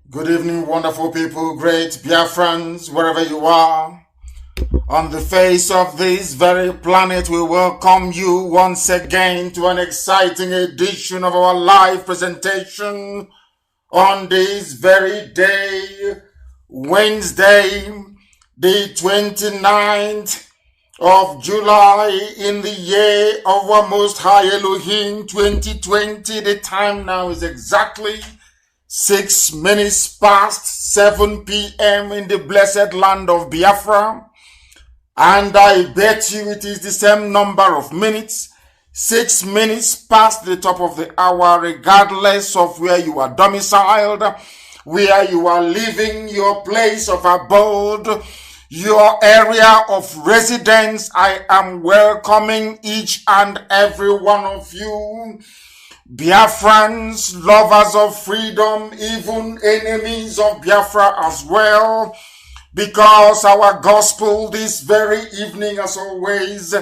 Good evening, wonderful people, great Biafrans, wherever you are. On the face of this very planet, we welcome you once again to an exciting edition of our live presentation on this very day, Wednesday, the 29th of July in the year of our Most High Elohim 2020. The time now is exactly 6 minutes past 7 p.m. in the blessed land of Biafra. And I bet you it is the same number of minutes, 6 minutes past the top of the hour, regardless of where you are domiciled, where you are living, your place of abode, your area of residence. I am welcoming each and every one of you, Biafrans, lovers of freedom, even enemies of Biafra as well, because our gospel this very evening, as always,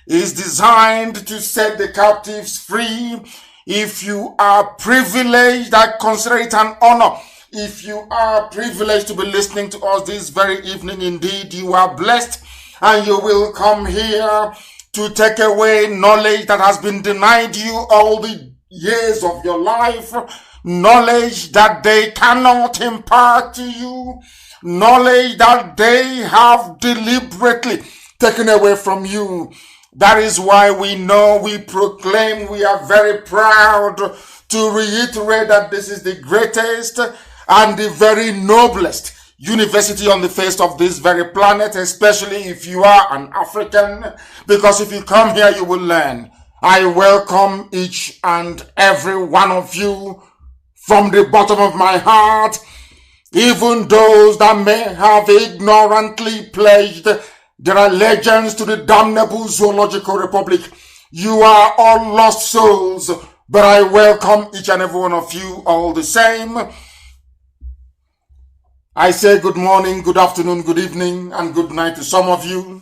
is designed to set the captives free. If you are privileged, I consider it an honor. If you are privileged to be listening to us this very evening, indeed, you are blessed, and you will come here to take away knowledge that has been denied you all the years of your life, knowledge that they cannot impart to you, knowledge that they have deliberately taken away from you. That is why we know, we proclaim, we are very proud to reiterate that this is the greatest and the very noblest university on the face of this very planet, especially if you are an African, because if you come here, you will learn. I welcome each and every one of you from the bottom of my heart, even those that may have ignorantly pledged their allegiance to the damnable zoological republic. You are all lost souls, but I welcome each and every one of you all the same. I say good morning, good afternoon, good evening, and good night to some of you.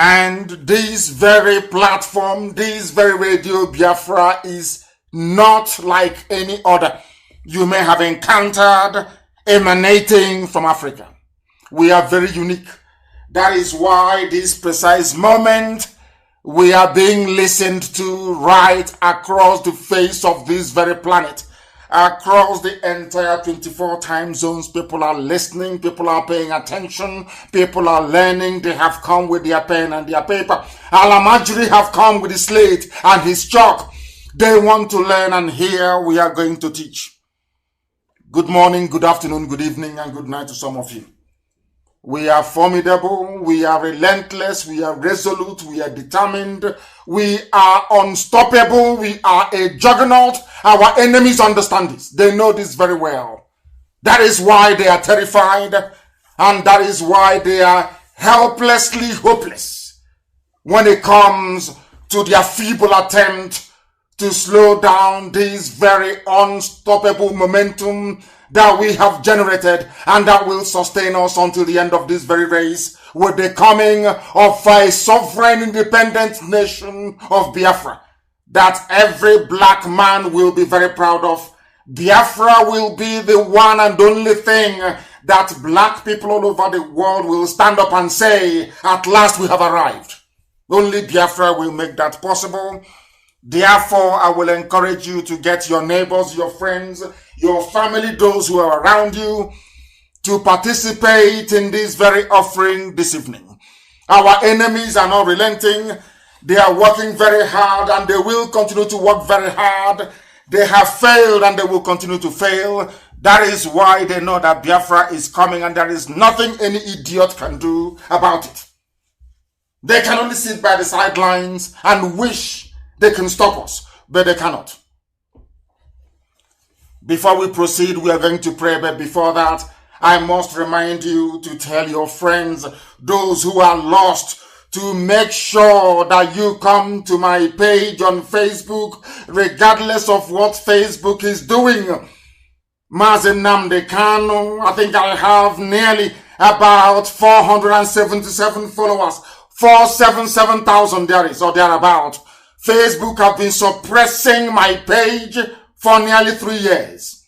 And this very platform, this very Radio Biafra is not like any other you may have encountered emanating from Africa. We are very unique. That is why this precise moment we are being listened to right across the face of this very planet. Across the entire 24 time zones, people are listening, people are paying attention, people are learning. They have come with their pen and their paper. Al-Majri have come with his slate and his chalk. They want to learn, and here we are going to teach. Good morning, good afternoon, good evening, and good night to some of you. We are formidable, we are relentless, we are resolute, we are determined, we are unstoppable, we are a juggernaut. Our enemies understand this. They know this very well. That is why they are terrified, and that is why they are helplessly hopeless when it comes to their feeble attempt to slow down this very unstoppable momentum that we have generated and that will sustain us until the end of this very race with the coming of a sovereign independent nation of Biafra that every black man will be very proud of. Biafra will be the one and only thing that black people all over the world will stand up and say, at last we have arrived. Only Biafra will make that possible. Therefore, I will encourage you to get your neighbors, your friends, your family, those who are around you, to participate in this very offering this evening. Our enemies are not relenting. They are working very hard, and they will continue to work very hard. They have failed, and they will continue to fail. That is why they know that Biafra is coming, and there is nothing any idiot can do about it. They can only sit by the sidelines and wish they can stop us, but they cannot. Before we proceed, we are going to pray, but before that, I must remind you to tell your friends, those who are lost, to make sure that you come to my page on Facebook, regardless of what Facebook is doing. MAZI NNAMDI KANU, I think I have nearly about 477 followers, 477,000 there is, or thereabout. Facebook have been suppressing my page for nearly 3 years.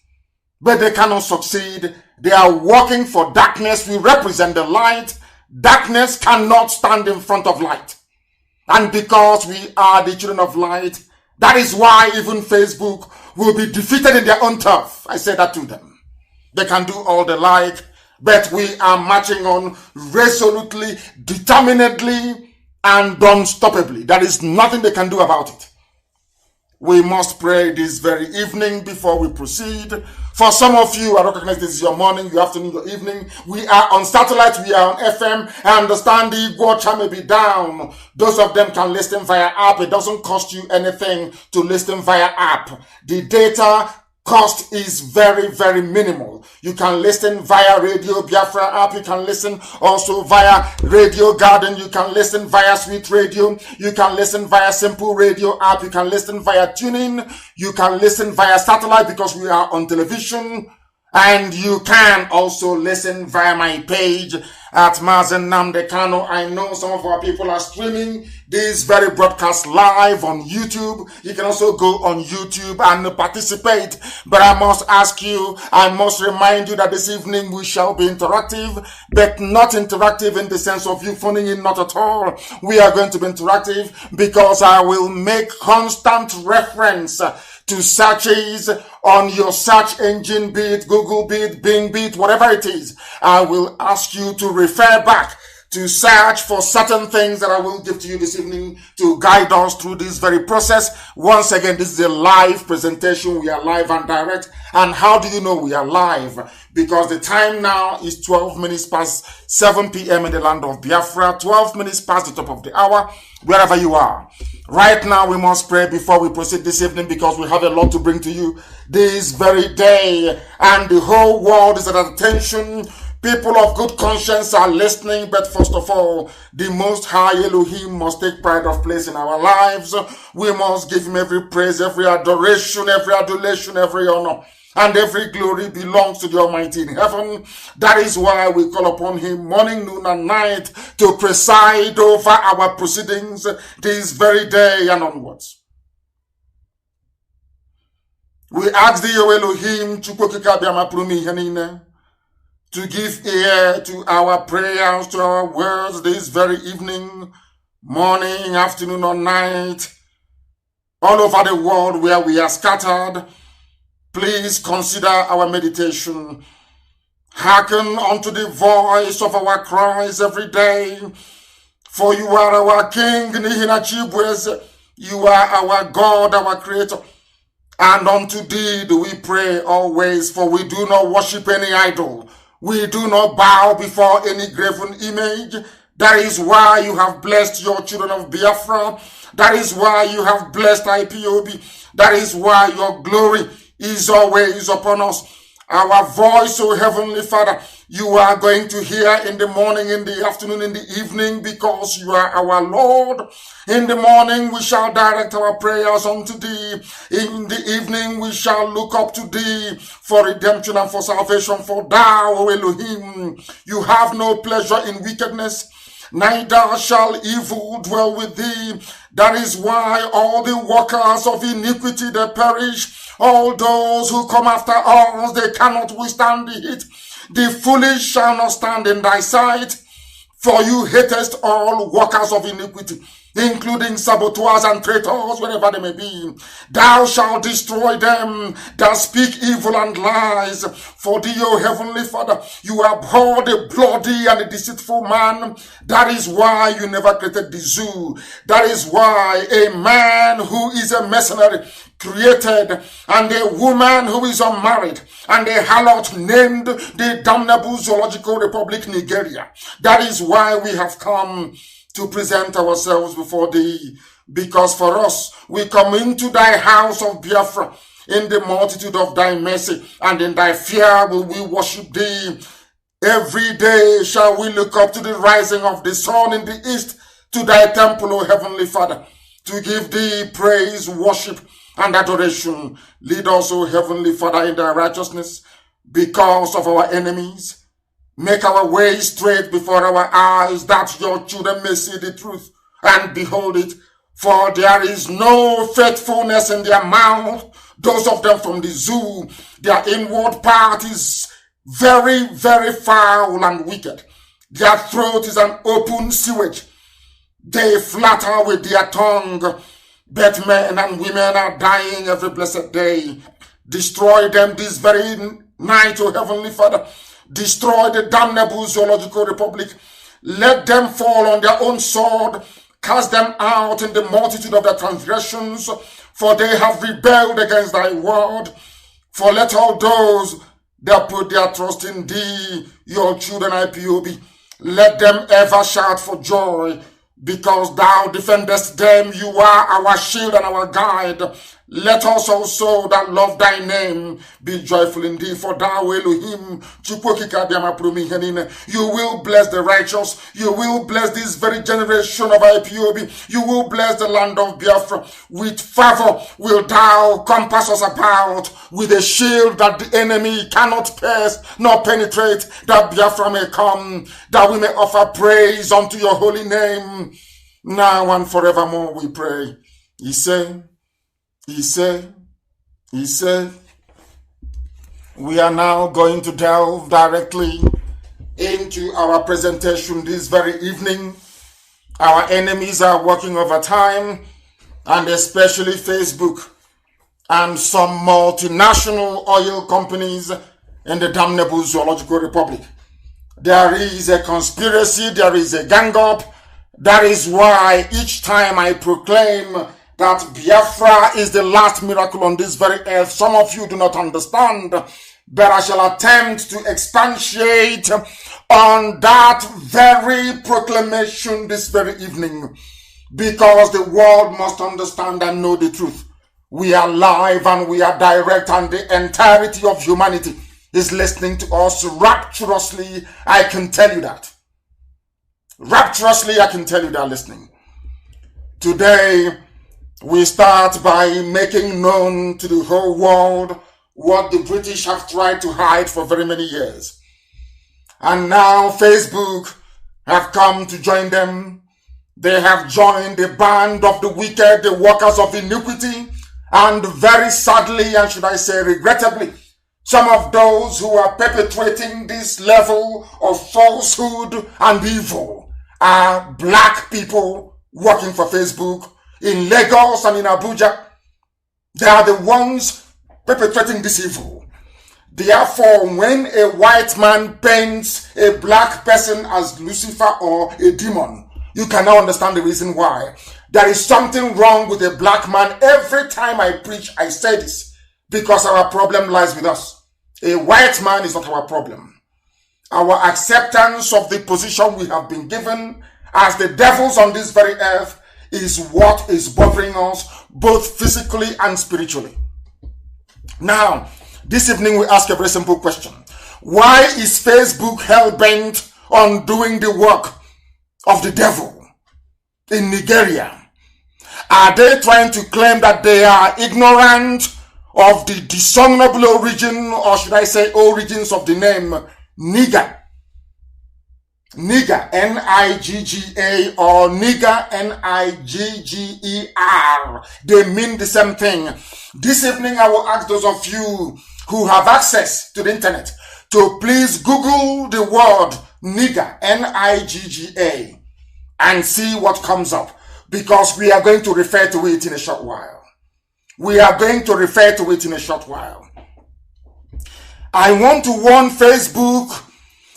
but they cannot succeed. They are working for darkness. We represent the light. Darkness cannot stand in front of light. And because we are the children of light, that is why even Facebook will be defeated in their own turf. I say that to them. They can do all they like, but we are marching on resolutely, determinedly, and unstoppably. There is nothing they can do about it. We must pray this very evening before we proceed. For some of you, I recognize this is your morning, your afternoon, your evening. We are on satellite, we are on FM. I understand the watcher may be down. Those of them can listen via app. It doesn't cost you anything to listen via app. The data cost is very, very minimal. You can listen via Radio Biafra app. You can listen also via Radio Garden. You can listen via Sweet Radio. You can listen via Simple Radio app. You can listen via TuneIn. You can listen via satellite because we are on television. And you can also listen via my page at MAZI NNAMDI KANU. I know some of our people are streaming this very broadcast live on YouTube. You can also go on YouTube and participate. But I must ask you, I must remind you that this evening we shall be interactive, but not interactive in the sense of you phoning in, not at all. We are going to be interactive because I will make constant reference to searches on your search engine, be it Google, be it Bing, be it whatever it is. I will ask you to refer back to search for certain things that I will give to you this evening to guide us through this very process. Once again, this is a live presentation. We are live and direct. And how do you know we are live? Because the time now is 12 minutes past 7 p.m. in the land of Biafra, 12 minutes past the top of the hour, wherever you are. Right now, we must pray before we proceed this evening because we have a lot to bring to you this very day. And the whole world is at attention. People of good conscience are listening, but first of all, the Most High Elohim must take pride of place in our lives. We must give him every praise, every adoration, every adulation, every honor, and every glory belongs to the Almighty in heaven. That is why we call upon him morning, noon, and night to preside over our proceedings this very day and onwards. We ask thee, O Elohim, to give ear to our prayers, to our words this very evening, morning, afternoon, or night, all over the world where we are scattered. Please consider our meditation. Hearken unto the voice of our cries every day. For you are our King, you are our God, our Creator. And unto thee do we pray always, for we do not worship any idol. We do not bow before any graven image. That is why you have blessed your children of Biafra. That is why you have blessed IPOB. That is why your glory is always upon us. Our voice, O Heavenly Father, you are going to hear in the morning, in the afternoon, in the evening, because you are our Lord. In the morning, we shall direct our prayers unto thee. In the evening, we shall look up to thee for redemption and for salvation. For thou, O Elohim, you have no pleasure in wickedness, neither shall evil dwell with thee. That is why all the workers of iniquity, they perish. All those who come after us, they cannot withstand the heat. The foolish shall not stand in thy sight, for you hatest all workers of iniquity, including saboteurs and traitors, wherever they may be. Thou shalt destroy them that speak evil and lies. For thee, O Heavenly Father, you abhor the bloody and the deceitful man. That is why you never created the zoo. That is why a man who is a mercenary created, and a woman who is unmarried, and a harlot named the damnable Zoological Republic Nigeria. That is why we have come to present ourselves before thee, because for us, we come into thy house of Biafra in the multitude of thy mercy, and in thy fear will we worship thee. Every day shall we look up to the rising of the sun in the east, to thy temple, O Heavenly Father, to give thee praise, worship, and adoration. Lead us, O Heavenly Father, in thy righteousness because of our enemies. Make our way straight before our eyes, that your children may see the truth and behold it. For there is no faithfulness in their mouth. those of them from the zoo, their inward part is very, very foul and wicked. Their throat is an open sewage. They flatter with their tongue, but men and women are dying every blessed day. Destroy them this very night, O Heavenly Father. Destroy the damnable zoological republic. Let them fall on their own sword. Cast them out in the multitude of their transgressions, for they have rebelled against thy word. For let all those that put their trust in thee, your children IPOB, let them ever shout for joy, because thou defendest them. You are our shield and our guide. Let us also that love thy name be joyful in thee, for thou, Elohim, you will bless the righteous. You will bless this very generation of IPOB. You will bless the land of Biafra. With favor will thou compass us about, with a shield that the enemy cannot pierce nor penetrate, that Biafra may come, that we may offer praise unto your holy name. Now and forevermore we pray. He said, we are now going to delve directly into our presentation this very evening. Our enemies are working overtime, and especially Facebook and some multinational oil companies in the damnable zoological republic. There is a conspiracy, there is a gang up. That is why each time I proclaim that Biafra is the last miracle on this very earth, some of you do not understand, but I shall attempt to expatiate on that very proclamation this very evening, because the world must understand and know the truth. We are live and we are direct, and the entirety of humanity is listening to us rapturously. I can tell you that. Rapturously, I can tell you they are listening. Today, we start by making known to the whole world what the British have tried to hide for very many years. And now Facebook have come to join them. They have joined the band of the wicked, the workers of iniquity, and very sadly, and should I say regrettably, some of those who are perpetrating this level of falsehood and evil are black people working for Facebook in Lagos and in Abuja. They are the ones perpetrating this evil. Therefore, when a white man paints a black person as Lucifer or a demon, you can now understand the reason why. There is something wrong with a black man. Every time I preach, I say this, because our problem lies with us. A white man is not our problem. Our acceptance of the position we have been given as the devils on this very earth is what is bothering us, both physically and spiritually. Now, this evening we ask a very simple question. Why is Facebook hell-bent on doing the work of the devil in Nigeria? Are they trying to claim that they are ignorant of the dishonorable origin, or should I say origins of the name nigger? Nigger, N-I-G-G-A, or nigger, N-I-G-G-E-R. They mean the same thing. This evening I will ask those of you who have access to the internet to please Google the word nigger, N-I-G-G-A, and see what comes up, because we are going to refer to it in a short while. I want to warn Facebook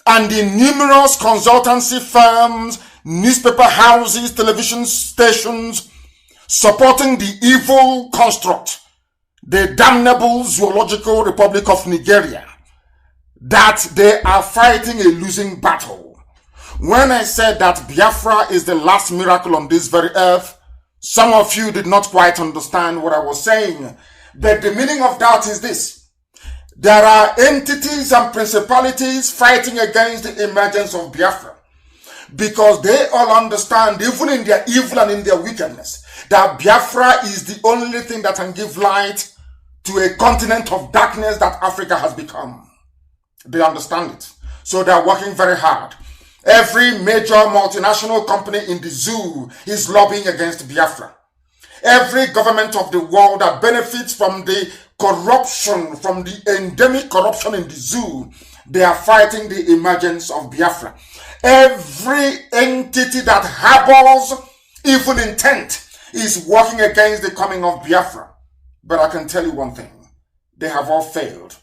and the numerous consultancy firms, newspaper houses, television stations supporting the evil construct, the damnable zoological republic of Nigeria, that they are fighting a losing battle. When I said that Biafra is the last miracle on this very earth, some of you did not quite understand what I was saying. But the meaning of that is this. There are entities and principalities fighting against the emergence of Biafra, because they all understand, even in their evil and in their wickedness, that Biafra is the only thing that can give light to a continent of darkness that Africa has become. They understand it. So they are working very hard. Every major multinational company in the zoo is lobbying against Biafra. Every government of the world that benefits from the corruption, from the endemic corruption in the zoo, they are fighting the emergence of Biafra. Every entity that harbors evil intent is working against the coming of Biafra. But I can tell you one thing. They have all failed.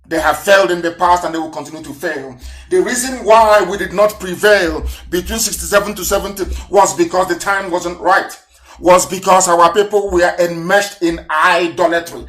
They have failed in the past and they will continue to fail. The reason why we did not prevail between 67 to 70 was because the time wasn't right. Was because our people were enmeshed in idolatry.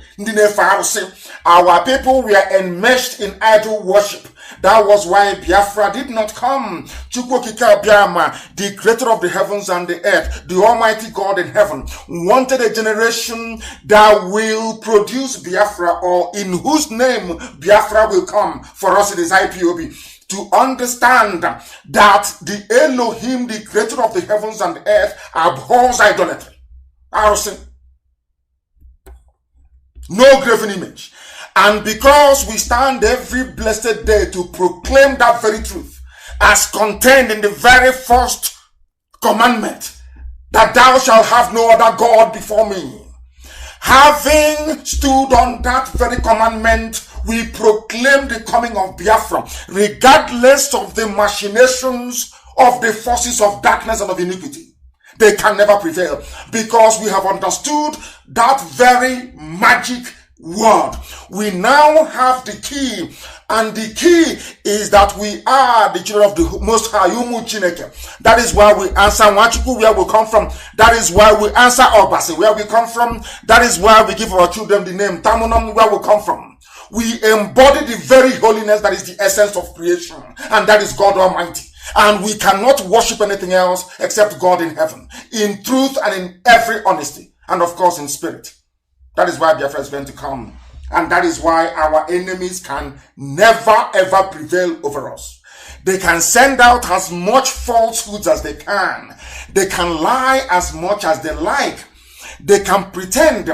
Our people were enmeshed in idol worship. That was why Biafra did not come. Chukwokika Biama, the creator of the heavens and the earth, the almighty God in heaven, wanted a generation that will produce Biafra, or in whose name Biafra will come. For us it is IPOB. To understand that the Elohim, the creator of the heavens and the earth, abhors idolatry. No graven image. And because we stand every blessed day to proclaim that very truth, as contained in the very first commandment, that thou shalt have no other God before me. Having stood on that very commandment, we proclaim the coming of Biafra, regardless of the machinations of the forces of darkness and of iniquity. They can never prevail, because we have understood that very magic word. We now have the key, and the key is that we are the children of the Most High. That is why we answer Wachiku, where we come from. That is why we answer Obasi, where we come from. That is why we give our children the name Tamunam, where we come from. We embody the very holiness that is the essence of creation, and that is God Almighty. And we cannot worship anything else except God in heaven, in truth and in every honesty, and of course in spirit. That is why Biafra is going to come. And that is why our enemies can never ever prevail over us. They can send out as much falsehoods as they can. They can lie as much as they like. They can pretend.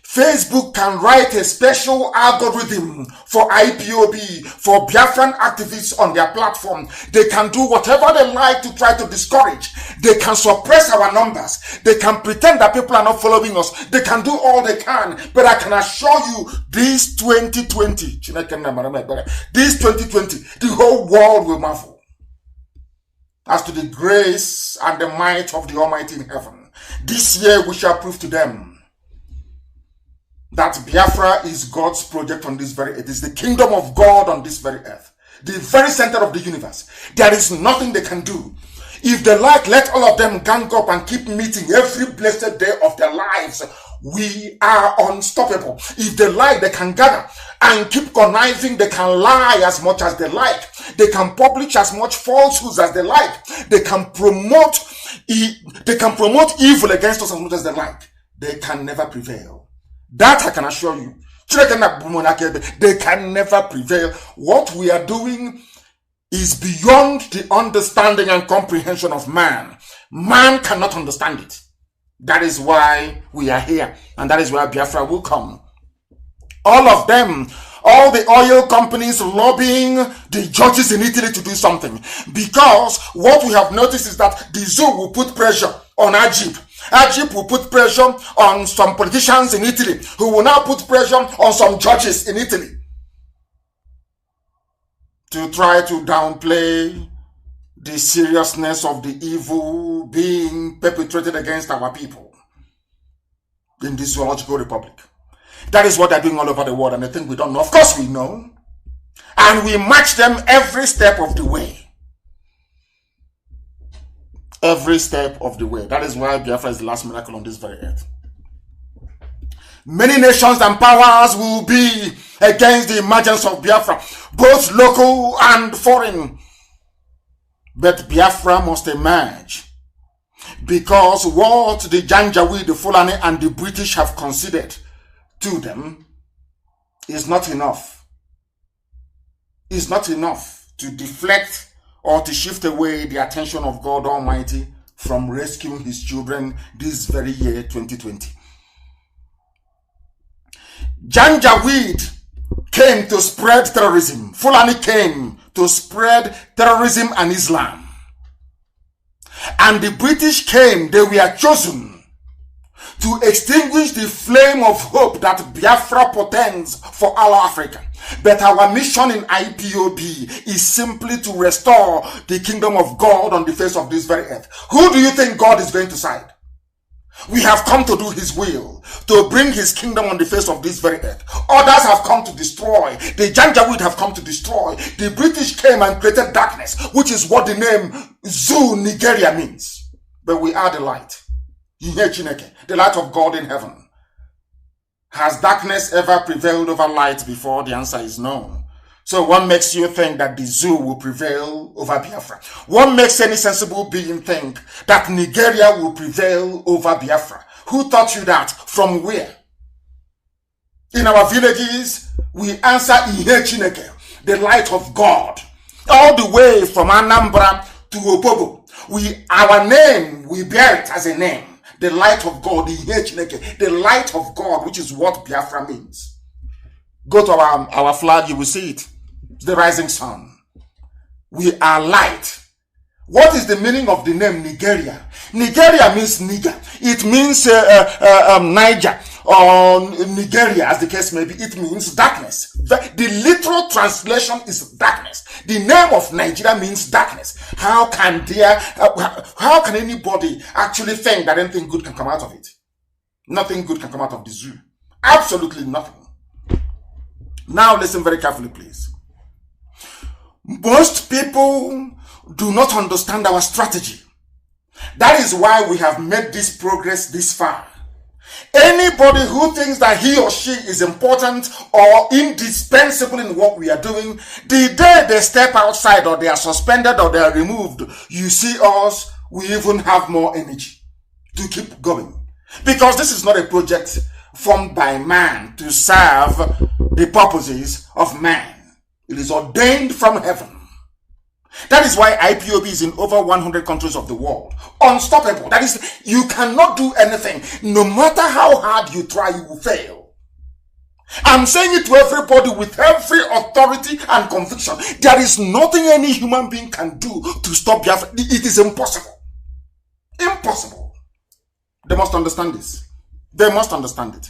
Facebook can write a special algorithm for IPOB, for Biafran activists on their platform. They can do whatever they like to try to discourage. They can suppress our numbers. They can pretend that people are not following us. They can do all they can. But I can assure you, this 2020, the whole world will marvel as to the grace and the might of the Almighty in heaven. This year we shall prove to them that Biafra is God's project on this very earth. It is the kingdom of God on this very earth. The very center of the universe. There is nothing they can do. If they like, let all of them gang up and keep meeting every blessed day of their lives. We are unstoppable. If they like, they can gather and keep conniving. They can lie as much as they like. They can publish as much falsehoods as they like. They can promote evil against us as much as they like. They can never prevail. That I can assure you. They can never prevail. What we are doing is beyond the understanding and comprehension of man. Man cannot understand it. That is why we are here. And that is why Biafra will come. All of them, all the oil companies lobbying the judges in Italy to do something. Because what we have noticed is that the zoo will put pressure on Egypt. Egypt will put pressure on some politicians in Italy, who will now put pressure on some judges in Italy to try to downplay the seriousness of the evil being perpetrated against our people in this zoological republic. That is what they're doing all over the world, and they think we don't know. Of course we know. And we match them every step of the way. Every step of the way. That is why Biafra is the last miracle on this very earth. Many nations and powers will be against the emergence of Biafra, both local and foreign. But Biafra must emerge, because what the Janjaweed, the Fulani, and the British have conceded to them is not enough. It's not enough to deflect or to shift away the attention of God Almighty from rescuing his children this very year 2020. Janjaweed came to spread terrorism. Fulani came to spread terrorism and Islam. And the British came, they were chosen to extinguish the flame of hope that Biafra portends for all Africa. But our mission in IPOB is simply to restore the kingdom of God on the face of this very earth. Who do you think God is going to side? We have come to do his will, to bring his kingdom on the face of this very earth. Others have come to destroy. The Janjaweed have come to destroy. The British came and created darkness, which is what the name Zoo Nigeria means. But we are the light. The light of God in heaven. Has darkness ever prevailed over light before? The answer is no. So what makes you think that the zoo will prevail over Biafra? What makes any sensible being think that Nigeria will prevail over Biafra? Who taught you that? From where? In our villages, we answer Ihe Chineke, the light of God. All the way from Anambra to Opobo. Our name, we bear it as a name. The light of God, the light of God, which is what Biafra means. Go to our flag, you will see it. It's the rising sun. We are light. What is the meaning of the name Nigeria? Nigeria means Niger. It means Niger or Nigeria, as the case may be. It means darkness. The literal translation is darkness. The name of Nigeria means darkness. How can anybody actually think that anything good can come out of it? Nothing good can come out of the zoo. Absolutely nothing. Now listen very carefully, please. Most people do not understand our strategy. That is why we have made this progress this far. Anybody who thinks that he or she is important or indispensable in what we are doing, the day they step outside or they are suspended or they are removed, you see us, we even have more energy to keep going. Because this is not a project formed by man to serve the purposes of man. It is ordained from heaven. That is why IPOB is in over 100 countries of the world. Unstoppable. That is, you cannot do anything. No matter how hard you try, you will fail. I'm saying it to everybody with every authority and conviction. There is nothing any human being can do to stop Biafra. It is impossible. Impossible. They must understand this. They must understand it.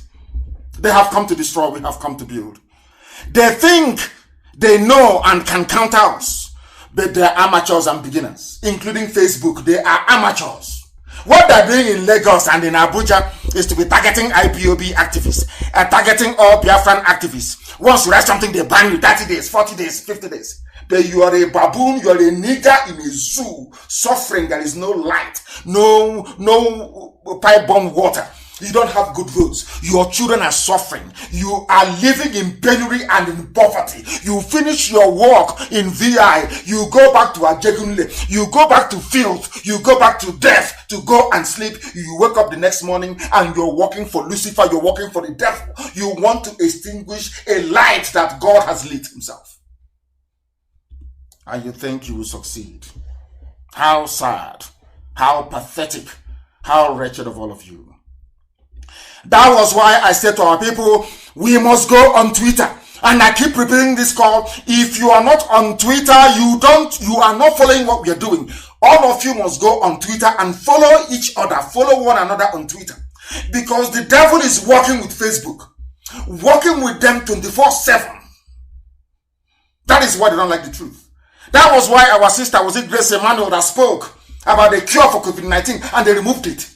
They have come to destroy, we have come to build. They think they know and can counter us, but they are amateurs and beginners, including Facebook. They are amateurs. What they're doing in Lagos and in Abuja is to be targeting IPOB activists and targeting all Biafran activists. Once you write something, they ban you 30 days, 40 days, 50 days. But you are a baboon, you are a nigger in a zoo, suffering. There is no light, no pipe bomb water. You don't have good roads. Your children are suffering. You are living in penury and in poverty. You finish your work in VI. You go back to Ajegunle. You go back to filth. You go back to death to go and sleep. You wake up the next morning and you're working for Lucifer. You're working for the devil. You want to extinguish a light that God has lit himself. And you think you will succeed. How sad. How pathetic. How wretched of all of you. That was why I said to our people, we must go on Twitter. And I keep repeating this call. If you are not on Twitter, you are not following what we are doing. All of you must go on Twitter and follow each other. Follow one another on Twitter. Because the devil is working with Facebook. Working with them 24/7. That is why they don't like the truth. That was why our sister, was it Grace Emmanuel, that spoke about the cure for COVID-19 and they removed it.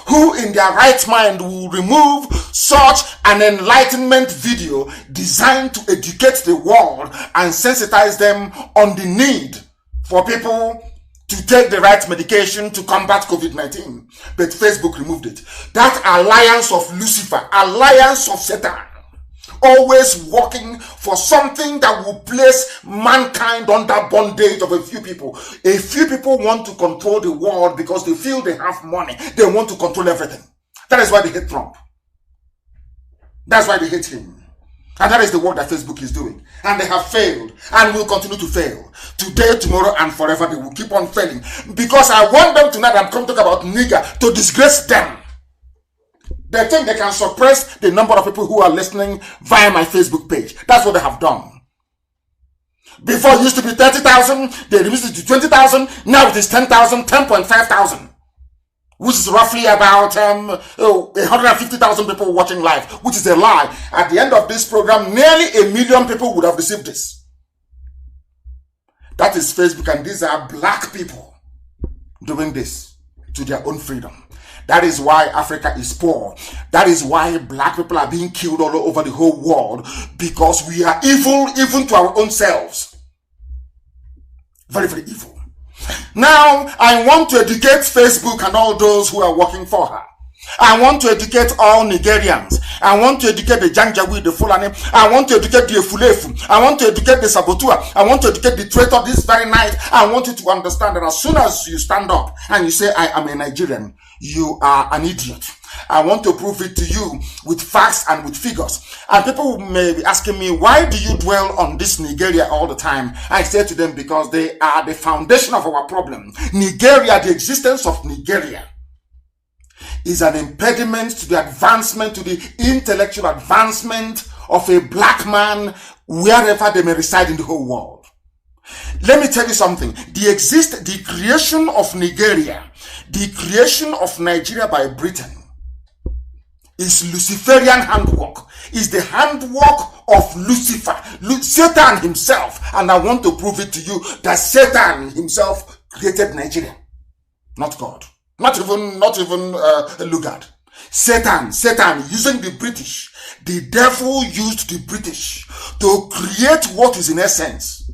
Who in their right mind will remove such an enlightenment video designed to educate the world and sensitize them on the need for people to take the right medication to combat COVID-19. But Facebook removed it. That alliance of Lucifer, alliance of Satan, always working for something that will place mankind under bondage of a few people. A few people want to control the world because they feel they have money. They want to control everything. That is why they hate Trump. That's why they hate him. And that is the work that Facebook is doing. And they have failed and will continue to fail. Today, tomorrow, and forever, they will keep on failing. Because I want them tonight, I'm going to talk about nigger, to disgrace them. They think they can suppress the number of people who are listening via my Facebook page. That's what they have done. Before it used to be 30,000, they reduced it to 20,000. Now it is 10,000, 10.5 thousand. which is roughly about 150,000 people watching live, which is a lie. At the end of this program, nearly 1 million people would have received this. That is Facebook, and these are black people doing this to their own freedom. That is why Africa is poor. That is why black people are being killed all over the whole world, because we are evil even to our own selves. Very, very evil. Now, I want to educate Facebook and all those who are working for her. I want to educate all Nigerians. I want to educate the Janjaweed, the Fulani. I want to educate the Efulefu. I want to educate the Sabotua. I want to educate the traitor this very night. I want you to understand that as soon as you stand up and you say, I am a Nigerian, you are an idiot. I want to prove it to you with facts and with figures. And people may be asking me, why do you dwell on this Nigeria all the time? I say to them, because they are the foundation of our problem. Nigeria, the existence of Nigeria, is an impediment to the advancement, to the intellectual advancement of a black man wherever they may reside in the whole world. Let me tell you something. The creation of Nigeria, the creation of Nigeria by Britain is Luciferian handwork, is the handwork of Lucifer, Satan himself. And I want to prove it to you that Satan himself created Nigeria, not God. Not even Lugard. Satan using the British. The devil used the British to create what is in essence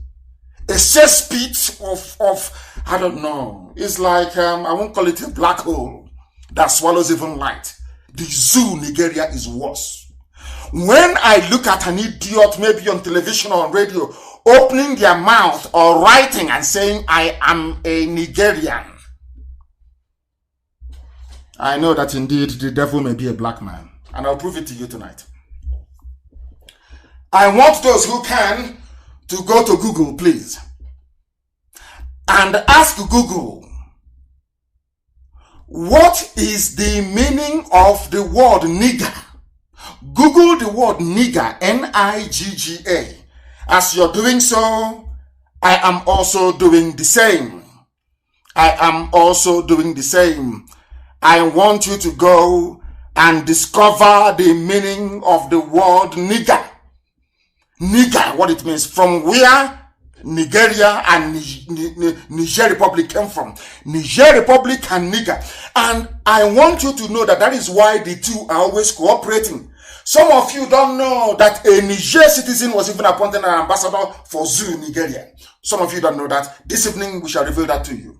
a cesspit of I don't know. It's like, I won't call it a black hole that swallows even light. The zoo Nigeria is worse. When I look at an idiot, maybe on television or on radio, opening their mouth or writing and saying, I am a Nigerian, I know that indeed the devil may be a black man. And I'll prove it to you tonight. I want those who can to go to Google, please, and ask Google, what is the meaning of the word nigger? Google the word nigger, N-I-G-G-A. As you're doing so, I am also doing the same. I am also doing the same. I want you to go and discover the meaning of the word nigger. Nigger, what it means, from where Nigeria and Niger Republic came from. Niger Republic and nigger. And I want you to know that that is why the two are always cooperating. Some of you don't know that a Niger citizen was even appointed an ambassador for Zoo, Nigeria. Some of you don't know that. This evening we shall reveal that to you.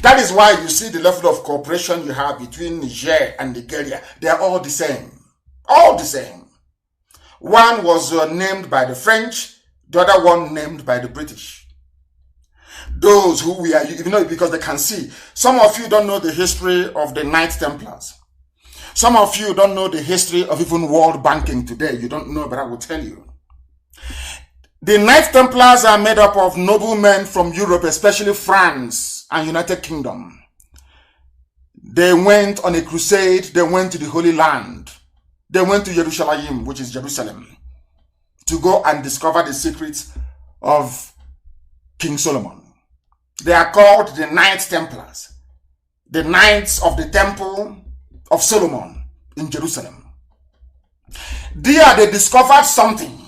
That is why you see the level of cooperation you have between Niger and Nigeria. They are all the same. All the same. One was named by the French, the other one named by the British. Those who we are, because they can see. Some of you don't know the history of the Knights Templars. Some of you don't know the history of even world banking today. You don't know, but I will tell you. The Knights Templars are made up of noblemen from Europe, especially France and United Kingdom. They went on a crusade. They went to the Holy Land. They went to Jerusalem, which is Jerusalem, to go and discover the secrets of King Solomon. They are called the Knights Templars, the Knights of the Temple of Solomon in Jerusalem. There they discovered something.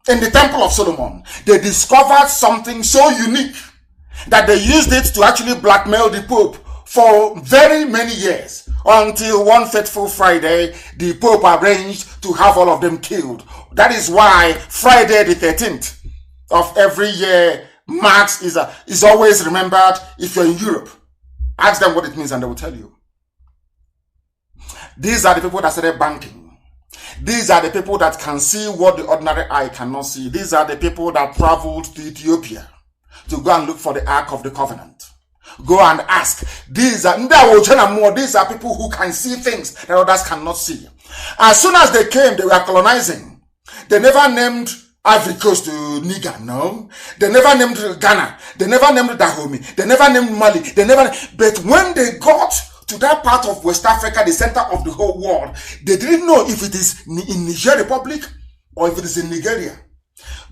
In the Temple of Solomon, they discovered something so unique that they used it to actually blackmail the Pope for very many years, until one fateful Friday, the Pope arranged to have all of them killed. That is why Friday the 13th of every year is always remembered if you're in Europe. Ask them what it means and they will tell you. These are the people that started banking. These are the people that can see what the ordinary eye cannot see. These are the people that traveled to Ethiopia to go and look for the Ark of the Covenant. Go and ask. These are people who can see things that others cannot see. As soon as they came, they were colonizing. They never named Ivory Coast to Niger, no. They never named Ghana. They never named Dahomey. They never named Mali. But when they got to that part of West Africa, the center of the whole world, they didn't know if it is in Niger Republic or if it is in Nigeria.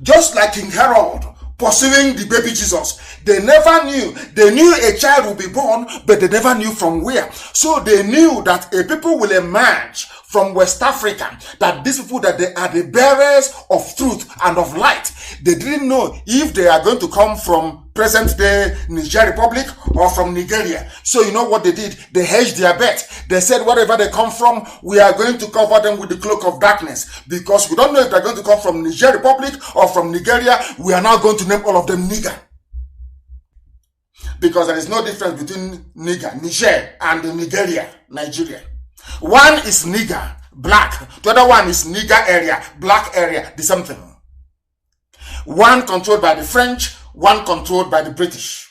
Just like King Herod pursuing the baby Jesus. They never knew. They knew a child would be born, but they never knew from where. So they knew that a people will emerge from West Africa, that these people, that they are the bearers of truth and of light. They didn't know if they are going to come from present-day Niger Republic or from Nigeria. So you know what they did? They hedged their bet. They said, wherever they come from, we are going to cover them with the cloak of darkness, because we don't know if they're going to come from Niger Republic or from Nigeria. We are now going to name all of them nigger, because there is no difference between Niger and Nigeria. One is nigger, black. The other one is nigger area, black area, the same thing. One controlled by the French, one controlled by the British.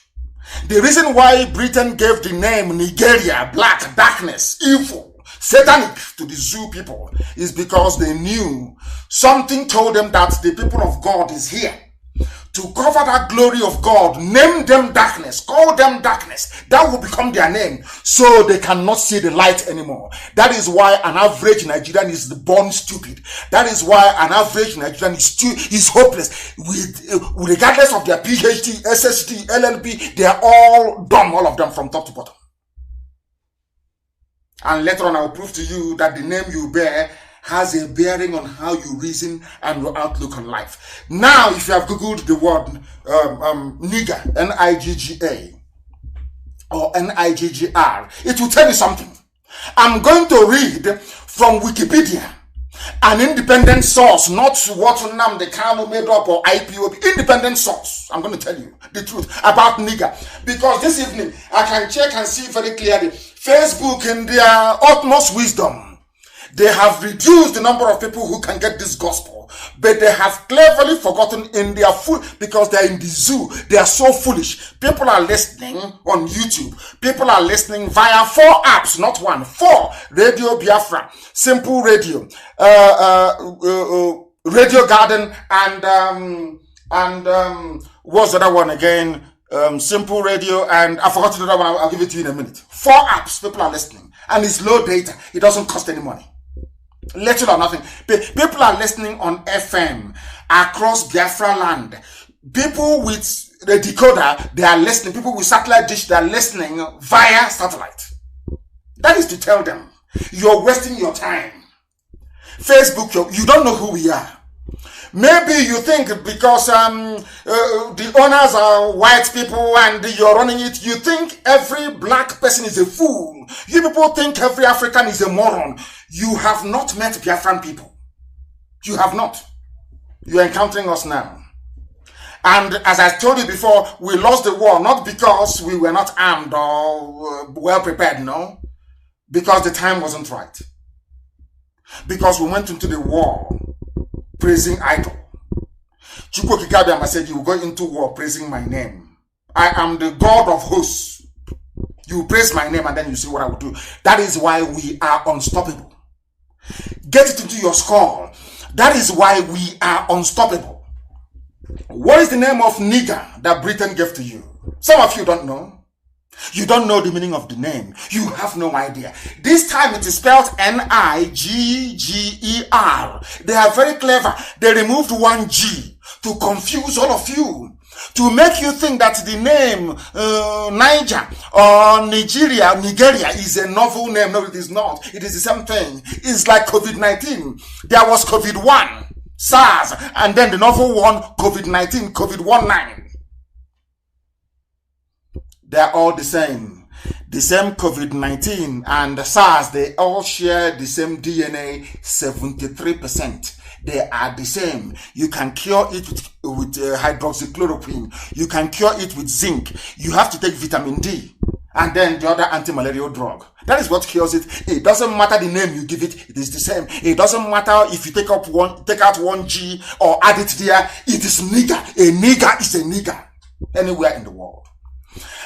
The reason why Britain gave the name Nigeria, black, darkness, evil, satanic to the Zoo people is because they knew something told them that the people of God is here to cover that glory of God. Name them darkness, call them darkness. That will become their name, so they cannot see the light anymore. That is why an average Nigerian is born stupid. That is why an average Nigerian is hopeless. Regardless of their PhD, SSD, LLB, they are all dumb, all of them from top to bottom. And later on I will prove to you that the name you bear has a bearing on how you reason and your outlook on life. Now, if you have Googled the word nigger, N-I-G-G-A, or N-I-G-G-R, it will tell you something. I'm going to read from Wikipedia, an independent source, not what NNAMDI, KANU made up, or IPOB, independent source. I'm going to tell you the truth about nigger, because this evening I can check and see very clearly. Facebook, in their utmost wisdom, they have reduced the number of people who can get this gospel, but they have cleverly forgotten in their because they are in the zoo. They are so foolish. People are listening on YouTube. People are listening via 4 apps, not 1, 4. Radio Biafra, Simple Radio, Radio Garden, and what's the other one again? Simple Radio, and I forgot the other one. I'll give it to you in a minute. 4 apps. People are listening, and it's low data. It doesn't cost any money. Little or nothing. People are listening on FM across Biafra land. People with the decoder, they are listening. People with satellite dish, they are listening via satellite. That is to tell them, you're wasting your time. Facebook, you don't know who we are. Maybe you think because the owners are white people and you're running it, you think every black person is a fool. You people think every African is a moron. You have not met Biafran people. You have not. You're encountering us now. And as I told you before, we lost the war not because we were not armed or well prepared, no. Because the time wasn't right. Because we went into the war praising idol. Chukwu Kikabiyama said, you will go into war praising my name. I am the God of hosts. You praise my name and then you see what I will do. That is why we are unstoppable. Get it into your skull. That is why we are unstoppable. What is the name of nigger that Britain gave to you? Some of you don't know. You don't know the meaning of the name. You have no idea. This time it is spelled N-I-G-G-E-R. They are very clever. They removed 1 G to confuse all of you, to make you think that the name Niger or Nigeria is a novel name. No, it is not. It is the same thing. It's like COVID-19. There was COVID-1, SARS, and then the novel one, COVID-19, COVID-19. They're all the same. The same COVID-19 and SARS, they all share the same DNA, 73%. They are the same. You can cure it with hydroxychloroquine. You can cure it with zinc. You have to take vitamin D and then the other anti-malarial drug. That is what cures it. It doesn't matter the name you give it. It is the same. It doesn't matter if you take out 1 G or add it there. It is nigger. A nigger is a nigger anywhere in the world.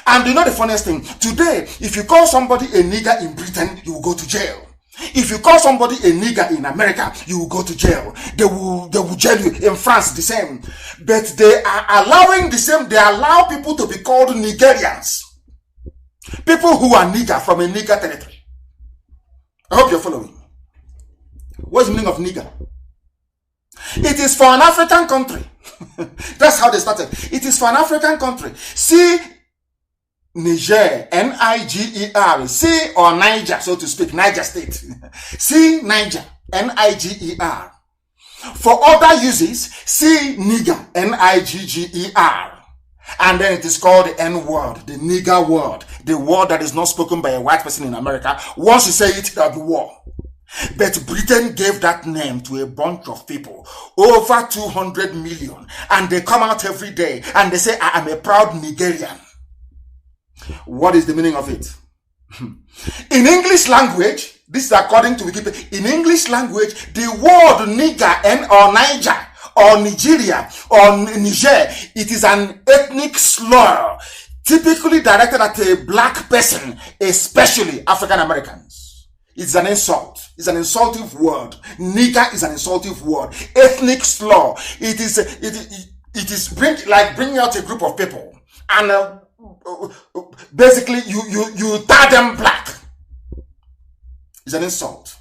And you know the funniest thing? Today, if you call somebody a nigger in Britain, you will go to jail. If you call somebody a nigger in America, you will go to jail. They will jail you. In France, the same. But they are allowing the same. They allow people to be called Nigerians. People who are nigger from a nigger territory. I hope you're following. What's the meaning of nigger? It is for an African country That's how they started. It is for an African country. See Niger, Niger, see or Niger, so to speak, Niger State. See Niger, Niger. For other uses, see nigger, Nigger. And then it is called the N-word, the nigger word, the word that is not spoken by a white person in America. Once you say it, there'll be war. But Britain gave that name to a bunch of people, over 200 million, and they come out every day and they say, I am a proud Nigerian. What is the meaning of it? In English language, this is according to Wikipedia, in English language, the word nigger or Niger or Nigeria or Niger, it is an ethnic slur typically directed at a black person, especially African Americans. It's an insult. It's an insultive word. Nigger is an insultive word. Ethnic slur. It is bringing out a group of people and basically you tie them black. It's an insult.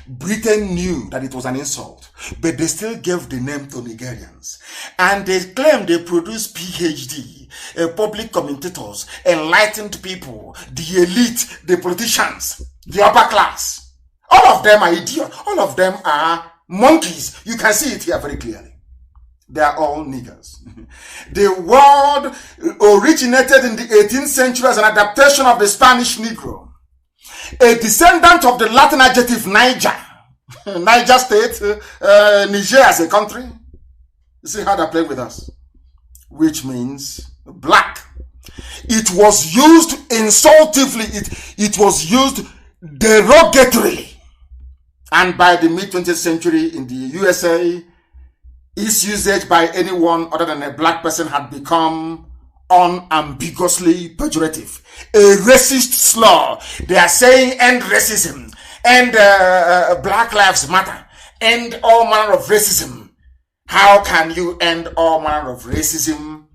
Britain knew that it was an insult, but they still gave the name to Nigerians. And they claim they produce PhD, public commentators, enlightened people, the elite, the politicians, the upper class. All of them are idiots. All of them are monkeys. You can see it here very clearly. They are all niggers. The word originated in the 18th century as an adaptation of the Spanish Negro. A descendant of the Latin adjective Niger. Niger State, Niger as a country. You see how they're playing with us? Which means black. It was used insultively. It was used derogatorily. And by the mid-20th century in the USA, its usage by anyone other than a black person had become unambiguously pejorative. A racist slur. They are saying end racism, end Black Lives Matter, end all manner of racism. How can you end all manner of racism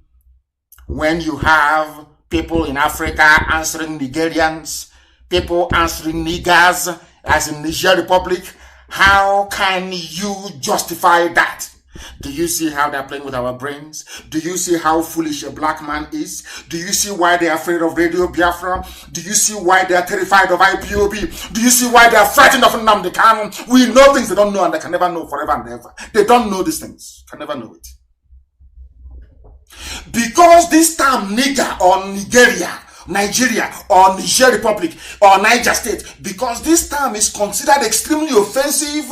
when you have people in Africa answering Nigerians, people answering niggers, as in Niger Republic? How can you justify that? Do you see how they're playing with our brains? Do you see how foolish a black man is? Do you see why they're afraid of Radio Biafra? Do you see why they're terrified of IPOB? Do you see why they're frightened of NNAMDI KANU? We know things they don't know and they can never know forever and ever. They don't know these things. Can never know it. Because this term nigger or Nigeria or Niger Republic or Niger State, because this term is considered extremely offensive,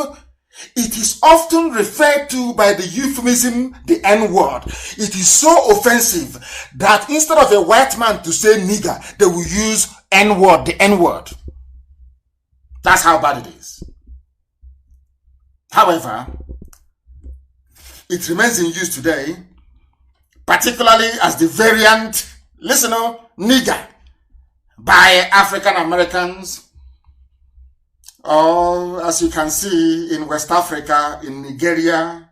it is often referred to by the euphemism, the N-word. It is so offensive that instead of a white man to say nigger, they will use N-word, the N-word. That's how bad it is. However, it remains in use today, particularly as the variant, listen, nigger, by African Americans, or as you can see in West Africa, in Nigeria,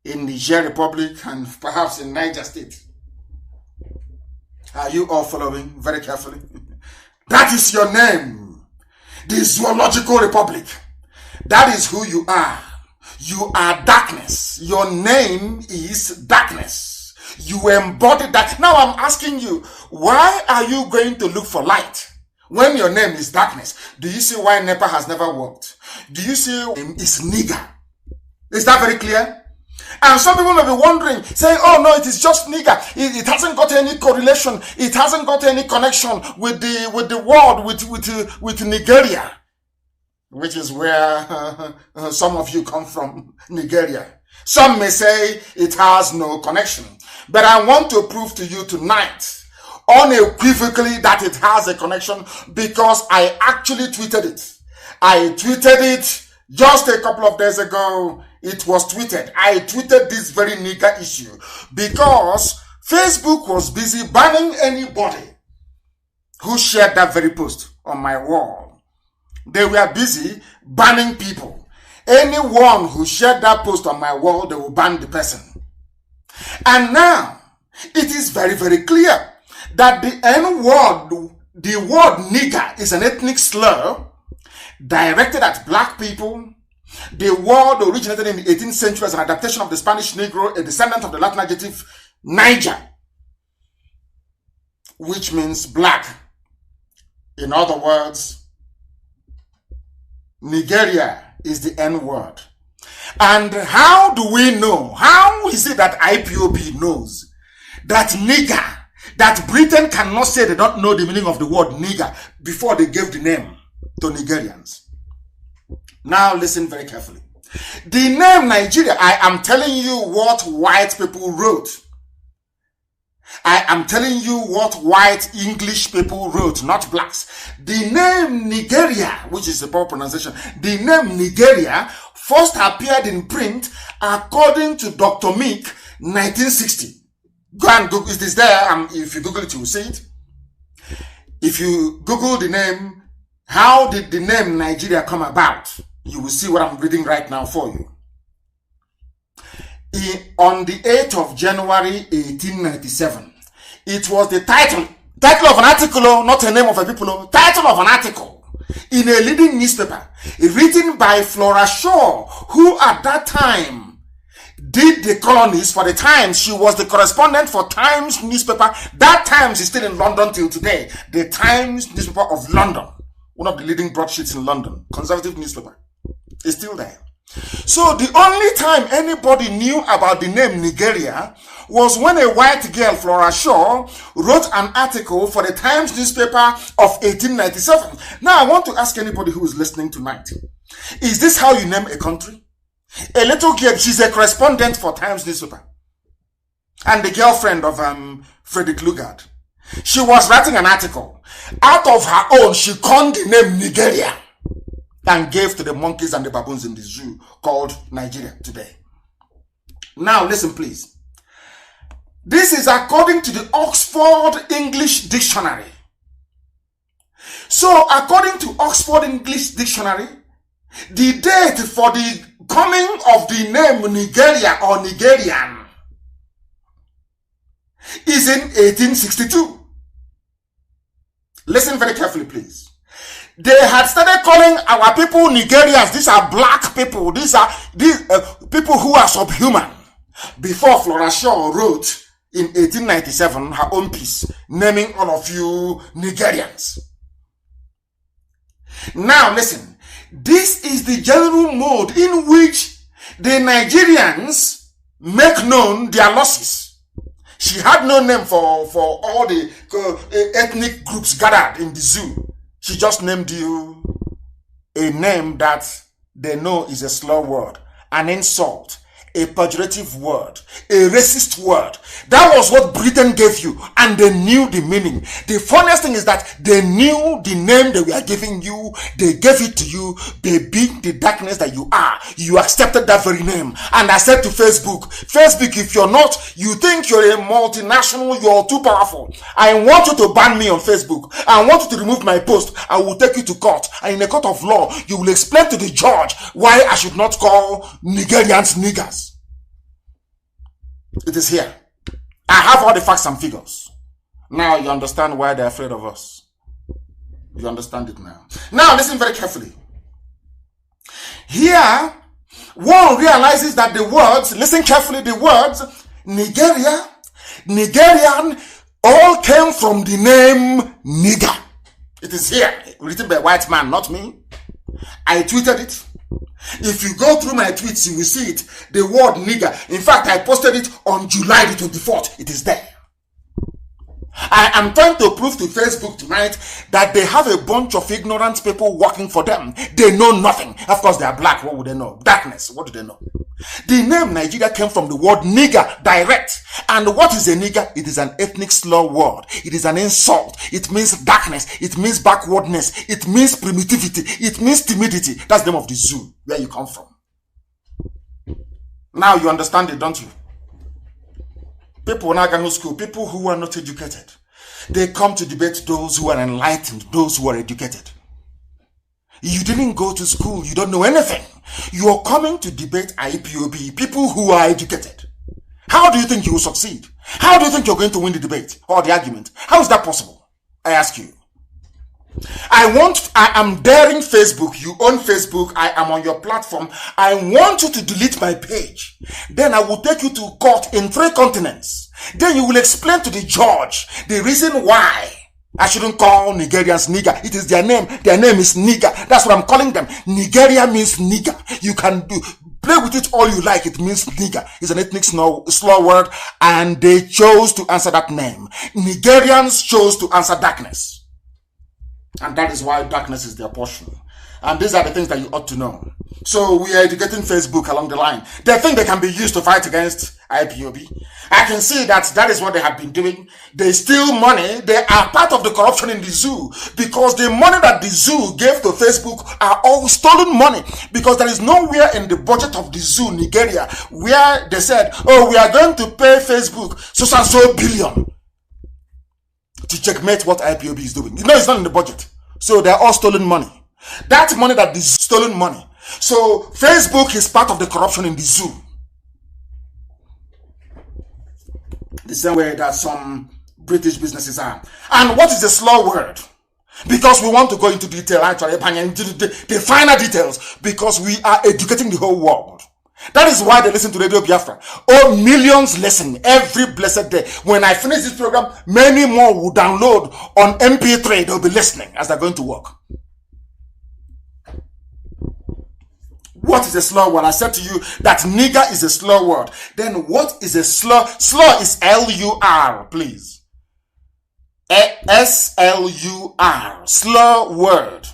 in Niger Republic, and perhaps in Niger State. Are you all following very carefully? That is your name. The Zoological Republic. That is who you are. You are darkness. Your name is darkness. You embody that. Now I'm asking you, why are you going to look for light when your name is darkness? Do you see why NEPA has never worked? Do you see it's nigger? Is that very clear? And some people may be wondering, saying, oh no, it is just nigger. It hasn't got any correlation. It hasn't got any connection with the world, with Nigeria, which is where some of you come from, Nigeria. Some may say it has no connection. But I want to prove to you tonight, unequivocally, that it has a connection, because I actually tweeted it. I tweeted it just a couple of days ago. It was tweeted. I tweeted this very nigger issue because Facebook was busy banning anybody who shared that very post on my wall. They were busy banning people. Anyone who shared that post on my wall, they will ban the person. And now, it is very, very clear that the N-word, the word nigger, is an ethnic slur directed at black people, The word originated in the 18th century as an adaptation of the Spanish Negro, a descendant of the Latin adjective Niger, which means black. In other words, Nigeria is the N word. And how do we know? How is it that IPOB knows that nigger, that Britain cannot say they don't know the meaning of the word nigger before they gave the name to Nigerians? Now listen very carefully. The name Nigeria, I am telling you what white people wrote. I am telling you what white English people wrote, not blacks. The name Nigeria, which is the proper pronunciation, the name Nigeria first appeared in print according to Dr. Meek, 1960. Go and Google, it is there, if you Google it, you will see it. If you Google the name, how did the name Nigeria come about? You will see what I'm reading right now for you. On the 8th of January 1897, it was the title of an article, not a name of a people, title of an article in a leading newspaper written by Flora Shaw, who at that time did the colonies for the Times. She was the correspondent for Times newspaper. That Times is still in London till today. The Times newspaper of London, one of the leading broadsheets in London, conservative newspaper, is still there. So the only time anybody knew about the name Nigeria was when a white girl, Flora Shaw, wrote an article for the Times newspaper of 1897. Now I want to ask anybody who is listening tonight, is this how you name a country? A little girl, she's a correspondent for Times newspaper and the girlfriend of Frederick Lugard. She was writing an article. Out of her own, she coined the name Nigeria and gave to the monkeys and the baboons in the zoo called Nigeria today. Now listen please. This is according to the Oxford English Dictionary. So according to Oxford English Dictionary, the date for the coming of the name Nigeria or Nigerian is in 1862. Listen very carefully please. They had started calling our people Nigerians. These are black people. These are people who are subhuman. Before Flora Shaw wrote in 1897 her own piece, naming all of you Nigerians. Now listen, this is the general mode in which the Nigerians make known their losses. She had no name for all the ethnic groups gathered in the zoo. She just named you a name that they know is a slur word, an insult, a pejorative word, a racist word. That was what Britain gave you, and they knew the meaning. The funniest thing is that they knew the name they were giving you. They gave it to you. They beat the darkness that you are. You accepted that very name. And I said to Facebook, if you're not, you think you're a multinational, you're too powerful. I want you to ban me on Facebook. I want you to remove my post. I will take you to court. And in a court of law, you will explain to the judge why I should not call Nigerians niggers. It is here. I have all the facts and figures. Now you understand why they're afraid of us. You understand it now. Now listen very carefully. Here, one realizes that the words, listen carefully, the words Nigeria, Nigerian, all came from the name nigger. It is here, written by a white man, not me. I tweeted it. If you go through my tweets, you will see it. The word nigger. In fact, I posted it on July the 24th. It is there. I am trying to prove to Facebook tonight that they have a bunch of ignorant people working for them. They know nothing. Of course, they are black. What would they know? Darkness. What do they know? The name Nigeria came from the word nigger, direct. And what is a nigger? It is an ethnic slur word. It is an insult. It means darkness. It means backwardness. It means primitivity. It means timidity. That's the name of the zoo where you come from. Now you understand it, don't you? People in KANU school, people who are not educated, they come to debate those who are enlightened, those who are educated. You didn't go to school, you don't know anything. You are coming to debate IPOB, people who are educated. How do you think you will succeed? How do you think you're going to win the debate or the argument? How is that possible? I ask you. I am daring Facebook. You own Facebook. I am on your platform. I want you to delete my page. Then I will take you to court in 3 continents. Then you will explain to the judge the reason why I shouldn't call Nigerians nigger. It is their name. Their name is nigger. That's what I'm calling them. Nigeria means nigger. You can play with it all you like. It means nigger. It's an ethnic slur word, and they chose to answer that name. Nigerians chose to answer darkness. And that is why darkness is their portion. And these are the things that you ought to know. So we are educating Facebook along the line. They think they can be used to fight against IPOB. I can see that that is what they have been doing. They steal money. They are part of the corruption in the zoo, because the money that the zoo gave to Facebook are all stolen money, because there is nowhere in the budget of the zoo, Nigeria, where they said, oh, we are going to pay Facebook so billion to checkmate what IPOB is doing. You know, it's not in the budget. So they're all stolen money. That money that is stolen money. So Facebook is part of the corruption in the zoo. The same way that some British businesses are. And what is the slow word? Because we want to go into detail, actually, the finer details, because we are educating the whole world. That is why they listen to Radio Biafra. Oh, millions listen every blessed day. When I finish this program, many more will download on MP3. They'll be listening as they're going to work. What is a slur word? I said to you that nigger is a slur word. Then what is a slur? Slur is L-U-R, please. S-L-U-R. Slur word.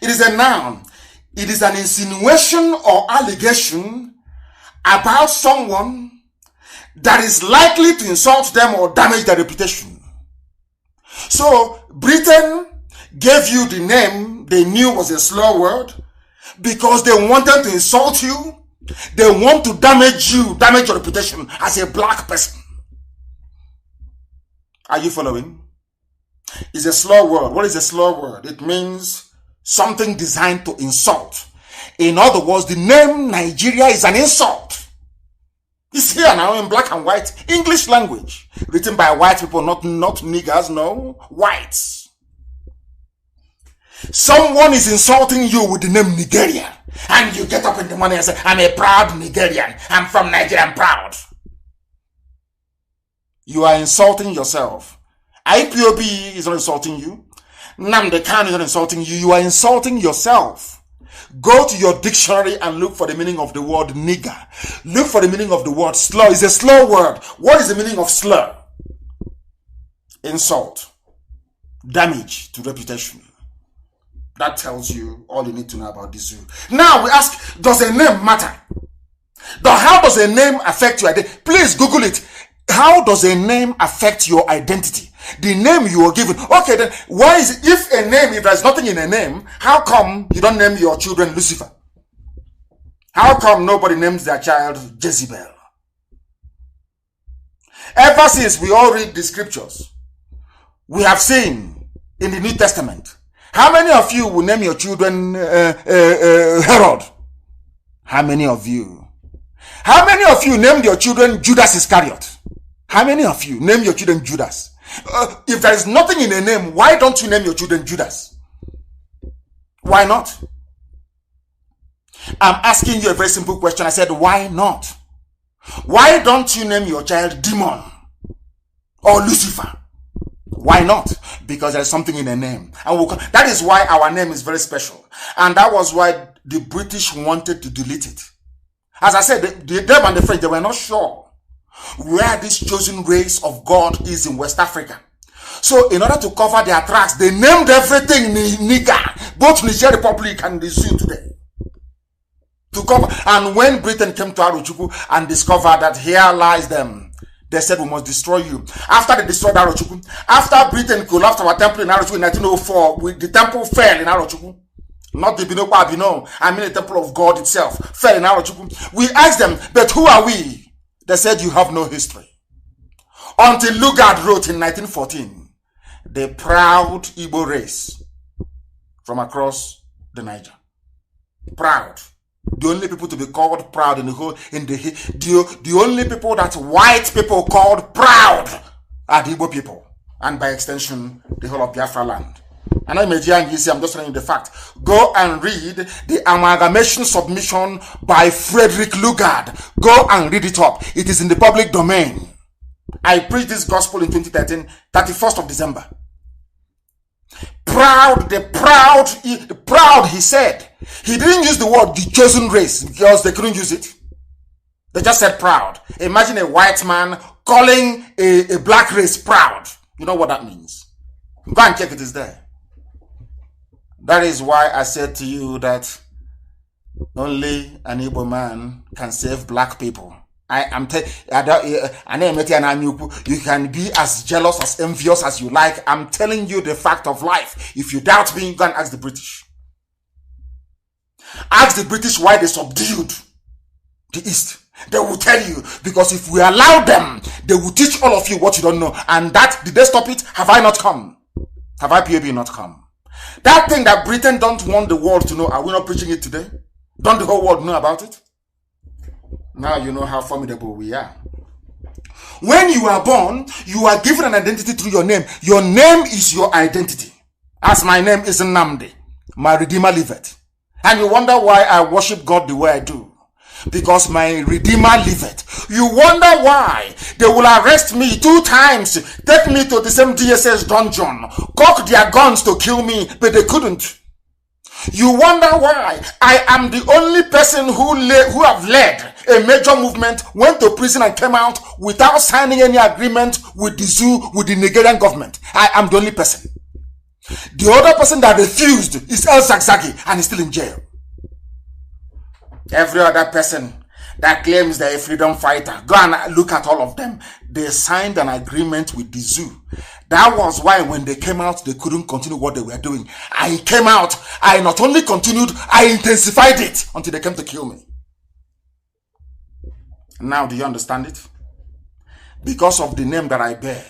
It is a noun. It is an insinuation or allegation about someone that is likely to insult them or damage their reputation. So Britain gave you the name they knew was a slur word because they wanted to insult you. They want to damage you, damage your reputation as a black person. Are you following? It's a slur word. What is a slur word? It means something designed to insult. In other words, the name Nigeria is an insult. It's here now in black and white, English language, written by white people, not niggers, no, whites. Someone is insulting you with the name Nigeria, and you get up in the morning and say, I'm a proud Nigerian. I'm from Nigeria, I'm proud. You are insulting yourself. IPOB is not insulting you. NNAMDI KANU is not insulting you. You are insulting yourself. Go to your dictionary and look for the meaning of the word nigger. Look for the meaning of the word slur. It's a slur word. What is the meaning of slur? Insult. Damage to reputation. That tells you all you need to know about the zoo. Now we ask, does a name matter? How does a name affect your identity? Please Google it. How does a name affect your identity? The name you are given. Okay, then why is it, if there's nothing in a name, how come you don't name your children Lucifer? How come nobody names their child Jezebel? Ever since we all read the scriptures, we have seen in the New Testament, how many of you will name your children Herod? How many of you? How many of you named your children Judas Iscariot? How many of you name your children Judas? If there is nothing in a name, why don't you name your children Judas? Why not? I'm asking you a very simple question. I said, why not? Why don't you name your child Demon or Lucifer? Why not? Because there is something in a name. And that is why our name is very special. And that was why the British wanted to delete it. As I said, them and the French, they were not sure where this chosen race of God is in West Africa. So in order to cover their tracks, they named everything nigger, both Niger Republic and the zoo today. To cover. And when Britain came to Arochukwu and discovered that here lies them, they said, we must destroy you. After they destroyed Arochukwu, after Britain collapsed our temple in Arochukwu in 1904, the temple fell in Arochukwu. Not the Binokwa Abino, I mean the temple of God itself, fell in Arochukwu. We asked them, but who are we? They said, you have no history. Until Lugard wrote in 1914, the proud Igbo race from across the Niger. Proud. The only people to be called proud in the whole, the only people that white people called proud are the Igbo people. And by extension, the whole of Biafra land. And I'm just telling you the fact. Go and read the amalgamation submission by Frederick Lugard. Go and read it up. It is in the public domain. I preached this gospel in 2013, 31st of December. Proud, he said. He didn't use the word the chosen race because they couldn't use it. They just said proud. Imagine a white man calling a black race proud. You know what that means. Go and check it, is there. That is why I said to you that only an Igbo man can save black people. You can be as jealous, as envious as you like. I'm telling you the fact of life. If you doubt me, go and ask the British. Ask the British why they subdued the East. They will tell you, because if we allow them, they will teach all of you what you don't know. And that, did they stop it? Have I not come? Have IPOB not come? That thing that Britain don't want the world to know, are we not preaching it today? Don't the whole world know about it? Now you know how formidable we are. When you are born, you are given an identity through your name. Your name is your identity. As my name is NNAMDI, my Redeemer liveth. And you wonder why I worship God the way I do. Because my Redeemer liveth. You wonder why they will arrest me 2 times, take me to the same DSS dungeon, cock their guns to kill me, but they couldn't. You wonder why I am the only person who have led a major movement, went to prison and came out without signing any agreement with the zoo, with the Nigerian government. I am the only person. The other person that refused is El Zagzagi and is still in jail. Every other person that claims they're a freedom fighter, go and look at all of them. They signed an agreement with the zoo. That was why when they came out, they couldn't continue what they were doing. I came out, I not only continued, I intensified it until they came to kill me. Now, do you understand it? Because of the name that I bear,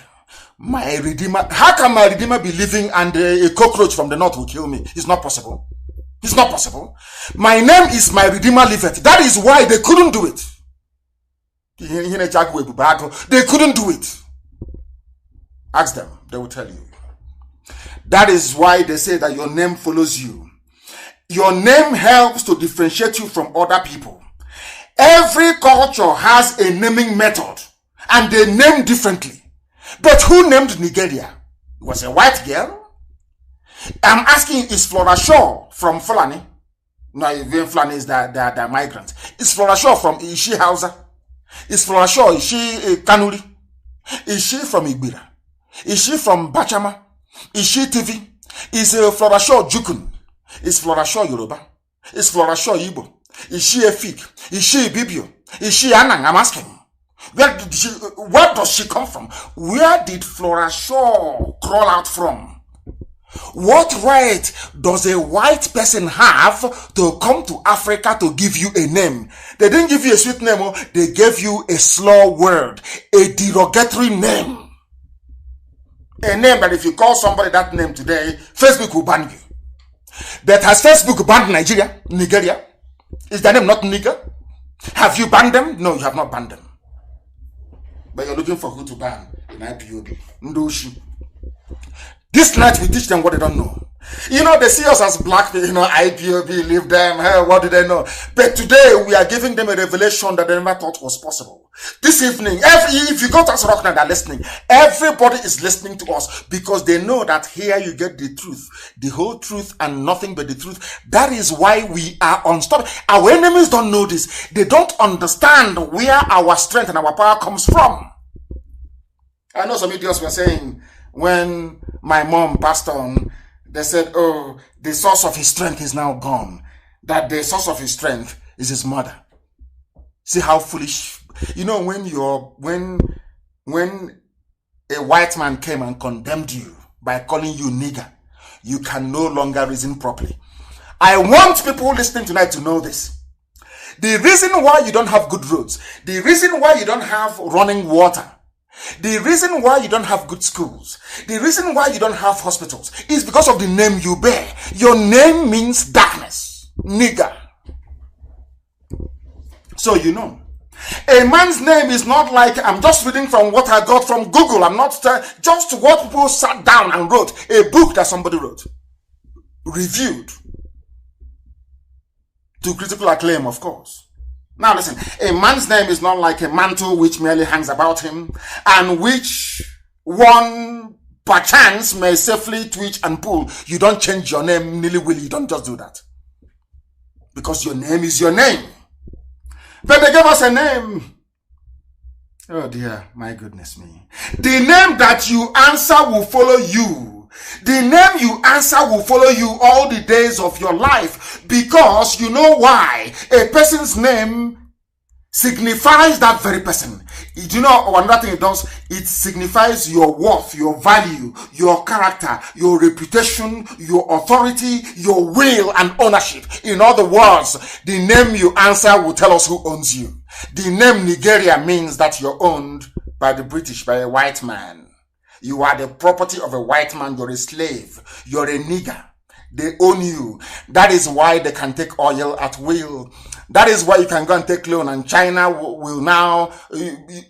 my Redeemer. How can my Redeemer be living and a cockroach from the north will kill me? It's not possible. It's not possible. My name is my Redeemer liveth. That is why they couldn't do it. They couldn't do it. Ask them. They will tell you. That is why they say that your name follows you. Your name helps to differentiate you from other people. Every culture has a naming method and they name differently. But who named Nigeria? It was a white girl. I'm asking, is Flora Shaw from Fulani? No, even Fulani is the migrant. Is Flora Shaw is she Hausa? Is Flora Shaw, is she Kanuri? Is she from Igbira? Is she from Bachama? Is she TV? Is Flora Shaw Jukun? Is Flora Shaw Yoruba? Is Flora Shaw Igbo? Is she a Fig? Is she Bibio? Is she Anang? I'm asking. Where does she come from? Where did Flora Shaw crawl out from? What right does a white person have to come to Africa to give you a name? They didn't give you a sweet name, they gave you a slur word, a derogatory name. A name that if you call somebody that name today, Facebook will ban you. But has Facebook banned Nigeria? Is their name not Niger? Have you banned them? No, you have not banned them. But you're looking for who to ban in IPOB. Ndoshi. This night we teach them what they don't know. You know, they see us as black people, IPOB, leave them, hey, what do they know? But today we are giving them a revelation that they never thought was possible. This evening, if you go to Rock and they're listening, everybody is listening to us because they know that here you get the truth, the whole truth and nothing but the truth. That is why we are unstoppable. Our enemies don't know this. They don't understand where our strength and our power comes from. I know some idiots were saying, when my mom passed on, they said, oh, the source of his strength is now gone. That the source of his strength is his mother. See how foolish. You know, when a white man came and condemned you by calling you nigger, you can no longer reason properly. I want people listening tonight to know this. The reason why you don't have good roads, the reason why you don't have running water, the reason why you don't have good schools, the reason why you don't have hospitals is because of the name you bear. Your name means darkness. Nigger. So you know. A man's name is not like, I'm just reading from what I got from Google. I'm not just what people sat down and wrote. A book that somebody wrote. reviewed to critical acclaim, of course. Now listen, a man's name is not like a mantle which merely hangs about him and which one perchance may safely twitch and pull. You don't change your name nilly-willy. You don't just do that. Because your name is your name. But they gave us a name. Oh dear, my goodness me. The name that you answer will follow you. The name you answer will follow you all the days of your life. Because you know why? A person's name signifies that very person. Do you know another thing it does? It signifies your worth, your value, your character, your reputation, your authority, your will and ownership. In other words, the name you answer will tell us who owns you. The name Nigeria means that you're owned by the British, by a white man. You are the property of a white man. You're a slave. You're a nigger. They own you. That is why they can take oil at will. That is why you can go and take loan and China will now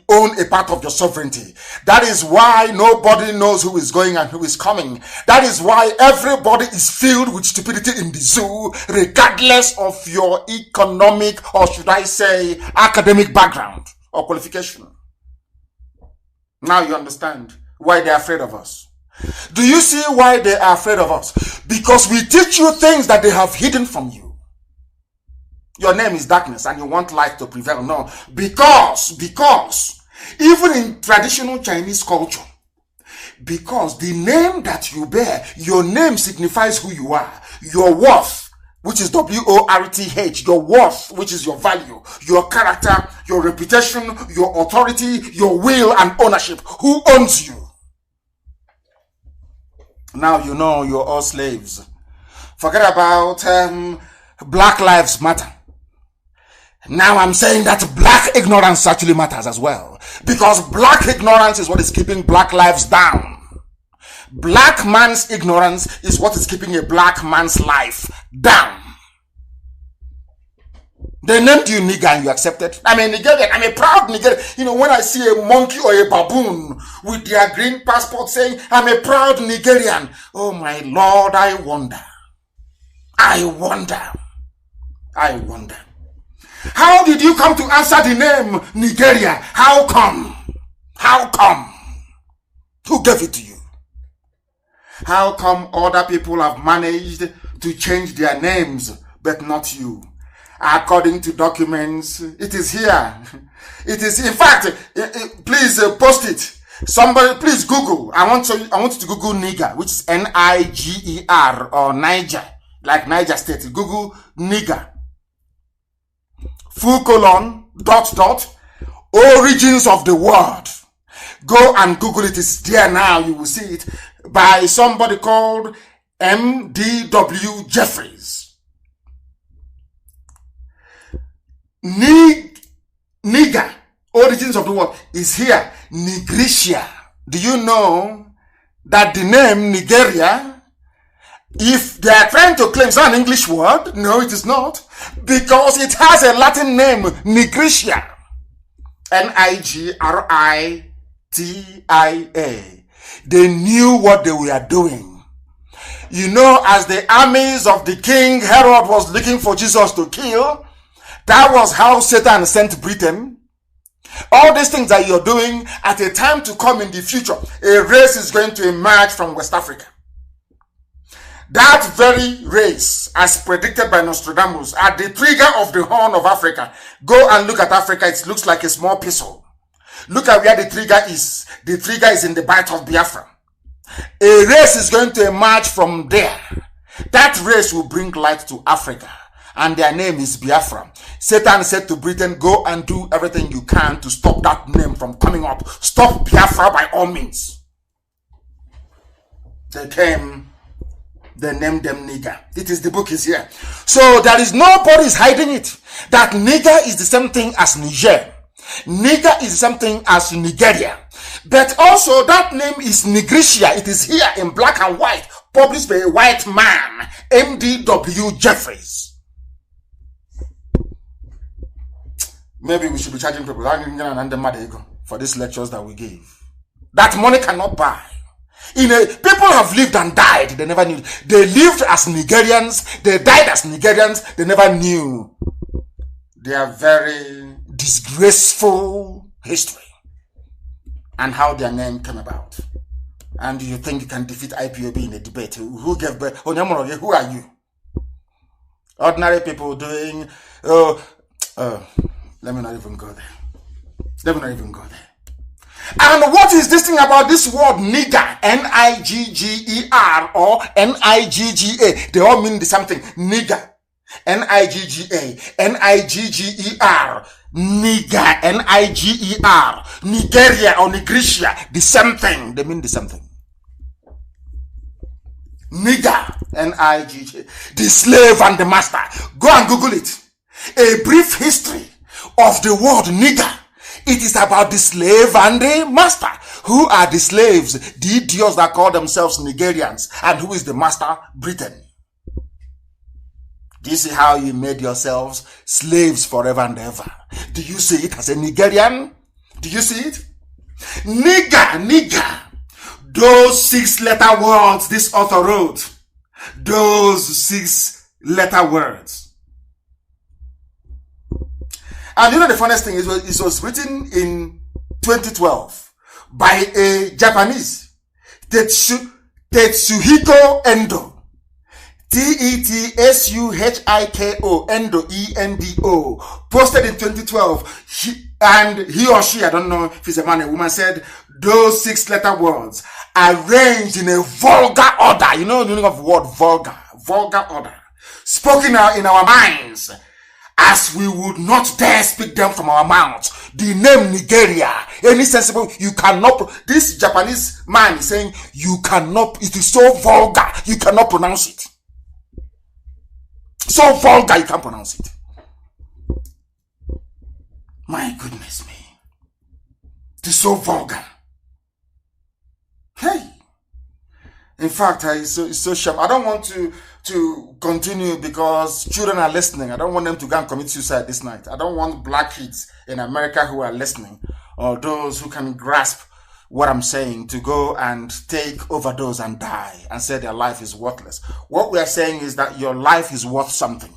own a part of your sovereignty. That is why nobody knows who is going and who is coming. That is why everybody is filled with stupidity in the zoo, regardless of your economic, or should I say, academic background or qualification. Now you understand why they are afraid of us. Do you see why they are afraid of us? Because we teach you things that they have hidden from you. Your name is darkness and you want light to prevail. No, because even in traditional Chinese culture, because the name that you bear, your name signifies who you are, your worth, which is W-O-R-T-H, your worth, which is your value, your character, your reputation, your authority, your will and ownership. Who owns you? Now you know you're all slaves. Forget about Black Lives Matter. Now I'm saying that black ignorance actually matters as well. Because black ignorance is what is keeping black lives down. Black man's ignorance is what is keeping a black man's life down. They named you nigger and you accepted. I'm a Nigerian. I'm a proud Nigerian. You know, when I see a monkey or a baboon with their green passport saying, I'm a proud Nigerian. Oh my Lord, I wonder. I wonder. How did you come to answer the name Nigeria? How come? Who gave it to you? How come other people have managed to change their names, but not you? According to documents, it is here. It is, in fact, please post it. Somebody, please Google. I want you to Google nigger, which is N-I-G-E-R, or Niger, like Niger State. Google nigger. ;, origins of the word. Go and Google it. It's there now. You will see it by somebody called M.D.W. Jeffries. Nigger, origins of the word, is here. Nigritia. Do you know that the name Nigeria, if they are trying to claim it's not an English word, no, it is not, because it has a Latin name, Nigritia. N-I-G-R-I-T-I-A. They knew what they were doing. You know, as the armies of the king Herod was looking for Jesus to kill, that was how Satan sent Britain. All these things that you're doing, at a time to come in the future, a race is going to emerge from West Africa. That very race, as predicted by Nostradamus, at the trigger of the Horn of Africa. Go and look at Africa. It looks like a small pistol. Look at where the trigger is. The trigger is in the Bight of Biafra. A race is going to emerge from there. That race will bring light to Africa. And their name is Biafra. Satan said to Britain, go and do everything you can to stop that name from coming up. Stop Biafra by all means. They came. They named them nigger. It is, the book is here. So there is nobody's hiding it. That nigger is the same thing as Niger. Nigger is the same thing as Nigeria. But also that name is Nigritia. It is here in black and white, published by a white man, M.D.W. Jeffries. Maybe we should be charging people for these lectures that we gave. That money cannot buy. People have lived and died. They never knew. They lived as Nigerians. They died as Nigerians. They never knew their very disgraceful history and how their name came about. And you think you can defeat IPOB in a debate? Who gave birth? Who are you? Ordinary people doing. Let me not even go there. And what is this thing about this word nigger? Nigger or Nigga? They all mean the same thing. Nigger. Nigga. Nigger. Nigger. Niger. Nigeria or Nigritia. The same thing. They mean the same thing. Nigger. Nigga. The slave and the master. Go and Google it. A brief history of the word nigger. It is about the slave and the master. Who are the slaves? The idiots that call themselves Nigerians. And who is the master? Britain. Do you see how you made yourselves slaves forever and ever? Do you see it as a Nigerian? Do you see it? Nigger. Those 6-letter words this author wrote. Those 6-letter words. And you know the funniest thing is it was written in 2012 by a Japanese, Tetsuhiko Endo. Tetsuhiko Endo, Endo. Posted in 2012. He or she, I don't know if it's a man or a woman, said those 6-letter words arranged in a vulgar order. You know the meaning of the word vulgar. Vulgar order. Spoken in our minds. As we would not dare speak them from our mouths. The name Nigeria, any sensible, you cannot, this Japanese man is saying, you cannot, it is so vulgar, you cannot pronounce it. So vulgar, you can't pronounce it. My goodness me. It is so vulgar. Hey. In fact, it's so shame. I don't want to continue because children are listening. I don't want them to go and commit suicide this night. I don't want black kids in America who are listening or those who can grasp what I'm saying to go and take overdose and die and say their life is worthless. What we are saying is that your life is worth something.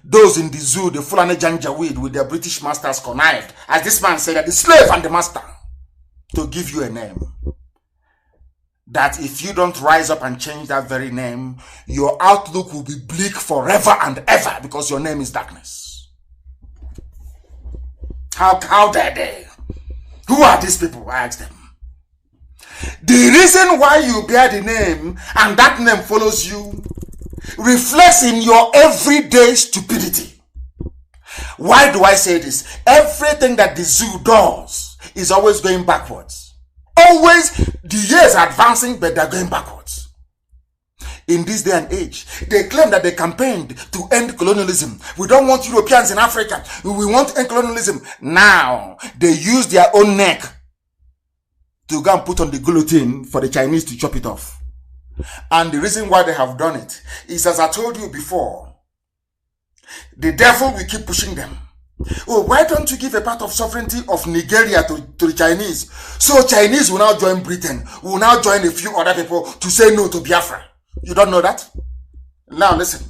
Those in the zoo, the Fulani Janjaweed with their British masters connived, as this man said, that the slave and the master, to give you a name. That if you don't rise up and change that very name, your outlook will be bleak forever and ever because your name is darkness. How dare they? Who are these people? I asked them. The reason why you bear the name and that name follows you reflects in your everyday stupidity. Why do I say this? Everything that the zoo does is always going backwards. Always, the years are advancing, but they're going backwards. In this day and age, they claim that they campaigned to end colonialism. We don't want Europeans in Africa. We want to end colonialism. Now, they use their own neck to go and put on the guillotine for the Chinese to chop it off. And the reason why they have done it is, as I told you before, the devil will keep pushing them. Oh, why don't you give a part of sovereignty of Nigeria to the Chinese? So Chinese will now join Britain, will now join a few other people to say no to Biafra. You don't know that? Now listen.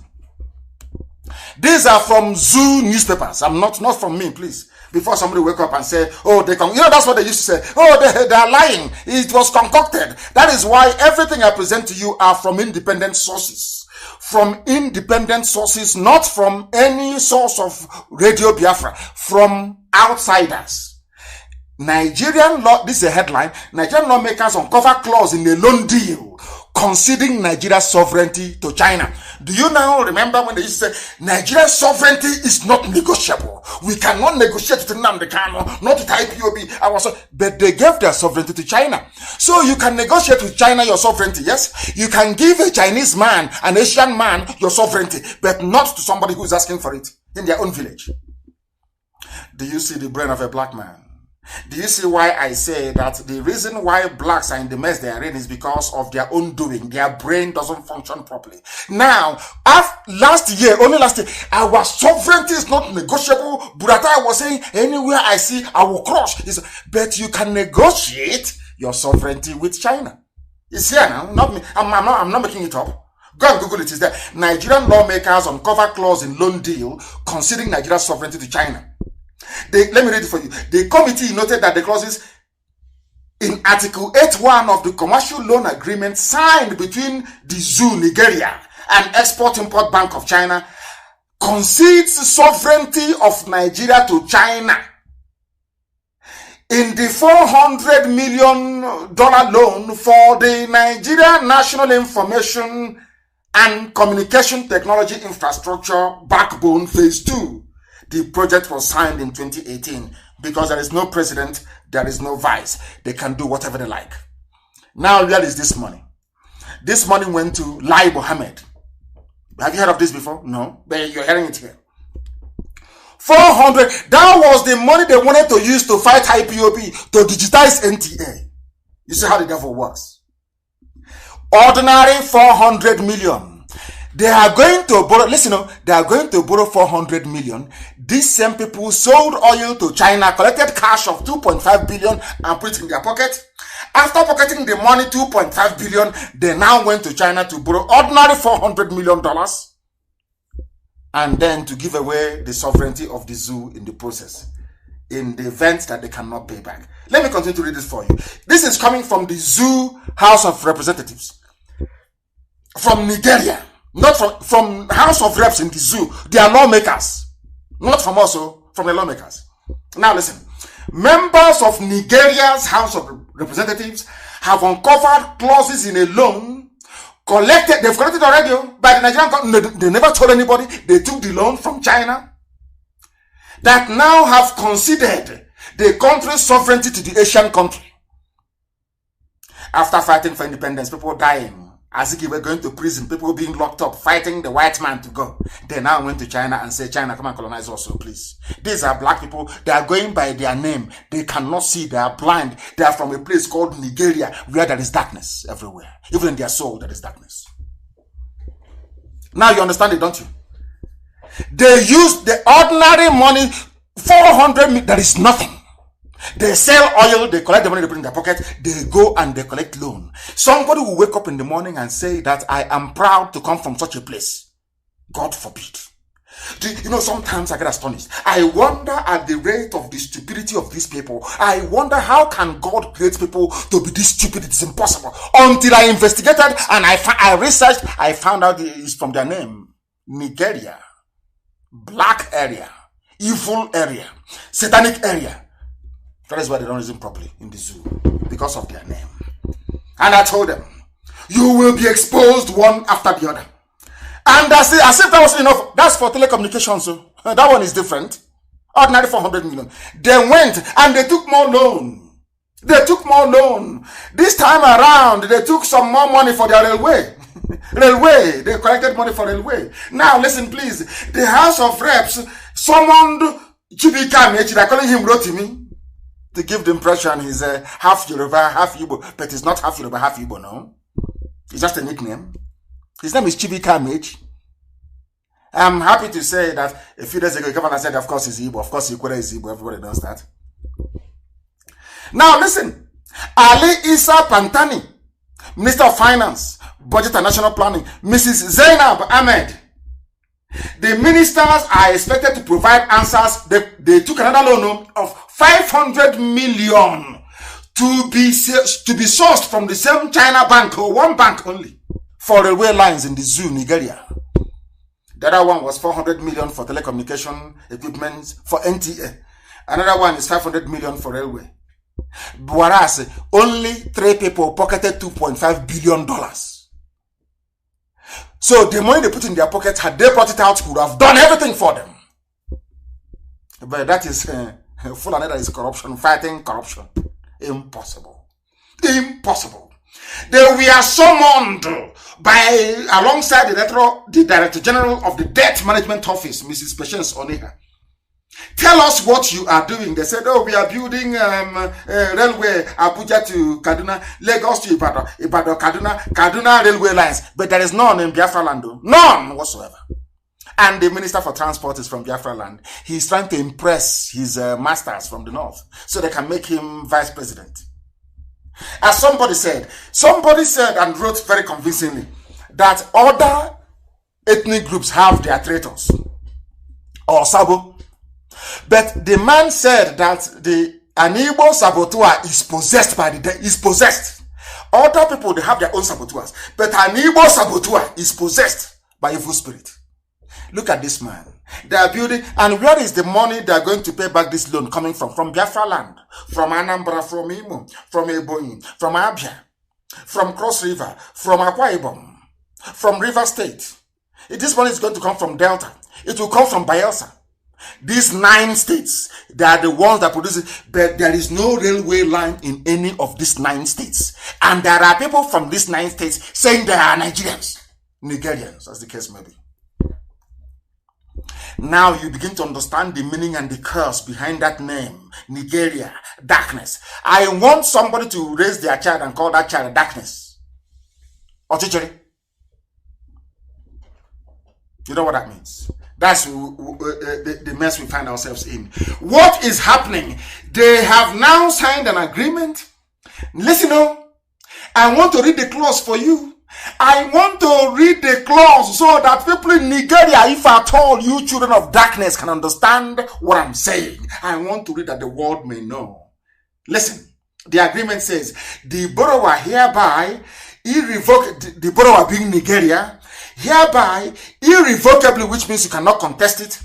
These are from Zoo newspapers. I'm not from me, please. Before somebody wake up and say, oh, they can, that's what they used to say. Oh, they are lying. It was concocted. That is why everything I present to you are from independent sources. From independent sources, not from any source of Radio Biafra, from outsiders. Nigerian law, this is a headline, Nigerian lawmakers uncover clause in a loan deal conceding Nigeria's sovereignty to China. Do you now remember when they used to say, Nigeria's sovereignty is not negotiable. We cannot negotiate with NNAMDI, KANU, not with IPOB. But they gave their sovereignty to China. So you can negotiate with China your sovereignty, yes? You can give a Chinese man, an Asian man, your sovereignty, but not to somebody who is asking for it in their own village. Do you see the brain of a black man? Do you see why I say that the reason why blacks are in the mess they are in is because of their own doing? Their brain doesn't function properly. Now, only last year, our sovereignty is not negotiable. Buratai was saying, anywhere I see, I will crush. But you can negotiate your sovereignty with China. It's here now, not me. I'm not making it up. Go and Google it. It's there. Nigerian lawmakers uncover clause in loan deal conceding Nigeria's sovereignty to China. Let me read it for you. The committee noted that the clauses in Article 8.1 of the commercial loan agreement signed between the ZOO, Nigeria, and Export-Import Bank of China concedes sovereignty of Nigeria to China. In the $400 million loan for the Nigeria National Information and Communication Technology Infrastructure Backbone Phase 2. The project was signed in 2018 because there is no president, there is no vice. They can do whatever they like. Now, where is this money? This money went to Lai Mohammed. Have you heard of this before? No, but you're hearing it here. 400, that was the money they wanted to use to fight IPOB, to digitize NTA. You see how the devil works. Ordinary 400 million. They are going to borrow, listen, they are going to borrow 400 million. These same people sold oil to China, collected cash of 2.5 billion and put it in their pocket. After pocketing the money, 2.5 billion, they now went to China to borrow ordinary $400 million and then to give away the sovereignty of the zoo in the process, in the event that they cannot pay back. Let me continue to read this for you. This is coming from the Zoo House of Representatives from Nigeria. Not from House of Reps in the zoo. They are lawmakers. Not from us, from the lawmakers. Now listen. Members of Nigeria's House of Representatives have uncovered clauses in a loan they've collected already by the Nigerian government. They never told anybody. They took the loan from China that now have conceded the country's sovereignty to the Asian country. After fighting for independence, people dying, as if they were going to prison, people being locked up, fighting the white man to go. They now went to China and said, China, come and colonize us, please. These are black people. They are going by their name. They cannot see. They are blind. They are from a place called Nigeria, where there is darkness everywhere. Even in their soul, there is darkness. Now you understand it, don't you? They use the ordinary money, 400 million, there is nothing. They sell oil, they collect the money, they put in their pocket, they go and they collect loan. Somebody will wake up in the morning and say that I am proud to come from such a place. God forbid. Sometimes I get astonished. I wonder at the rate of the stupidity of these people. I wonder how can God create people to be this stupid? It's impossible. Until I investigated and I researched, I found out it's from their name. Nigeria. Black area. Evil area. Satanic area. That is why they don't reason properly in the zoo. Because of their name. And I told them, you will be exposed one after the other. And as if that wasn't enough, that's for telecommunications. So that one is different. Ordinary 400 million. They went and they took more loan. This time around, they took some more money for their railway. They collected money for railway. Now listen please. The House of Reps summoned Chibika Mechi, they're calling him Rotimi, to give the impression he's half Yoruba, half Igbo. But he's not half Yoruba, half Igbo, no. It's just a nickname. His name is Chibika Mechi. I'm happy to say that a few days ago, he came and said, of course he's Igbo. Of course Ikwere is Igbo. Everybody knows that. Now listen. Ali Isa Pantani, Minister of Finance, Budget and National Planning, Mrs. Zainab Ahmed. The ministers are expected to provide answers. They took another loan of 500 million to be sourced from the same China bank, or one bank only, for railway lines in the zoo, Nigeria. The other one was 400 million for telecommunication equipment for NTA. Another one is 500 million for railway. Whereas only 3 people pocketed $2.5 billion. So the money they put in their pocket, had they brought it out, would have done everything for them. But that is full and that is corruption, fighting corruption. Impossible. They were summoned alongside the Director General of the Debt Management Office, Mrs. Patience Oniha. Tell us what you are doing. They said, we are building railway Abuja to Kaduna, Lagos to Ibadan, Kaduna railway lines. But there is none in Biafra land. None whatsoever. And the Minister for Transport is from Biafra land. He's trying to impress his masters from the north so they can make him vice president. As somebody said and wrote very convincingly that other ethnic groups have their traitors or sabo. But the man said that an Igbo saboteur is possessed by is possessed. Other people, they have their own saboteurs. But an Igbo saboteur is possessed by evil spirit. Look at this man. They are building, and where is the money they are going to pay back this loan coming from? From Biafra land, from Anambra, from Imo, from Ebonyi, from Abia, from Cross River, from Akwa Ibom, from River State. If this money is going to come from Delta, it will come from Bayelsa. These 9 states, they are the ones that produce it, but there is no railway line in any of these 9 states. And there are people from these 9 states saying they are Nigerians, Nigerians, as the case may be. Now you begin to understand the meaning and the curse behind that name, Nigeria, darkness. I want somebody to raise their child and call that child darkness. Or teacher. You know what that means? That's the mess we find ourselves in. What is happening? They have now signed an agreement. Listen, I want to read the clause for you. I want to read the clause so that people in Nigeria, if at all you children of darkness can understand what I'm saying. I want to read that the world may know. Listen, the agreement says, the borrower hereby, the borrower being Nigeria, hereby, irrevocably, which means you cannot contest it,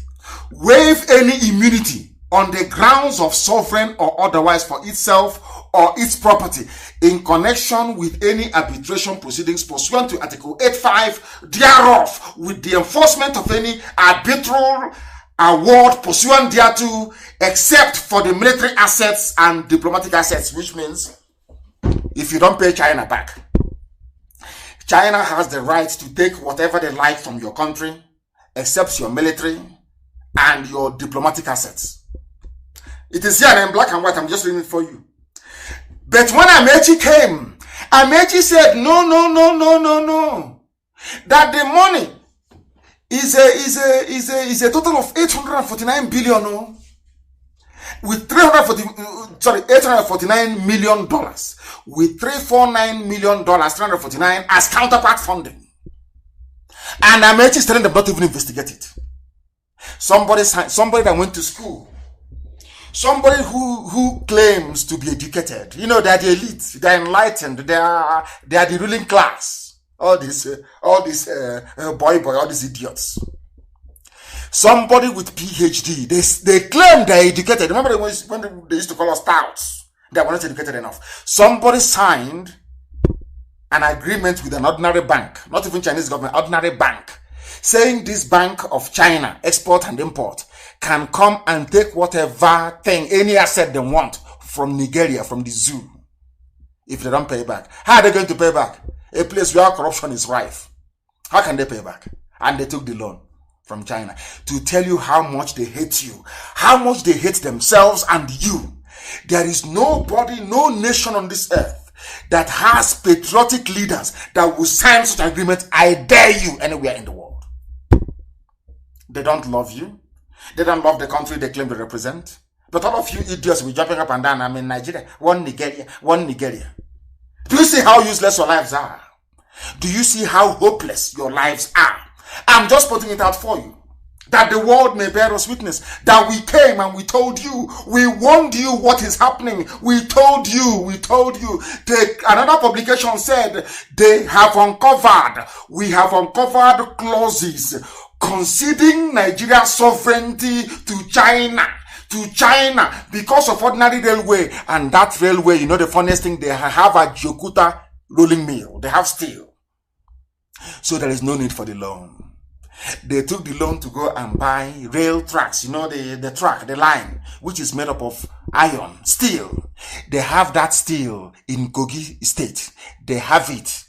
waive any immunity on the grounds of sovereign or otherwise for itself or its property in connection with any arbitration proceedings pursuant to Article 85 thereof, with the enforcement of any arbitral award pursuant thereto, except for the military assets and diplomatic assets, which means if you don't pay China back, China has the right to take whatever they like from your country, except your military and your diplomatic assets. It is here in black and white. I'm just reading it for you. But when Amechi came, Amechi said, no. That the money is a total of 849 billion, no? With $849 million, with $349 million, 349 as counterpart funding. And Amechi is telling them not to even investigate it. Somebody that went to school, somebody who claims to be educated, they are the elite, they are enlightened, they are the ruling class. All these all these idiots. Somebody with PhD, they claim they're educated. Remember when they used to call us touts? They were not educated enough. Somebody signed an agreement with an ordinary bank, not even Chinese government, ordinary bank, saying this Bank of China, export and import, can come and take whatever thing, any asset they want from Nigeria, from the zoo, if they don't pay back. How are they going to pay back? A place where corruption is rife. How can they pay back? And they took the loan from China to tell you how much they hate you, how much they hate themselves and you. There is nobody, no nation on this earth that has patriotic leaders that will sign such an agreement. I dare you, anywhere in the world. They don't love you. They don't love the country they claim to represent. But all of you idiots will be jumping up and down. I'm in Nigeria. One Nigeria. Do you see how useless your lives are? Do you see how hopeless your lives are? I'm just putting it out for you, that the world may bear us witness, that we came and we told you, we warned you what is happening. We told you. Another publication said we have uncovered clauses conceding Nigeria's sovereignty to China because of ordinary railway. And that railway, the funniest thing, they have a Jokuta rolling mill. They have steel. So there is no need for the loan. They took the loan to go and buy rail tracks, the track, the line, which is made up of iron, steel. They have that steel in Kogi State. They have it.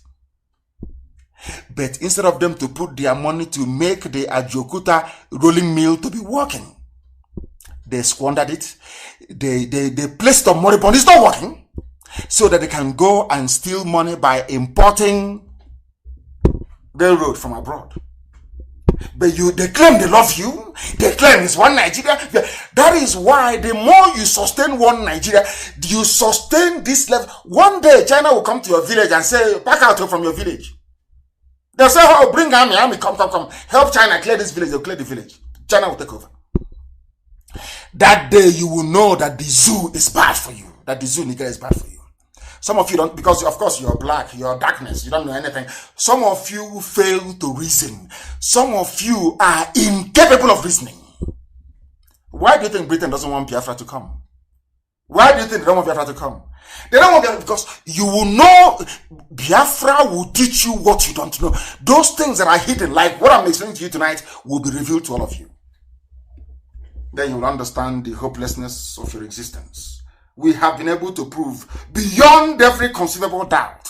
But instead of them to put their money to make the Ajokuta rolling mill to be working, they squandered it. They placed the money, but it's not working, so that they can go and steal money by importing railroad from abroad. But they claim they love you. They claim it's one Nigeria. That is why the more you sustain one Nigeria, you sustain this level. One day, China will come to your village and say, back out from your village. They'll say, oh, bring army, come. Help China clear this village. They'll clear the village. China will take over. That day, you will know that the zoo is bad for you. That the zoo Nigeria is bad for you. Some of you don't, because of course you're black, you're darkness, you don't know anything. Some of you fail to reason. Some of you are incapable of reasoning. Why do you think Britain doesn't want Biafra to come? Why do you think they don't want Biafra to come? They don't want Biafra because you will know, Biafra will teach you what you don't know. Those things that are hidden, like what I'm explaining to you tonight, will be revealed to all of you. Then you will understand the hopelessness of your existence. We have been able to prove beyond every conceivable doubt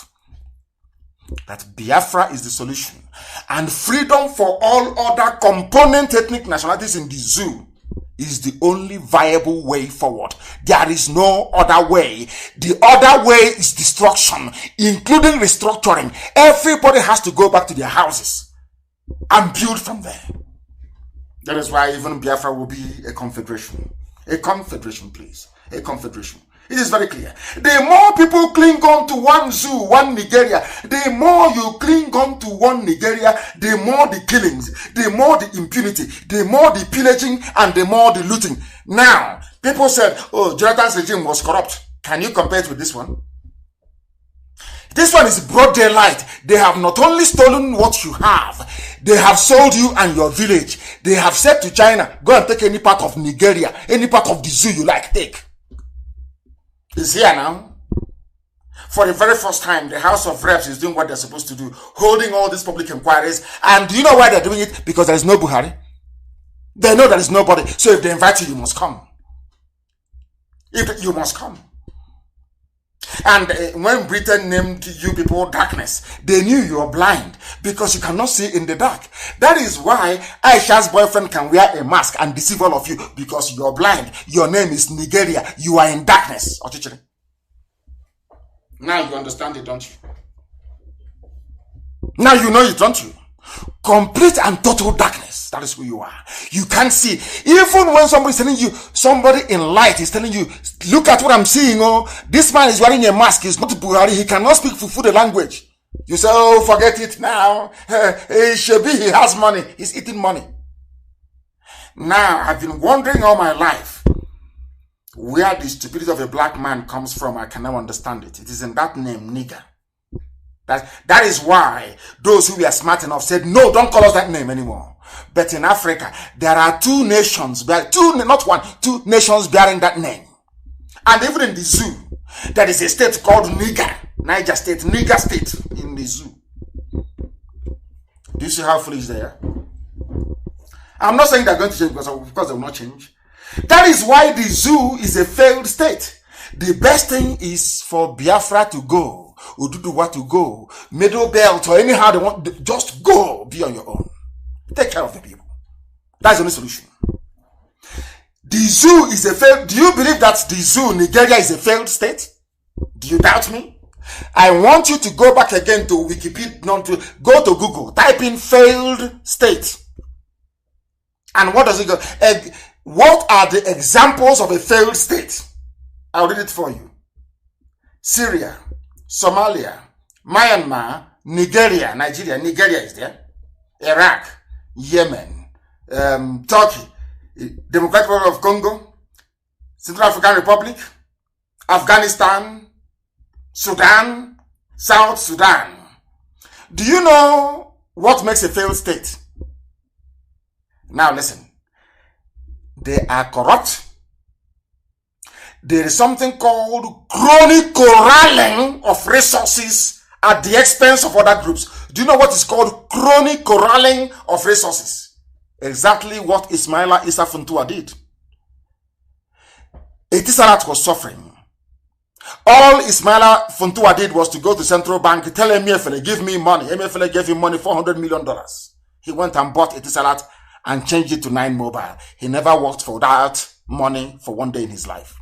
that Biafra is the solution, and freedom for all other component ethnic nationalities in the zoo is the only viable way forward. There is no other way. The other way is destruction, including restructuring. Everybody has to go back to their houses and build from there. That is why even Biafra will be a confederation. A confederation, please. A confederation. It is very clear. The more people cling on to one zoo, one Nigeria, the more you cling on to one Nigeria, the more the killings, the more the impunity, the more the pillaging, and the more the looting. Now, people said, oh, Jonathan's regime was corrupt. Can you compare it with this one? This one is broad daylight. They have not only stolen what you have, they have sold you and your village. They have said to China, go and take any part of Nigeria, any part of the zoo you like, take. It's here now. For the very first time, the House of Reps is doing what they're supposed to do, holding all these public inquiries. And do you know why they're doing it? Because there is no Buhari. They know there is nobody. So if they invite you, you must come. You must come. And when Britain named you people darkness, they knew you were blind because you cannot see in the dark. That is why Aisha's boyfriend can wear a mask and deceive all of you because you're blind. Your name is Nigeria. You are in darkness. Now you understand it, don't you? Now you know it, don't you? Complete and total darkness. That is who you are. You can't see. Even when somebody is telling you, somebody in light is telling you, look at what I'm seeing. Oh, this man is wearing a mask. He's not Buhari. He cannot speak Fufu language. You say, oh, forget it now. He should be. He has money. He's eating money. Now, I've been wondering all my life where the stupidity of a black man comes from. I can now understand it. It is in that name, nigger. That is why those who were smart enough said, no, don't call us that name anymore. But in Africa, there are two nations, two nations bearing that name. And even in the zoo, there is a state called Niger, Niger State, Niger State in the zoo. Do you see how foolish they are? I'm not saying they're going to change because they will not change. That is why the zoo is a failed state. The best thing is for Biafra to go. Ududuwa to go, Middle Belt, or anyhow they want, just go, be on your own. Take care of the people. That's the only solution. The zoo is a failed, do you believe that the zoo, Nigeria, is a failed state? Do you doubt me? I want you to go back again to Wikipedia, go to Google, type in failed state. And what does it go? What are the examples of a failed state? I'll read it for you. Syria, Somalia, Myanmar, Nigeria is there, Iraq, Yemen, Turkey, Democratic Republic of Congo, Central African Republic, Afghanistan, Sudan, South Sudan. Do you know what makes a failed state? Now listen, they are corrupt. There is something called chronic corralling of resources at the expense of other groups. Do you know what is called chronic corralling of resources? Exactly what Ismaila Issa Funtua did. Etisalat was suffering. All Ismaila Funtua did was to go to central bank, tell Emefiele, give me money. Emefiele gave him money, $400 million. He went and bought Etisalat and changed it to 9 Mobile. He never worked for that money for one day in his life.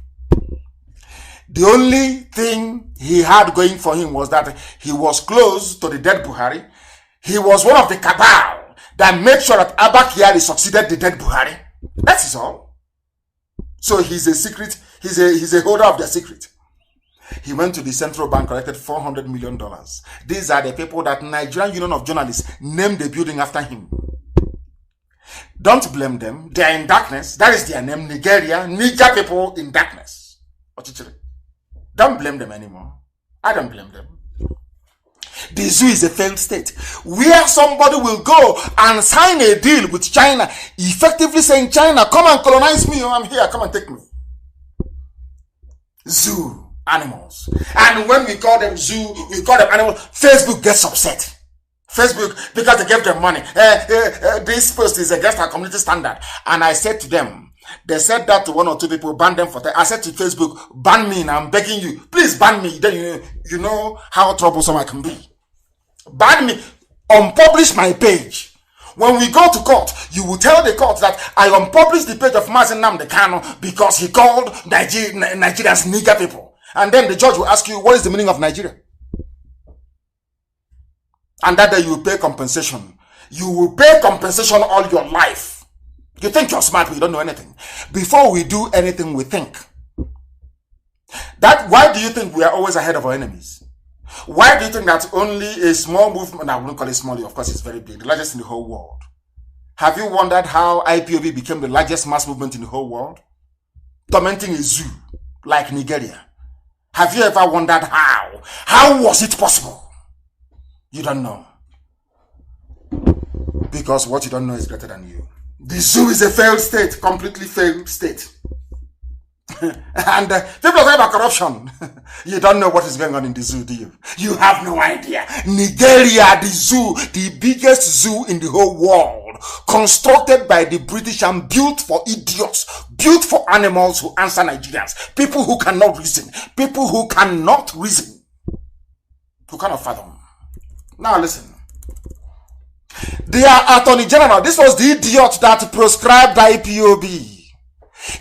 The only thing he had going for him was that he was close to the dead Buhari. He was one of the cabal that made sure that Abba Kyari succeeded the dead Buhari. That is all. So he's a secret, he's a holder of the secret. He went to the central bank, collected $400 million. These are the people that Nigerian Union of Journalists named the building after him. Don't blame them. They are in darkness. That is their name, Nigeria. Niger people in darkness. Don't blame them anymore. I don't blame them. The zoo is a failed state where somebody will go and sign a deal with China, effectively saying, China, come and colonize me. I'm here. Come and take me. Zoo, animals. And when we call them zoo, we call them animals. Facebook gets upset. Facebook, because they gave them money. This post is against our community standard. And I said to them, they said that to one or two people, ban them for that. I said to Facebook, ban me, and I'm begging you, please ban me. Then you know how troublesome I can be. Ban me, unpublish my page. When we go to court, you will tell the court that I unpublished the page of MAZI NNAMDI KANU because he called Nigerians nigger people. And then the judge will ask you, what is the meaning of Nigeria? And that day you will pay compensation. You will pay compensation all your life. You think you're smart, but you don't know anything. Before we do anything, we think. Why do you think we are always ahead of our enemies? Why do you think that only a small movement, I wouldn't call it small, of course it's very big, the largest in the whole world. Have you wondered how IPOB became the largest mass movement in the whole world? Tormenting a zoo like Nigeria. Have you ever wondered how? How was it possible? You don't know. Because what you don't know is greater than you. The zoo is a failed state, completely failed state. And people are talking about corruption. You don't know what is going on in the zoo, do you? You have no idea. Nigeria, the zoo, the biggest zoo in the whole world, constructed by the British and built for idiots, built for animals who answer Nigerians, people who cannot reason, who cannot fathom. Now listen. Their Attorney General, this was the idiot that proscribed IPOB.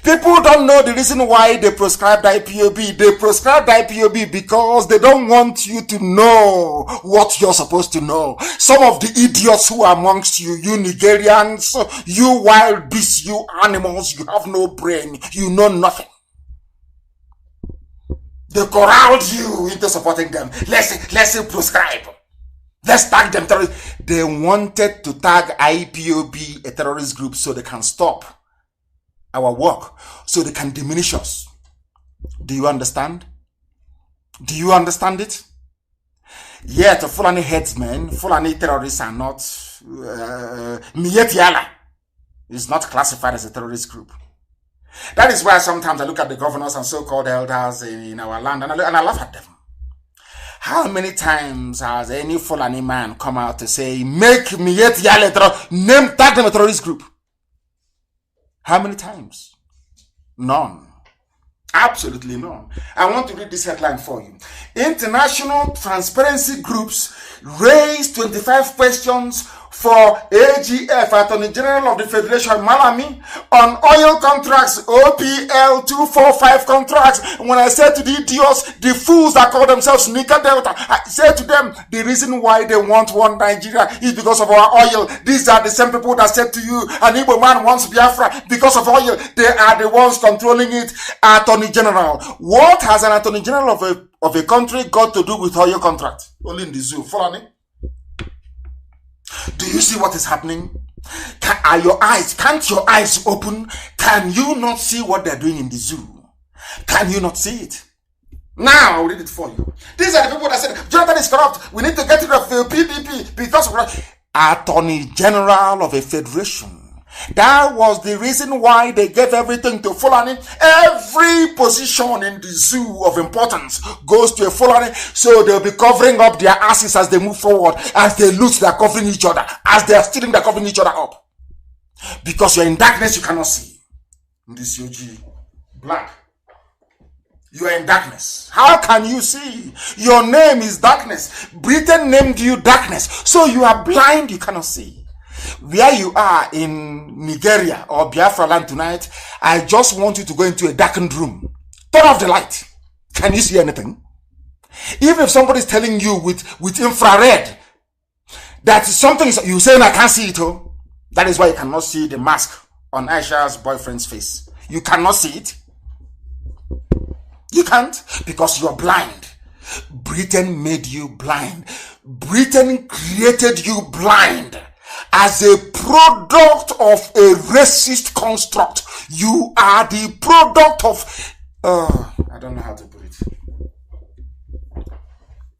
People don't know the reason why they prescribed IPOB. They prescribed IPOB because they don't want you to know what you're supposed to know. Some of the idiots who are amongst you, you Nigerians, you wild beasts, you animals, you have no brain, you know nothing. They corralled you into supporting them. Let's prescribe. Let's tag them terrorists. They wanted to tag IPOB a terrorist group so they can stop our work, so they can diminish us. Do you understand? Do you understand it? Yet Fulani headsmen, Fulani terrorists are not, Miyetiala is not classified as a terrorist group. That is why sometimes I look at the governors and so-called elders in our land and I laugh at them. How many times has any Fulani man come out to say, make Miyetiala tag them a terrorist group? How many times? None. Absolutely none. I want to read this headline for you. International transparency groups raised 25 questions for AGF, Attorney General of the Federation, Malami, on oil contracts, OPL 245 contracts. When I said to the idiots, the fools that call themselves Nika Delta, I said to them, the reason why they want one Nigeria is because of our oil. These are the same people that said to you, an Igbo man wants Biafra because of oil. They are the ones controlling it. Attorney General. What has an Attorney General of a country got to do with oil contract? Only in the zoo. Follow me. Do you see what is happening? Can't your eyes open? Can you not see what they're doing in the zoo? Can you not see it? Now I'll read it for you. These are the people that said, Jonathan is corrupt. We need to get rid of the PPP because of Attorney General of a federation. That was the reason why they gave everything to Fulani. Every position in the zoo of importance goes to a Fulani, so they'll be covering up their asses as they move forward. As they loot, they're covering each other. As they're stealing, they're covering each other up. Because you're in darkness, you cannot see. In this UG black, you are in darkness. How can you see? Your name is darkness. Britain named you darkness. So you are blind, you cannot see. Where you are in Nigeria or Biafra land tonight, I just want you to go into a darkened room. Turn off the light. Can you see anything? Even if somebody is telling you with infrared That is something you saying I can't see it. Oh, that is why you cannot see the mask on Aisha's boyfriend's face. You cannot see it. You can't because you're blind. Britain made you blind. Britain created you blind as a product of a racist construct. You are the product of I don't know how to put it.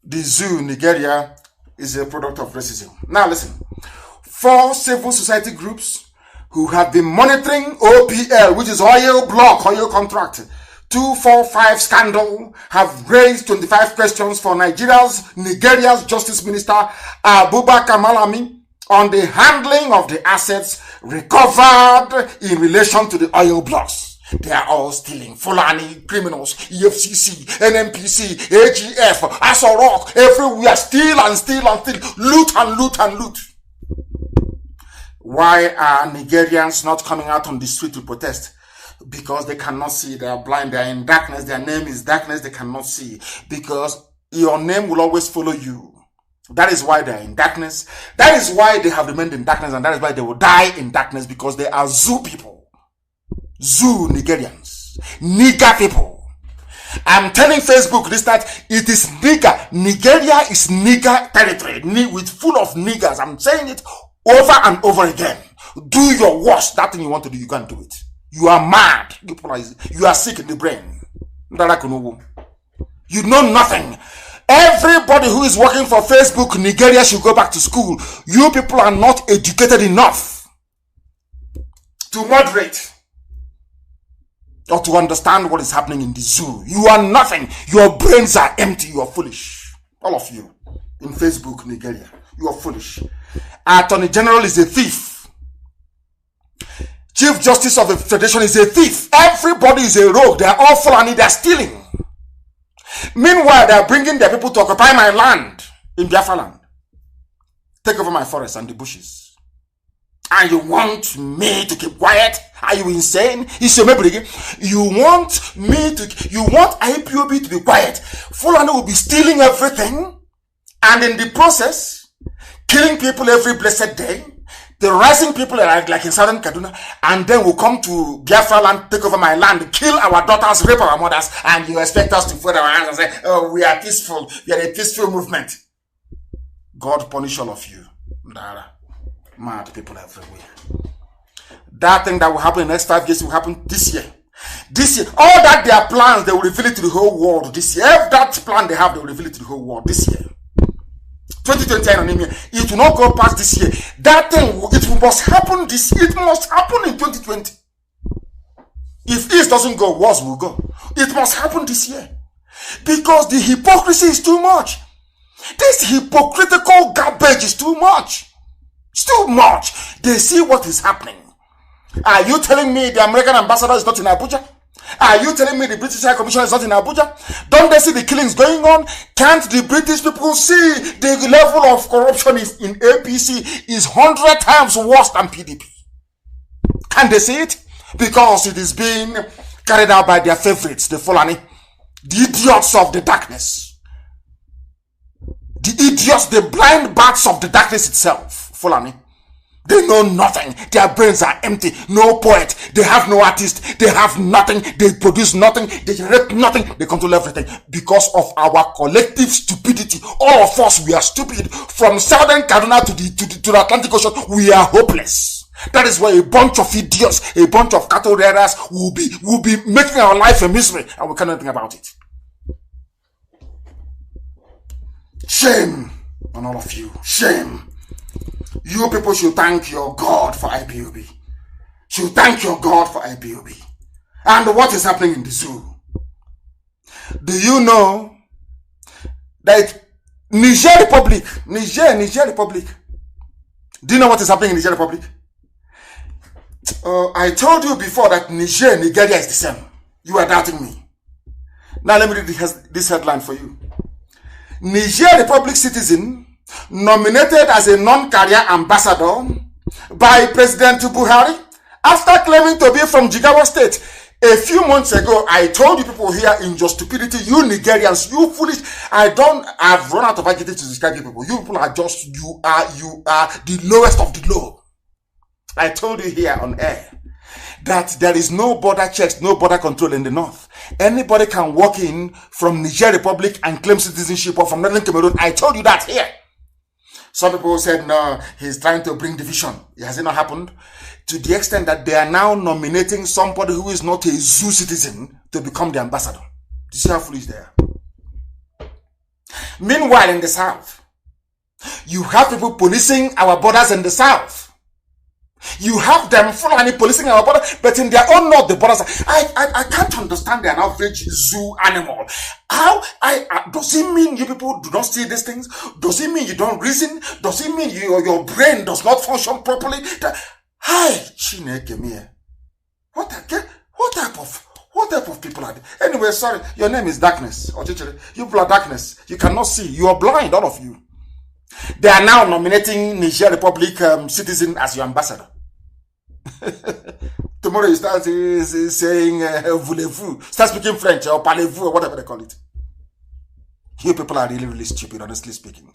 The zoo, Nigeria, is a product of racism. Now listen. 4 civil society groups who have been monitoring OPL, which is oil block, oil contract, 245 scandal, have raised 25 questions for Nigeria's Justice Minister Abubakar Malami on the handling of the assets recovered in relation to the oil blocks. They are all stealing. Fulani, criminals, EFCC, NNPC, AGF, Asorok, everywhere. Steal and steal and steal. Loot and loot and loot. Why are Nigerians not coming out on the street to protest? Because they cannot see. They are blind. They are in darkness. Their name is darkness. They cannot see. Because your name will always follow you. That is why they are in darkness. That is why they have remained in darkness. And that is why they will die in darkness. Because they are zoo people. Zoo Nigerians. Nigger people. I'm telling Facebook this that it is nigger. Nigeria is nigger territory. With full of niggers. I'm saying it over and over again. Do your worst. That thing you want to do, you can't do it. You are mad. You are sick in the brain. You know nothing. Everybody who is working for Facebook, Nigeria should go back to school. You people are not educated enough to moderate or to understand what is happening in the zoo. You are nothing. Your brains are empty. You are foolish. All of you in Facebook, Nigeria. You are foolish. Attorney General is a thief. Chief Justice of the Federation is a thief. Everybody is a rogue. They are all Fulani. They are stealing. Meanwhile, they are bringing their people to occupy my land in Biafra land. Take over my forest and the bushes. And you want me to keep quiet? Are you insane? You want me to, you want IPOB to be quiet? Fulani will be stealing everything and in the process, killing people every blessed day, terrorizing people like in southern Kaduna, and then we'll come to Biafra land, take over my land, kill our daughters, rape our mothers, and you expect us to fold our hands and say, oh, we are peaceful, we are a peaceful movement. God punish all of you. Mad people everywhere. That thing that will happen in the next 5 years will happen this year. This year. All that their plans, they will reveal it to the whole world this year. If that plan they have, they will reveal it to the whole world this year. 2020, it will not go past this year. That thing, it must happen this year. It must happen in 2020. If East doesn't go, Wars will go. It must happen this year. Because the hypocrisy is too much. This hypocritical garbage is too much. It's too much. They see what is happening. Are you telling me the American ambassador is not in Abuja? Are you telling me the British High Commissioner is not in Abuja? Don't they see the killings going on? Can't the British people see the level of corruption in APC is 100 times worse than PDP? Can they see it? Because it is being carried out by their favorites, the Fulani, the idiots of the darkness. The idiots, the blind bats of the darkness itself. Fulani. They know nothing. Their brains are empty. No poet. They have no artist. They have nothing. They produce nothing. They generate nothing. They control everything. Because of our collective stupidity. All of us, we are stupid. From southern Kaduna to the Atlantic Ocean, we are hopeless. That is why a bunch of idiots, a bunch of cattle raiders will be making our life a misery. And we can't do anything about it. Shame on all of you. Shame. You people should thank your God for IPOB. Should thank your God for IPOB. And what is happening in the zoo? Do you know that Niger Republic, do you know what is happening in Niger Republic? I told you before that Nigeria is the same. You are doubting me. Now let me read this headline for you. Niger Republic citizen nominated as a non-career ambassador by President Buhari after claiming to be from Jigawa State. A few months ago, I told you people here in your stupidity, you Nigerians, you foolish. I've run out of adjectives to describe you people. You people are just, you are the lowest of the low. I told you here on air that there is no border checks, no border control in the north. Anybody can walk in from Niger Republic and claim citizenship, or from Northern Cameroon. I told you that here. Some people said, no, he's trying to bring division. Has it not happened? To the extent that they are now nominating somebody who is not a zoo citizen to become the ambassador. Do you see how foolish they are? Meanwhile, in the south, you have people policing our borders in the south. You have them Fulani policing our border, but in their own north, the borders. I can't understand an average zoo animal. How does it mean you people do not see these things? Does it mean you don't reason? Does it mean your brain does not function properly? Hi, Chineke me. What type of people are they? Anyway, sorry, your name is darkness. You people are darkness. You cannot see. You are blind, all of you. They are now nominating Niger Republic citizen as your ambassador. Tomorrow you start saying voulez-vous, start speaking French or parlez-vous or whatever they call it. You people are really, really stupid, honestly speaking.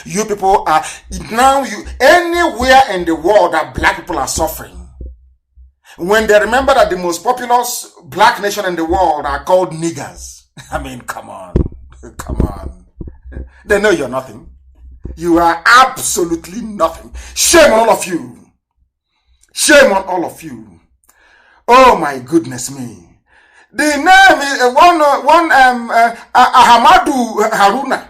You people are now anywhere in the world that black people are suffering. When they remember that the most populous black nation in the world are called niggers. I mean, come on. They know you're nothing. You are absolutely nothing. Shame on all of you. Shame on all of you. Oh my goodness me. The name is Ahmadu Haruna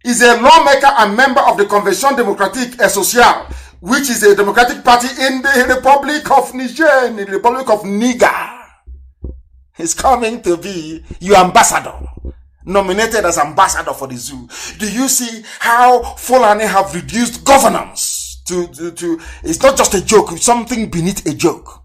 is a lawmaker and member of the Convention Democratique et Sociale, which is a democratic party in the Republic of Niger, in the Republic of Niger. He's coming to be your ambassador. Nominated as ambassador for the zoo. Do you see how Fulani have reduced governance to it's not just a joke, it's something beneath a joke.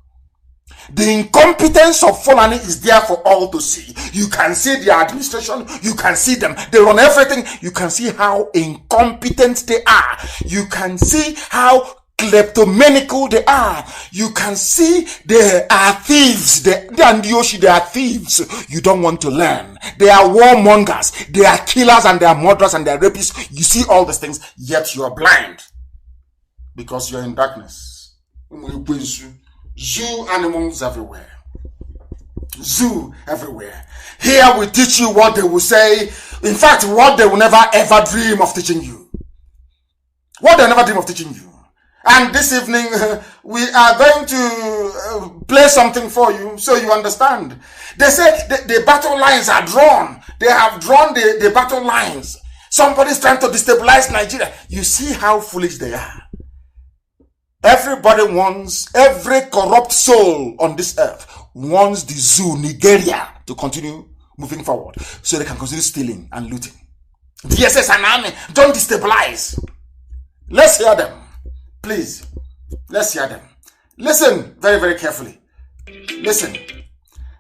The incompetence of Fulani is there for all to see. You can see their administration, you can see them, they run everything. You can see how incompetent they are. You can see how kleptomaniacal they are. You can see they are thieves. They are thieves. You don't want to learn. They are warmongers. They are killers and they are murderers and they are rapists. You see all these things, yet you are blind. Because you are in darkness. Zoo animals everywhere. Zoo everywhere. Here we teach you what they will say. In fact, what they will never ever dream of teaching you. What they will never dream of teaching you. And this evening, we are going to play something for you so you understand. They say the battle lines are drawn. They have drawn the battle lines. Somebody's trying to destabilize Nigeria. You see how foolish they are. Everybody wants, every corrupt soul on this earth wants the zoo, Nigeria, to continue moving forward so they can continue stealing and looting. DSS and army, don't destabilize. Let's hear them. Please, let's hear them. Listen very, very carefully. Listen.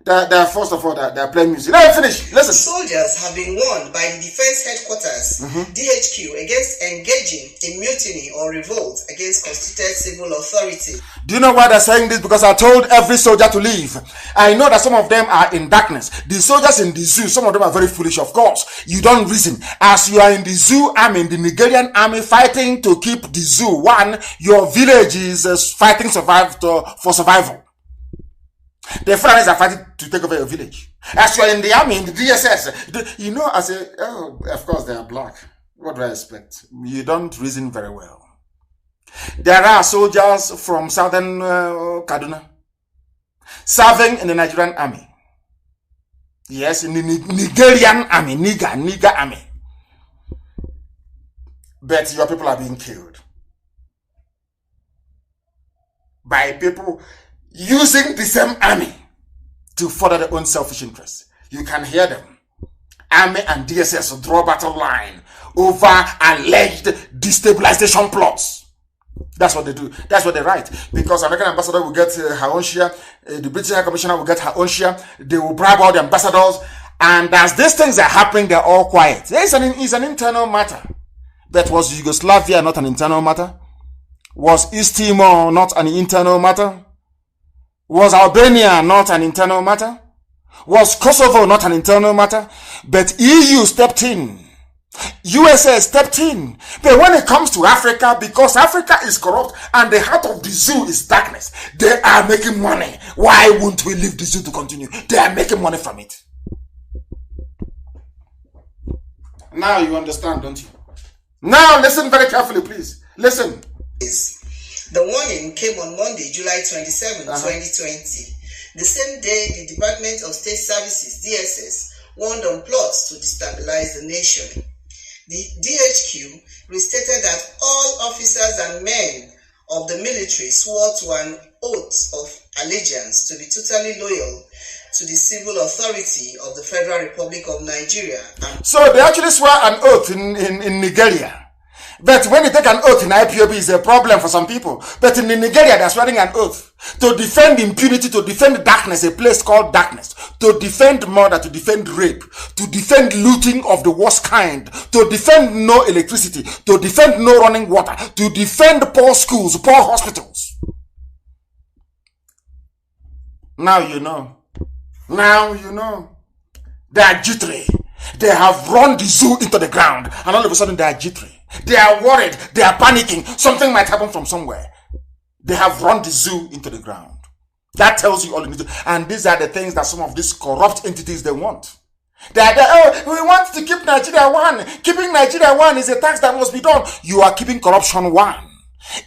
They're first of all, they're playing music. Let me finish. Listen. Soldiers have been warned by the Defense Headquarters, DHQ, against engaging in mutiny or revolt against constituted civil authority. Do you know why they're saying this? Because I told every soldier to leave. I know that some of them are in darkness. The soldiers in the zoo, some of them are very foolish, of course. You don't reason. As you are in the zoo army, in the Nigerian army, fighting to keep the zoo, your village is fighting for survival. The Fulanis are fighting to take over your village. As you are in the army, in the DSS, I say, oh, of course they are black. What do I expect? You don't reason very well. There are soldiers from southern Kaduna serving in the Nigerian army. Yes, in the Nigerian army, Niger army. But your people are being killed by people using the same army to further their own selfish interests. You can hear them. Army and DSS draw battle line over alleged destabilization plots. That's what they do. That's what they write. Because American ambassador will get her own share. The British High Commissioner will get her own share. They will bribe all the ambassadors. And as these things are happening, they're all quiet. It's an internal matter. But was Yugoslavia not an internal matter? Was East Timor not an internal matter? Was Albania not an internal matter? Was Kosovo not an internal matter? But EU stepped in. USA stepped in. But when it comes to Africa, because Africa is corrupt and the heart of the zoo is darkness, they are making money. Why won't we leave the zoo to continue? They are making money from it. Now you understand, don't you? Now listen very carefully, please. Listen. The warning came on Monday, July 27, 2020. The same day, the Department of State Services, DSS, warned on plots to destabilize the nation. The DHQ restated that all officers and men of the military swore to an oath of allegiance to be totally loyal to the civil authority of the Federal Republic of Nigeria. So they actually swear an oath in Nigeria. But when you take an oath in IPOB, it's a problem for some people. But in Nigeria, they're swearing an oath to defend impunity, to defend darkness, a place called darkness, to defend murder, to defend rape, to defend looting of the worst kind, to defend no electricity, to defend no running water, to defend poor schools, poor hospitals. Now you know. Now you know. They are jittery. They have run the zoo into the ground, and all of a sudden they are jittery. They are worried. They are panicking. Something might happen from somewhere. They have run the zoo into the ground. That tells you all you need to. And these are the things that some of these corrupt entities they want. They are there, oh, we want to keep Nigeria one. Keeping Nigeria one is a tax that must be done. You are keeping corruption one.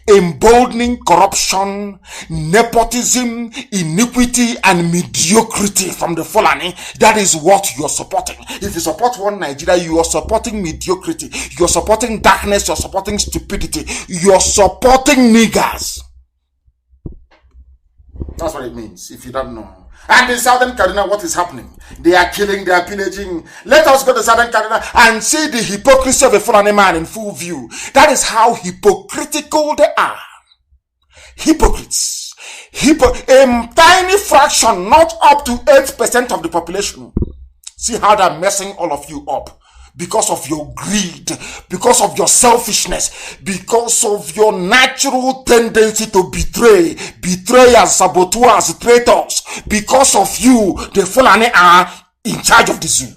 Emboldening corruption, nepotism, iniquity, and mediocrity from the Fulani. That is what you're supporting. If you support one Nigeria, you are supporting mediocrity. You're supporting darkness. You're supporting stupidity. You're supporting niggers. That's what it means, if you don't know. And in Southern Kaduna, what is happening? They are killing, they are pillaging. Let us go to Southern Kaduna and see the hypocrisy of a Fulani man in full view. That is how hypocritical they are. Hypocrites. A tiny fraction, not up to 8% of the population. See how they're messing all of you up. Because of your greed, because of your selfishness, because of your natural tendency to betray, betrayers, saboteurs, traitors. Because of you, the Fulani are in charge of the zoo.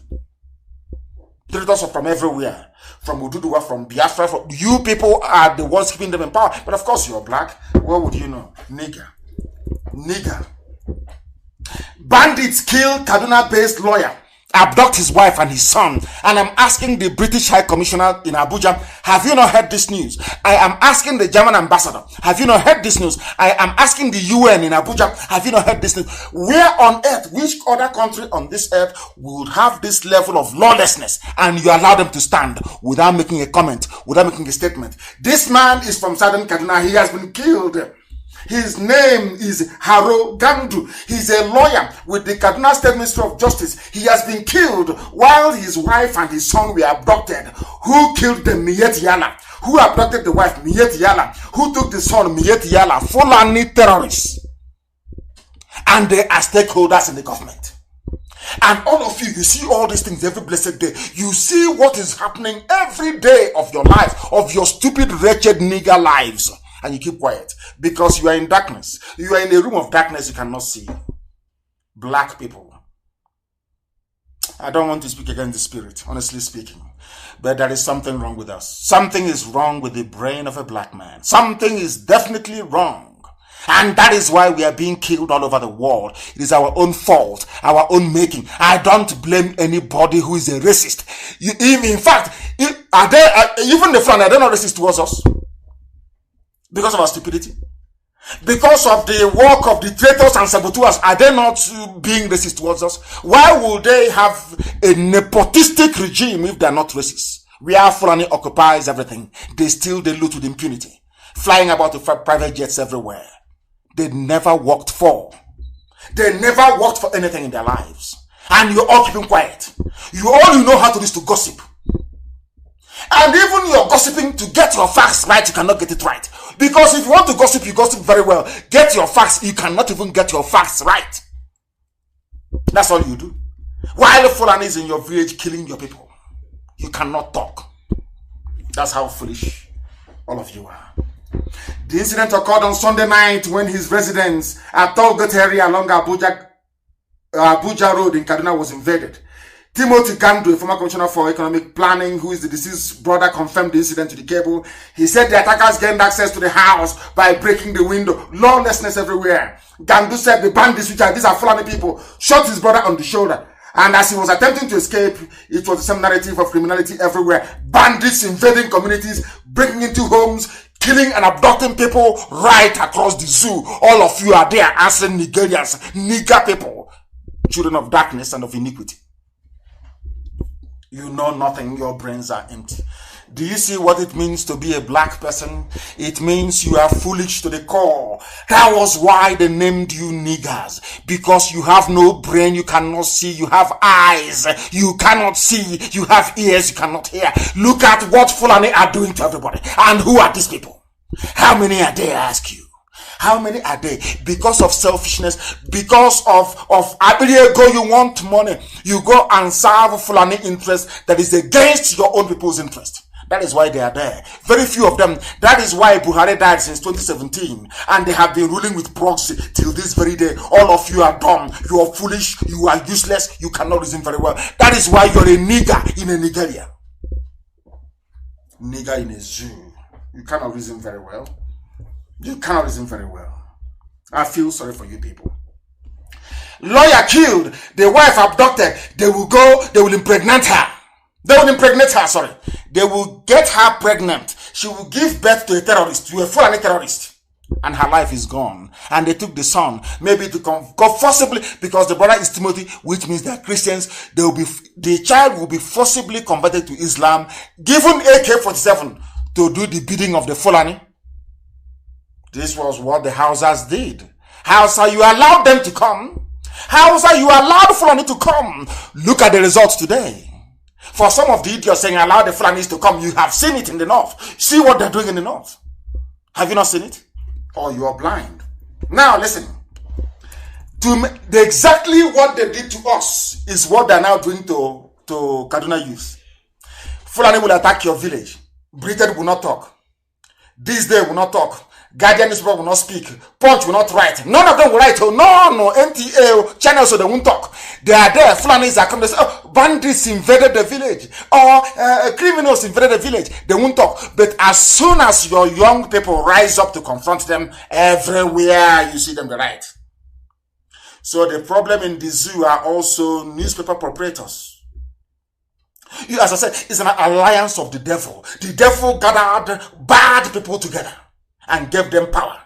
Traitors are from everywhere. From Ududuwa, from Biafra. You people are the ones keeping them in power. But of course you're black. What would you know? Nigger. Bandits kill Kaduna-based lawyer, abduct his wife and his son. And I'm asking the British High Commissioner in Abuja, have you not heard this news? I am asking the German ambassador, have you not heard this news? I am asking the UN in Abuja, have you not heard this news? Where on earth, which other country on this earth would have this level of lawlessness and you allow them to stand without making a comment, without making a statement? This man is from Southern Kaduna. He has been killed. His name is Haro Gandu. He's a lawyer with the Kaduna State Ministry of Justice. He has been killed while his wife and his son were abducted. Who killed the Miyet Yala? Who abducted the wife? Miyet Yala. Who took the son? Miyet Yala. Fulani terrorists. And they are stakeholders in the government. And all of you see all these things every blessed day. You see what is happening every day of your life, of your stupid, wretched nigger lives. And you keep quiet because you are in darkness. You are in a room of darkness you cannot see. Black people. I don't want to speak against the spirit, honestly speaking. But there is something wrong with us. Something is wrong with the brain of a black man. Something is definitely wrong. And that is why we are being killed all over the world. It is our own fault, our own making. I don't blame anybody who is a racist. In fact, even the Fulani, are they not racist towards us? Because of our stupidity? Because of the work of the traitors and saboteurs, are they not being racist towards us? Why would they have a nepotistic regime if they are not racist? Where Fulani occupies everything. They steal, they loot with impunity. Flying about with private jets everywhere. They never worked for. They never worked for anything in their lives. And you're all keeping quiet. All you know how to do is to gossip. And even you're gossiping to get your facts right, you cannot get it right. Because if you want to gossip, you gossip very well. Get your facts, you cannot even get your facts right. That's all you do. While Fulani is in your village killing your people, you cannot talk. That's how foolish all of you are. The incident occurred on Sunday night when his residence at Tollgate area along Abuja Road in Kaduna was invaded. Timothy Gandu, a former commissioner for economic planning, who is the deceased brother, confirmed the incident to the Cable. He said the attackers gained access to the house by breaking the window. Lawlessness everywhere. Gandu said the bandits, these are Fulani people, shot his brother on the shoulder. And as he was attempting to escape, it was the same narrative of criminality everywhere. Bandits invading communities, breaking into homes, killing and abducting people right across the zoo. All of you are there answering Nigerians, nigger people, children of darkness and of iniquity. You know nothing, your brains are empty. Do you see what it means to be a black person? It means you are foolish to the core. That was why they named you niggers. Because you have no brain, you cannot see. You have eyes, you cannot see. You have ears, you cannot hear. Look at what Fulani are doing to everybody. And who are these people? How many are they, I ask you? How many are they? Because of selfishness, because of everywhere go you want money, you go and serve Fulani interest that is against your own people's interest. That is why they are there. Very few of them. That is why Buhari died since 2017. And they have been ruling with proxy till this very day. All of you are dumb. You are foolish. You are useless. You cannot reason very well. That is why you're a nigger in a Nigeria. Nigger in a zoo. You cannot reason very well. You cannot reason very well. I feel sorry for you people. Lawyer killed. The wife abducted. They will impregnate her. They will get her pregnant. She will give birth to a terrorist, to a Fulani terrorist. And her life is gone. And they took the son, maybe to go forcibly, because the brother is Timothy, which means they are Christians. The child will be forcibly converted to Islam, given AK-47 to do the bidding of the Fulani. This was what the Hausas did. Hausa, you allowed them to come. Hausa, you allowed Fulani to come. Look at the results today. For some of the idiots saying allow the Fulanis to come, you have seen it in the north. See what they're doing in the north. Have you not seen it? Or you are blind. Now listen. Exactly what they did to us is what they're now doing to Kaduna youth. Fulani will attack your village. Britain will not talk. This day will not talk. Guardian newspaper will not speak. Punch will not write. None of them will write. Oh, no, NTA channels, so they won't talk. They are there. Fulanis are coming. They say, oh, bandits invaded the village. Or criminals invaded the village. They won't talk. But as soon as your young people rise up to confront them, everywhere you see them, they write. So the problem in the zoo are also newspaper proprietors. As I said, it's an alliance of the devil. The devil gathered bad people together and gave them power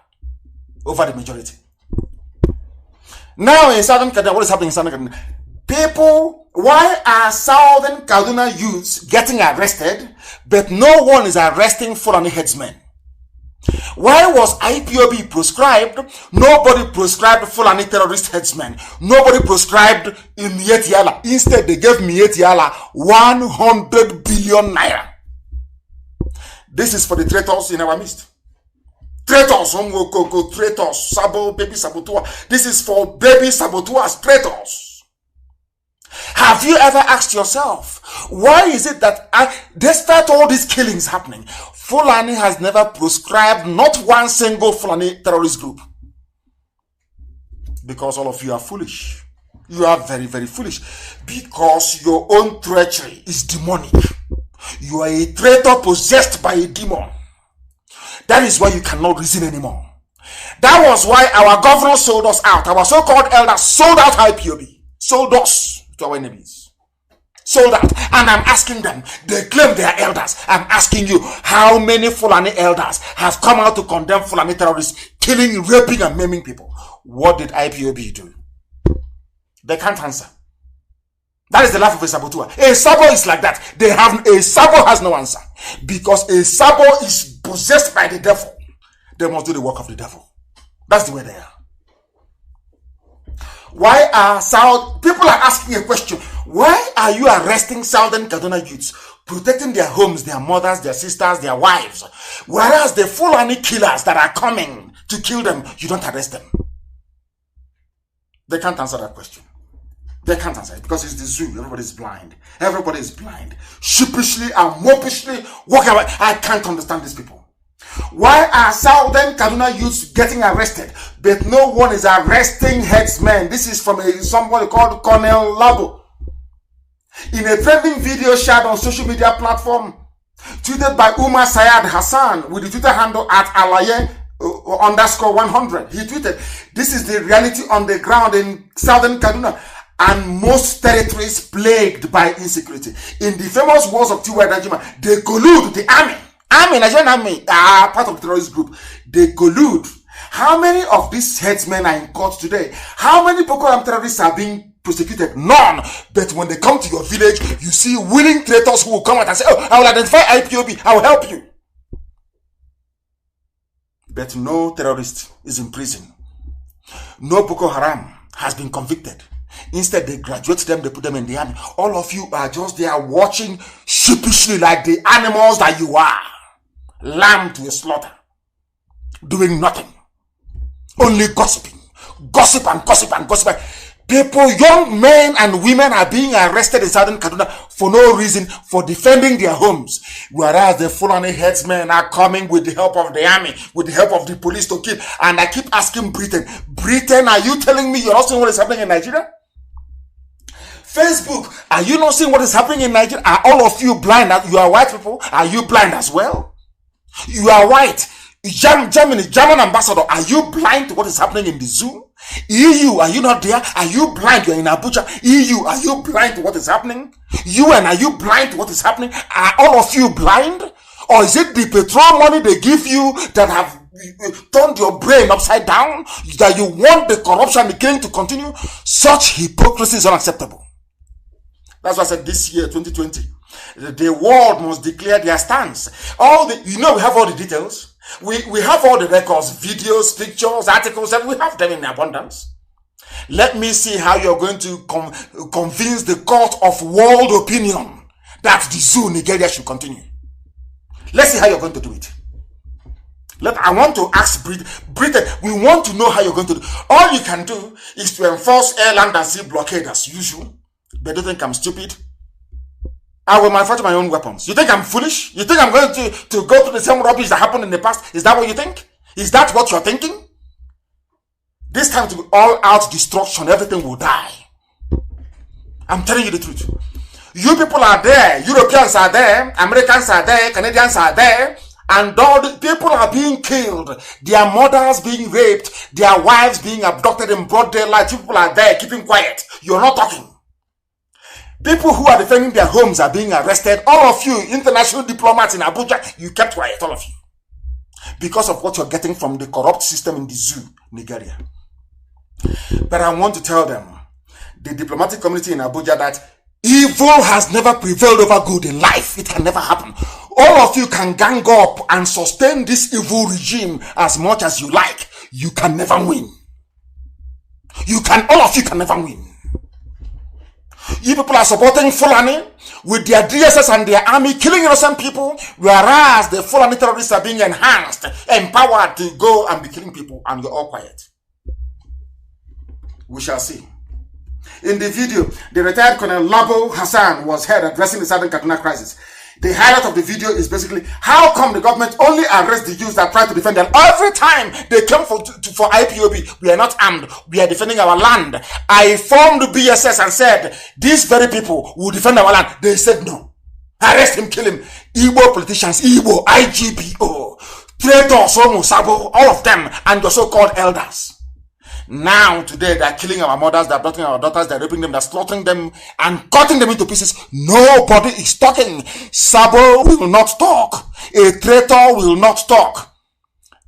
over the majority. Now in Southern Kaduna, what is happening in Southern Kaduna? People, why are Southern Kaduna youths getting arrested, but no one is arresting Fulani headsmen? Why was IPOB proscribed? Nobody proscribed Fulani terrorist headsmen. Nobody proscribed Mieti Yala. Instead, they gave Mieti Yala 100 billion naira. This is for the traitors in our midst. Traitors, traitors, sabo, baby sabotua. This is for baby saboteurs, traitors. Have you ever asked yourself, why is it that despite all these killings happening, Fulani has never proscribed not one single Fulani terrorist group? Because all of you are foolish. You are very, very foolish. Because your own treachery is demonic. You are a traitor possessed by a demon. That is why you cannot reason anymore. That was why our governor sold us out. Our so-called elders sold out IPOB. Sold us to our enemies. Sold out. And I'm asking them, they claim they are elders. I'm asking you, how many Fulani elders have come out to condemn Fulani terrorists killing, raping, and maiming people? What did IPOB do? They can't answer. That is the life of a saboteur. A sabo is like that. A sabo has no answer. Because a sabo is possessed by the devil. They must do the work of the devil. That's the way they are. Why are people are asking a question. Why are you arresting Southern Kaduna youths, protecting their homes, their mothers, their sisters, their wives, whereas the Fulani killers that are coming to kill them, you don't arrest them? They can't answer that question. They can't answer it because it's the zoo. Everybody is blind. Everybody is blind. Sheepishly and mopishly walking away. I can't understand these people. Why are Southern Kaduna youths getting arrested, but no one is arresting headsmen? This is from somebody called Colonel Labo. In a trending video shared on social media platform, tweeted by Umar Sayed Hassan with the Twitter handle at alaye_100. He tweeted, "This is the reality on the ground in Southern Kaduna and most territories plagued by insecurity. In the famous words of T.Y. Danjuma, they collude the army. Nigerian army are part of the terrorist group. They collude. How many of these headsmen are in court today? How many Boko Haram terrorists are being prosecuted? None. But when they come to your village, you see willing traitors who will come out and say, oh, I will identify IPOB. I will help you. But no terrorist is in prison. No Boko Haram has been convicted. Instead, they graduate them, they put them in the army. All of you are just there watching sheepishly like the animals that you are. Lamb to a slaughter. Doing nothing. Only gossiping. Gossip and gossip and gossip. People, young men and women are being arrested in Southern Kaduna for no reason, for defending their homes. Whereas the Fulani headsmen are coming with the help of the army, with the help of the police to kill. And I keep asking Britain, are you telling me you're not seeing what is happening in Nigeria? Facebook, are you not seeing what is happening in Nigeria? Are all of you blind? You are white people? Are you blind as well? You are white. German ambassador, are you blind to what is happening in the zoo? EU, are you not there? Are you blind? You're in Abuja. EU, are you blind to what is happening? UN, are you blind to what is happening? Are all of you blind? Or is it the petrol money they give you that have turned your brain upside down? That you want the corruption and the killing to continue? Such hypocrisy is unacceptable. That's why I said this year, 2020, the world must declare their stance. We have all the details. We have all the records, videos, pictures, articles, and we have them in abundance. Let me see how you're going to convince the court of world opinion that the zoo Nigeria should continue. Let's see how you're going to do it. I want to ask Britain, we want to know how you're going to do it. All you can do is to enforce air, land, and sea blockade as usual. But don't think I'm stupid. I will manufacture my own weapons. You think I'm foolish? You think I'm going to go through the same rubbish that happened in the past? Is that what you think? Is that what you're thinking? This time to be all out destruction, everything will die. I'm telling you the truth. You people are there, Europeans are there, Americans are there, Canadians are there, and all the people are being killed, their mothers being raped, their wives being abducted in broad daylight. People are there keeping quiet. You're not talking. People who are defending their homes are being arrested. All of you, international diplomats in Abuja, you kept quiet, all of you. Because of what you're getting from the corrupt system in the zoo, Nigeria. But I want to tell them, the diplomatic community in Abuja, that evil has never prevailed over good in life. It can never happen. All of you can gang up and sustain this evil regime as much as you like. You can never win. All of you can never win. You people are supporting Fulani with their DSS and their army killing innocent people, whereas the Fulani terrorists are being enhanced, empowered to go and be killing people, and you're all quiet. We shall see. In the video, the retired Colonel Labo Hassan was heard addressing the Southern Kaduna crisis. The highlight of the video is basically, how come the government only arrests the Jews that try to defend them? Every time they come for IPOB, we are not armed, we are defending our land. I formed BSS and said, these very people will defend our land. They said no. Arrest him, kill him. Igbo politicians, Igbo, IGPO, traitors, Homo, Sabo, all of them, and the so-called elders. Now, today, they're killing our mothers, they're abducting our daughters, they're raping them, they're slaughtering them, and cutting them into pieces. Nobody is talking. Sabo will not talk. A traitor will not talk.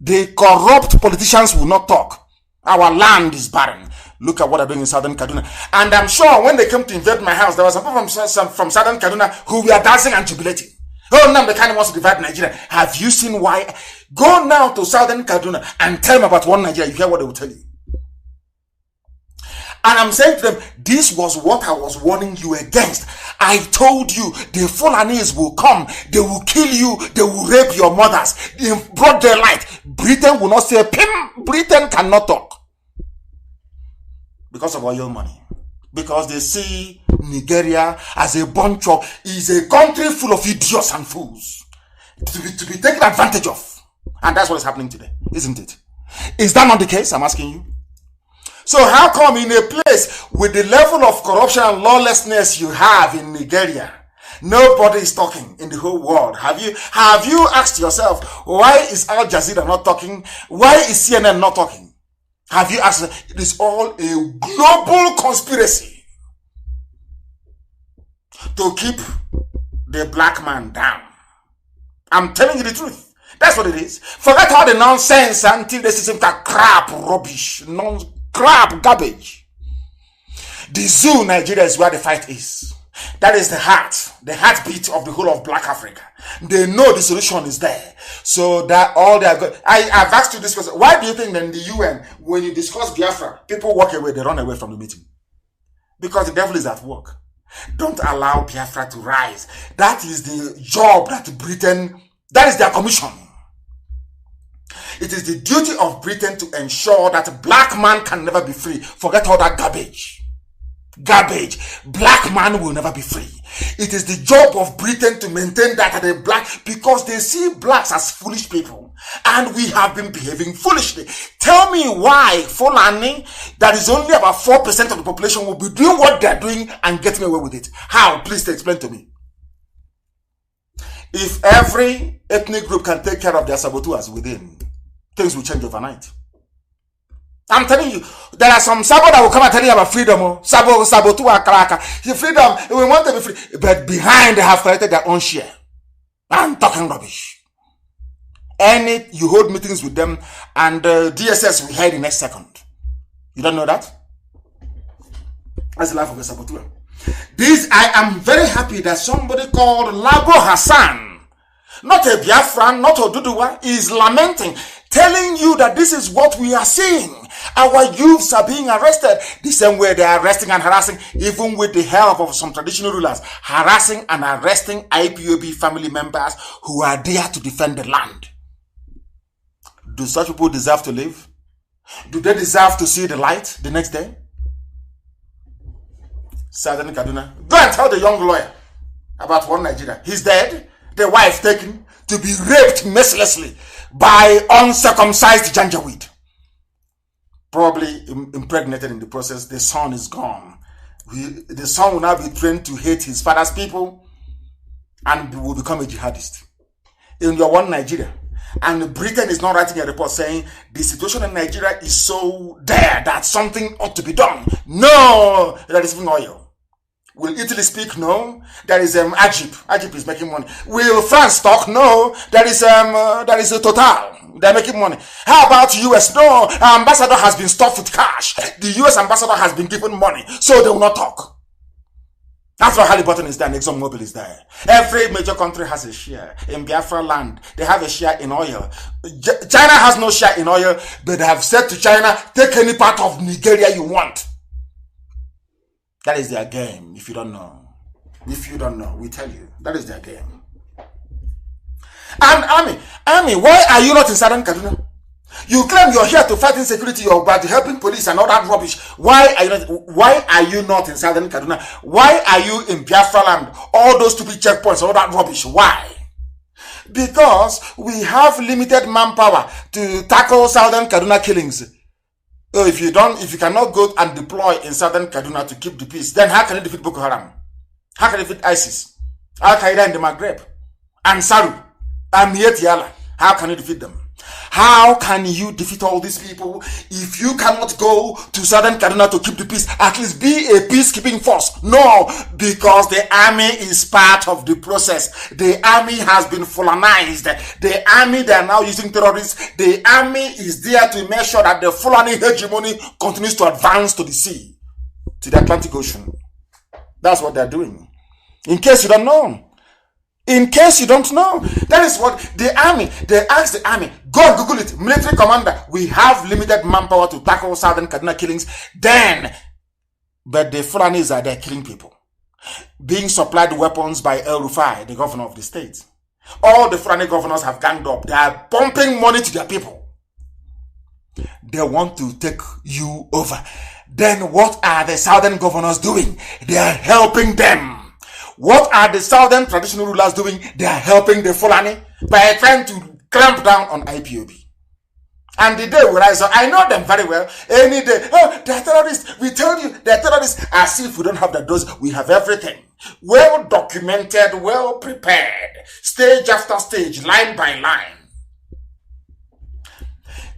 The corrupt politicians will not talk. Our land is barren. Look at what they're doing in Southern Kaduna. And I'm sure when they came to invade my house, there were some people from Southern Kaduna who were dancing and jubilating. Oh, now the kind wants to divide Nigeria. Have you seen why? Go now to Southern Kaduna and tell them about one Nigeria. You hear what they will tell you. And I'm saying to them, this was what I was warning you against. I told you the Fulanis will come, they will kill you, they will rape your mothers in broad daylight. Britain will not say, Pim, Britain cannot talk. Because of oil money. Because they see Nigeria as a bunch of, is a country full of idiots and fools. To be taken advantage of. And that's what is happening today, isn't it? Is that not the case? I'm asking you. So how come in a place with the level of corruption and lawlessness you have in Nigeria, nobody is talking in the whole world? Have you asked yourself, why is Al Jazeera not talking? Why is CNN not talking? Have you asked? It is all a global conspiracy to keep the black man down. I'm telling you the truth. That's what it is. Forget all the nonsense until the system crap, rubbish, crap, garbage. The zoo, Nigeria, is where the fight is. That is the heartbeat of the whole of Black Africa. They know the solution is there. So that all they are good. I've asked you this question. Why do you think that in the UN, when you discuss Biafra, people walk away, they run away from the meeting? Because the devil is at work. Don't allow Biafra to rise. That is the job that Britain, that is their commission. It is the duty of Britain to ensure that a black man can never be free. Forget all that garbage. Black man will never be free. It is the job of Britain to maintain that the black, because they see blacks as foolish people, and we have been behaving foolishly. Tell me why Fulani, that is only about 4% of the population, will be doing what they're doing and getting away with it. How? Please explain to me. If every ethnic group can take care of their saboteurs within, things will change overnight. I'm telling you, there are some sabo that will come and tell you about freedom. Sabotua, karaka. Freedom, we want to be free. But behind, they have collected their own share. I'm talking rubbish. You hold meetings with them, and DSS will hear the next second. You don't know that? That's the life of a saboteur. I am very happy that somebody called Lago Hassan, not a Biafran, not a Duduwa, is lamenting, telling you that this is what we are seeing. Our youths are being arrested the same way they are arresting and harassing, even with the help of some traditional rulers, harassing and arresting IPOB family members who are there to defend the land. Do such people deserve to live? Do they deserve to see the light the next day? Southern Kaduna. Go and tell the young lawyer about one Nigeria. He's dead, the wife taken to be raped mercilessly by uncircumcised Janjaweed. Probably impregnated in the process. The son is gone. The son will now be trained to hate his father's people and will become a jihadist. In your one Nigeria. And Britain is not writing a report saying the situation in Nigeria is so dire that something ought to be done. No, there is even oil. Will Italy speak? No. There is Egypt is making money. Will France talk? No. There is a Total. They're making money. How about US? No. Ambassador has been stuffed with cash. The US ambassador has been given money, so they will not talk. After Halliburton is there, and ExxonMobil is there. Every major country has a share. In Biafra land, they have a share in oil. China has no share in oil, but they have said to China, take any part of Nigeria you want. That is their game, if you don't know. If you don't know, we tell you. That is their game. And Army, why are you not in Southern Kaduna? You claim you're here to fight insecurity, you're about helping police and all that rubbish. Why are you not in Southern Kaduna? Why are you in Biafra land? All those stupid checkpoints, all that rubbish. Why? Because we have limited manpower to tackle Southern Kaduna killings. So if you cannot go and deploy in Southern Kaduna to keep the peace, then how can you defeat Boko Haram? How can you defeat ISIS? Al-Qaeda in the Maghreb? Ansaru? Amiyat Yala? How can you defeat them? How can you defeat all these people if you cannot go to Southern Kaduna to keep the peace? At least be a peacekeeping force. No, because the army is part of the process. The army has been Fulanized. The army, they are now using terrorists. The army is there to make sure that the Fulani hegemony continues to advance to the sea, to the Atlantic Ocean. That's what they're doing. In case you don't know. In case you don't know, that is what the army, they asked the army, go and Google it, military commander, we have limited manpower to tackle Southern Kaduna killings, but the Fulanis are there killing people, being supplied weapons by El Rufai, the governor of the state. All the Fulani governors have ganged up, they are pumping money to their people. They want to take you over. Then what are the Southern governors doing? They are helping them. What are the Southern traditional rulers doing? They are helping the Fulani by trying to clamp down on IPOB. And the day we rise up, I know them very well. Any day, oh, they're terrorists. We tell you they're terrorists. As if we don't have the dose, we have everything. Well documented, well prepared. Stage after stage, line by line.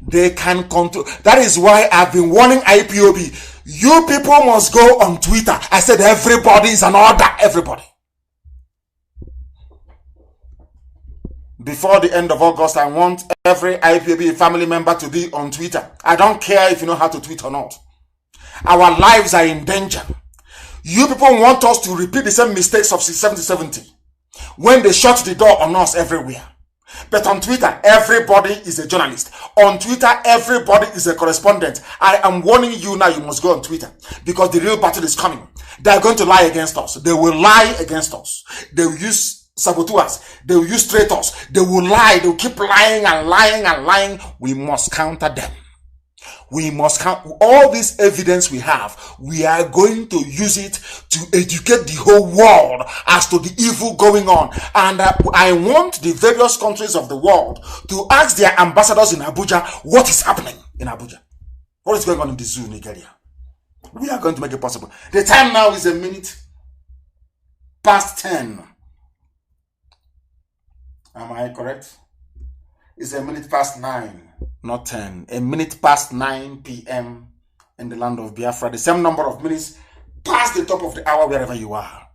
They can control. That is why I've been warning IPOB. You people must go on Twitter. I said everybody is an order. Everybody. Before the end of August, I want every IPOB family member to be on Twitter. I don't care if you know how to tweet or not. Our lives are in danger. You people want us to repeat the same mistakes of 70 when they shut the door on us everywhere. But on Twitter, everybody is a journalist. On Twitter, everybody is a correspondent. I am warning you now, you must go on Twitter. Because the real battle is coming. They are going to lie against us. They will lie against us. They will use saboteurs. They will use traitors. They will lie. They will keep lying and lying and lying. We must counter them. We must count all this evidence we have. We are going to use it to educate the whole world as to the evil going on. And I want the various countries of the world to ask their ambassadors in Abuja what is happening in Abuja. What is going on in the zoo in Nigeria? We are going to make it possible. The time now is 10:01. Am I correct? It's 9:01, not 10. 9:01 p.m. in the land of Biafra. The same number of minutes past the top of the hour wherever you are.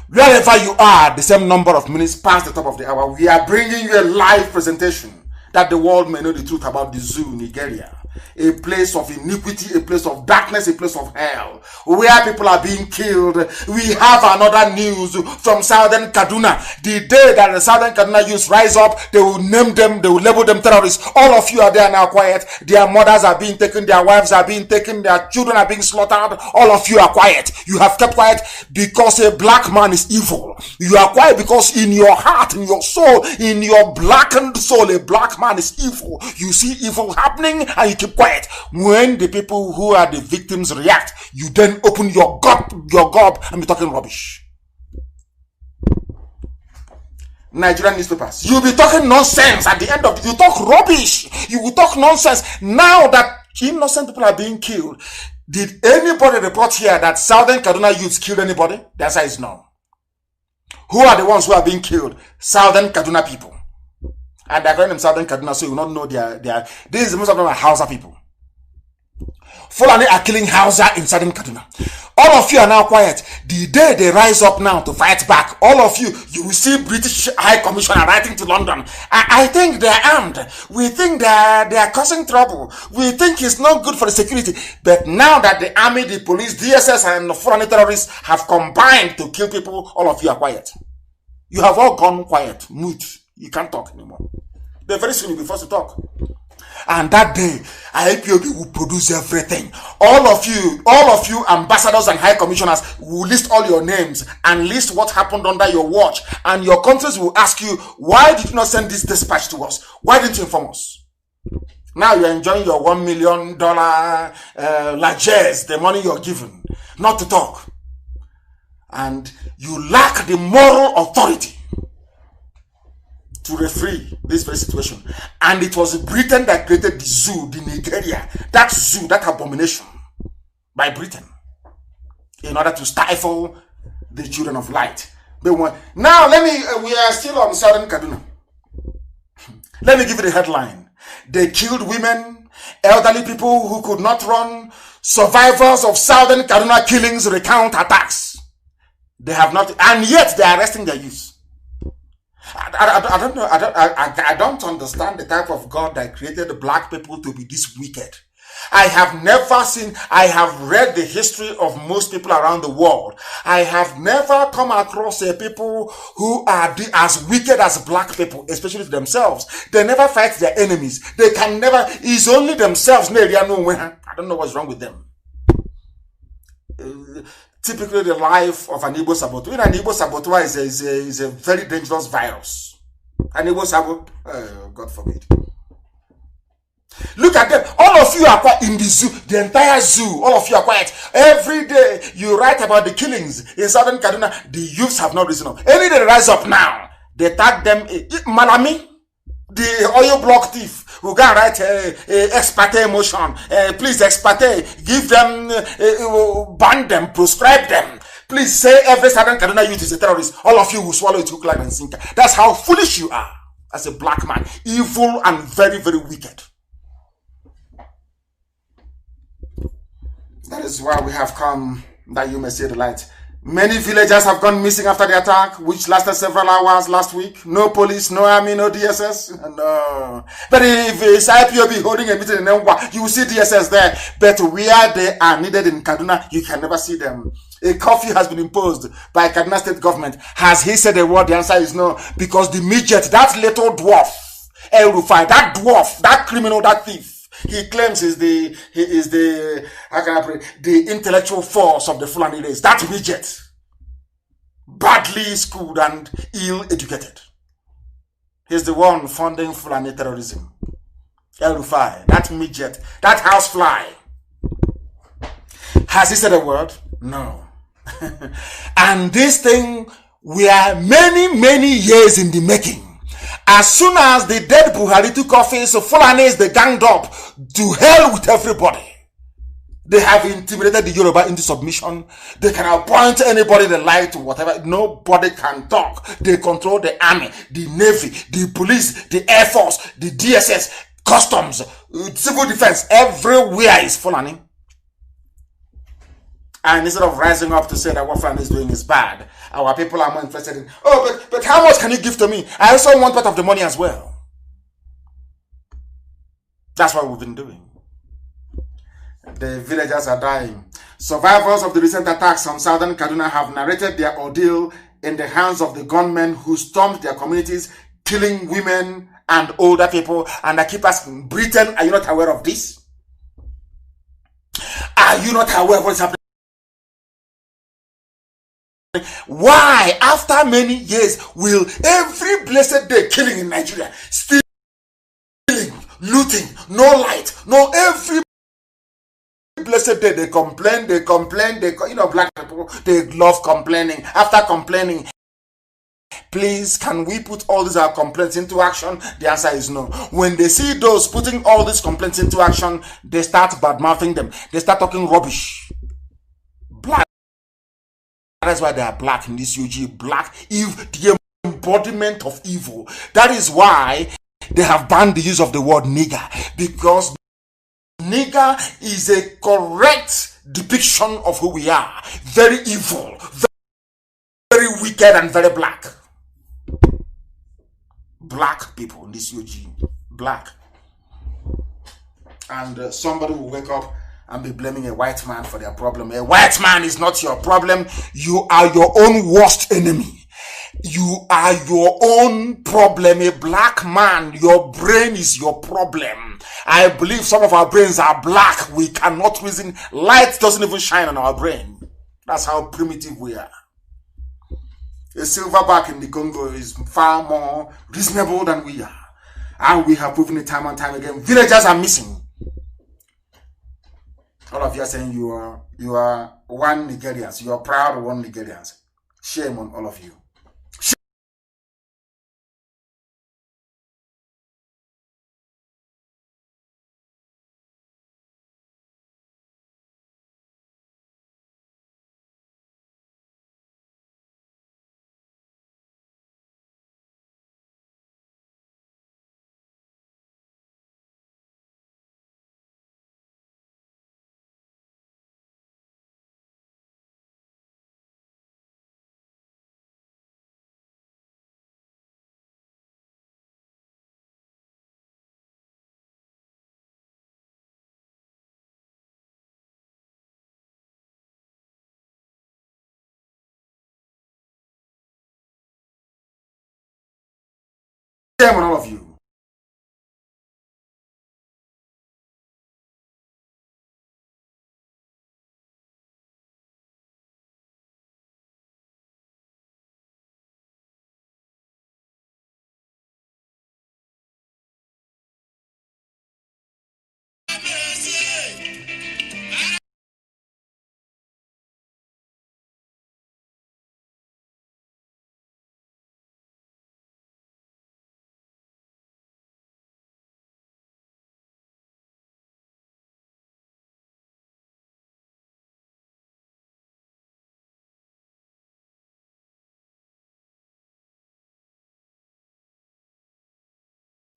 Wherever you are, the same number of minutes past the top of the hour. We are bringing you a live presentation that the world may know the truth about the zoo, Nigeria. A place of iniquity, a place of darkness, a place of hell, where people are being killed. We have another news from Southern Kaduna. The day that the Southern Kaduna youth rise up, they will name them, they will label them terrorists. All of you are there now quiet. Their mothers are being taken, their wives are being taken, their children are being slaughtered. All of you are quiet. You have kept quiet because a black man is evil. You are quiet because in your heart, in your soul, in your blackened soul, a black man is evil. You see evil happening and you keep quiet. When the people who are the victims react, you then open your gob and be talking rubbish. Nigerian newspapers, you'll be talking nonsense at the end of it. You talk rubbish. You will talk nonsense. Now that innocent people are being killed, did anybody report here that Southern Kaduna youths killed anybody? The answer is no. Who are the ones who are being killed? Southern Kaduna people. And they're calling them Southern Kaduna, so you will not know this is most of them are Hausa people. Fulani are killing Hausa in Southern Kaduna. All of you are now quiet. The day they rise up now to fight back, all of you will see British High Commissioner writing to London. I think they are armed. We think they are causing trouble. We think it's not good for the security. But now that the army, the police, DSS, and the Fulani terrorists have combined to kill people, all of you are quiet. You have all gone quiet, mute. You can't talk anymore. But very soon you'll be forced to talk. And that day, IPOB will produce everything. All of you ambassadors and high commissioners will list all your names and list what happened under your watch. And your countries will ask you, why did you not send this dispatch to us? Why didn't you inform us? Now you're enjoying your $1 million largesse, the money you're given, not to talk. And you lack the moral authority to referee this very situation. And it was Britain that created the zoo, the Nigeria, that zoo, that abomination by Britain, in order to stifle the children of light. Now we are still on Southern Kaduna. Let me give you the headline. They killed women, elderly people who could not run. Survivors of Southern Kaduna killings recount attacks. They have not, and yet they are arresting their youth. I don't know. I don't understand the type of God that created the black people to be this wicked. I have read the history of most people around the world. I have never come across a people who are as wicked as black people, especially themselves. They never fight their enemies. They can never, it's only themselves. I don't know what's wrong with them. Typically the life of an Igbo saboteur. An Igbo saboteur is a very dangerous virus. An Igbo saboteur, God forbid. Look at them. All of you are quiet in the zoo, the entire zoo. All of you are quiet. Every day you write about the killings in Southern Kaduna. The youths have not risen up. Any day they rise up now, they tag them. Malami. The oil block thief who got write ex parte motion. Please, ex parte, give them, ban them, proscribe them. Please say every Southern Kaduna youth is a terrorist. All of you will swallow it hook, line, and sinker. That's how foolish you are as a black man. Evil and very, very wicked. That is why we have come, that you may see the light. Many villagers have gone missing after the attack, which lasted several hours last week. No police, no army, no DSS. No. But if it's IPOB holding a meeting in NWA, you will see DSS there. But where they are needed in Kaduna, you can never see them. A curfew has been imposed by Kaduna state government. Has he said a word? The answer is no. Because the midget, that little dwarf, El Rufai, that dwarf, that criminal, that thief, he claims he is the how can I put it, the intellectual force of the Fulani race. That midget, badly schooled and ill-educated. He's the one funding Fulani terrorism. El Rufai, that midget, that housefly. Has he said a word? No. And this thing, we are many, many years in the making. As soon as the dead Buhari took office, Fulanis, they ganged up to hell with everybody. They have intimidated the Yoruba into submission. They can appoint anybody they like to whatever. Nobody can talk. They control the army, the navy, the police, the air force, the DSS, customs, civil defense. Everywhere is Fulani. And instead of rising up to say that what Fulani is doing is bad, our people are more interested in, but how much can you give to me? I also want part of the money as well. That's what we've been doing. The villagers are dying. Survivors of the recent attacks on southern Kaduna have narrated their ordeal in the hands of the gunmen who stormed their communities, killing women and older people. And I keep asking, Britain, are you not aware of this? Are you not aware of what's happening? Why, after many years, will every blessed day killing in Nigeria, stealing, looting, no light, no every blessed day they complain, black people, they love complaining. After complaining, please, can we put all these our complaints into action? The answer is no. When they see those putting all these complaints into action, they start bad-mouthing them. They start talking rubbish. Black. That's why they are black in this UG. Black, the embodiment of evil. That is why they have banned the use of the word nigger. Because nigger is a correct depiction of who we are. Very evil, very wicked, and very black. Black people in this UG. Black. And somebody will wake up and be blaming a white man for their problem. A white man is not your problem. You are your own worst enemy. You are your own problem. A black man, your brain is your problem. I believe some of our brains are black. We cannot reason. Light doesn't even shine on our brain. That's how primitive we are. A silverback in the Congo is far more reasonable than we are. And we have proven it time and time again. Villagers are missing. All of you are saying you are one Nigerians. You are proud of one Nigerians. Shame on all of you. Shame on all of you.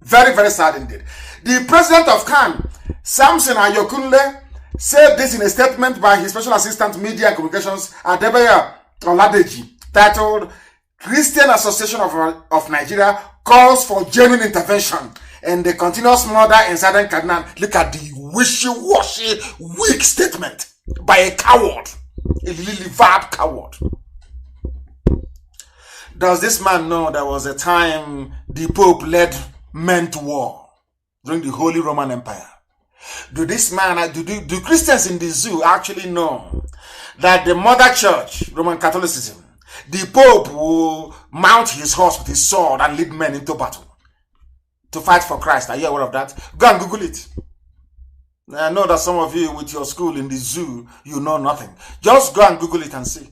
Very, very sad indeed. The president of KANU, Samson Ayokunle, said this in a statement by his special assistant media and communications, Adebayo Oladeji, titled Christian Association of Nigeria calls for genuine intervention and the continuous murder in southern Kaduna. Look at the wishy-washy, weak statement by a coward, a liver coward. Does this man know there was a time the Pope led men to war during the Holy Roman Empire? Do Christians in the zoo actually know that the mother church, Roman Catholicism, the Pope will mount his horse with his sword and lead men into battle to fight for Christ? Are you aware of that? Go and Google it. I know that some of you with your school in the zoo, you know nothing. Just go and Google it and see.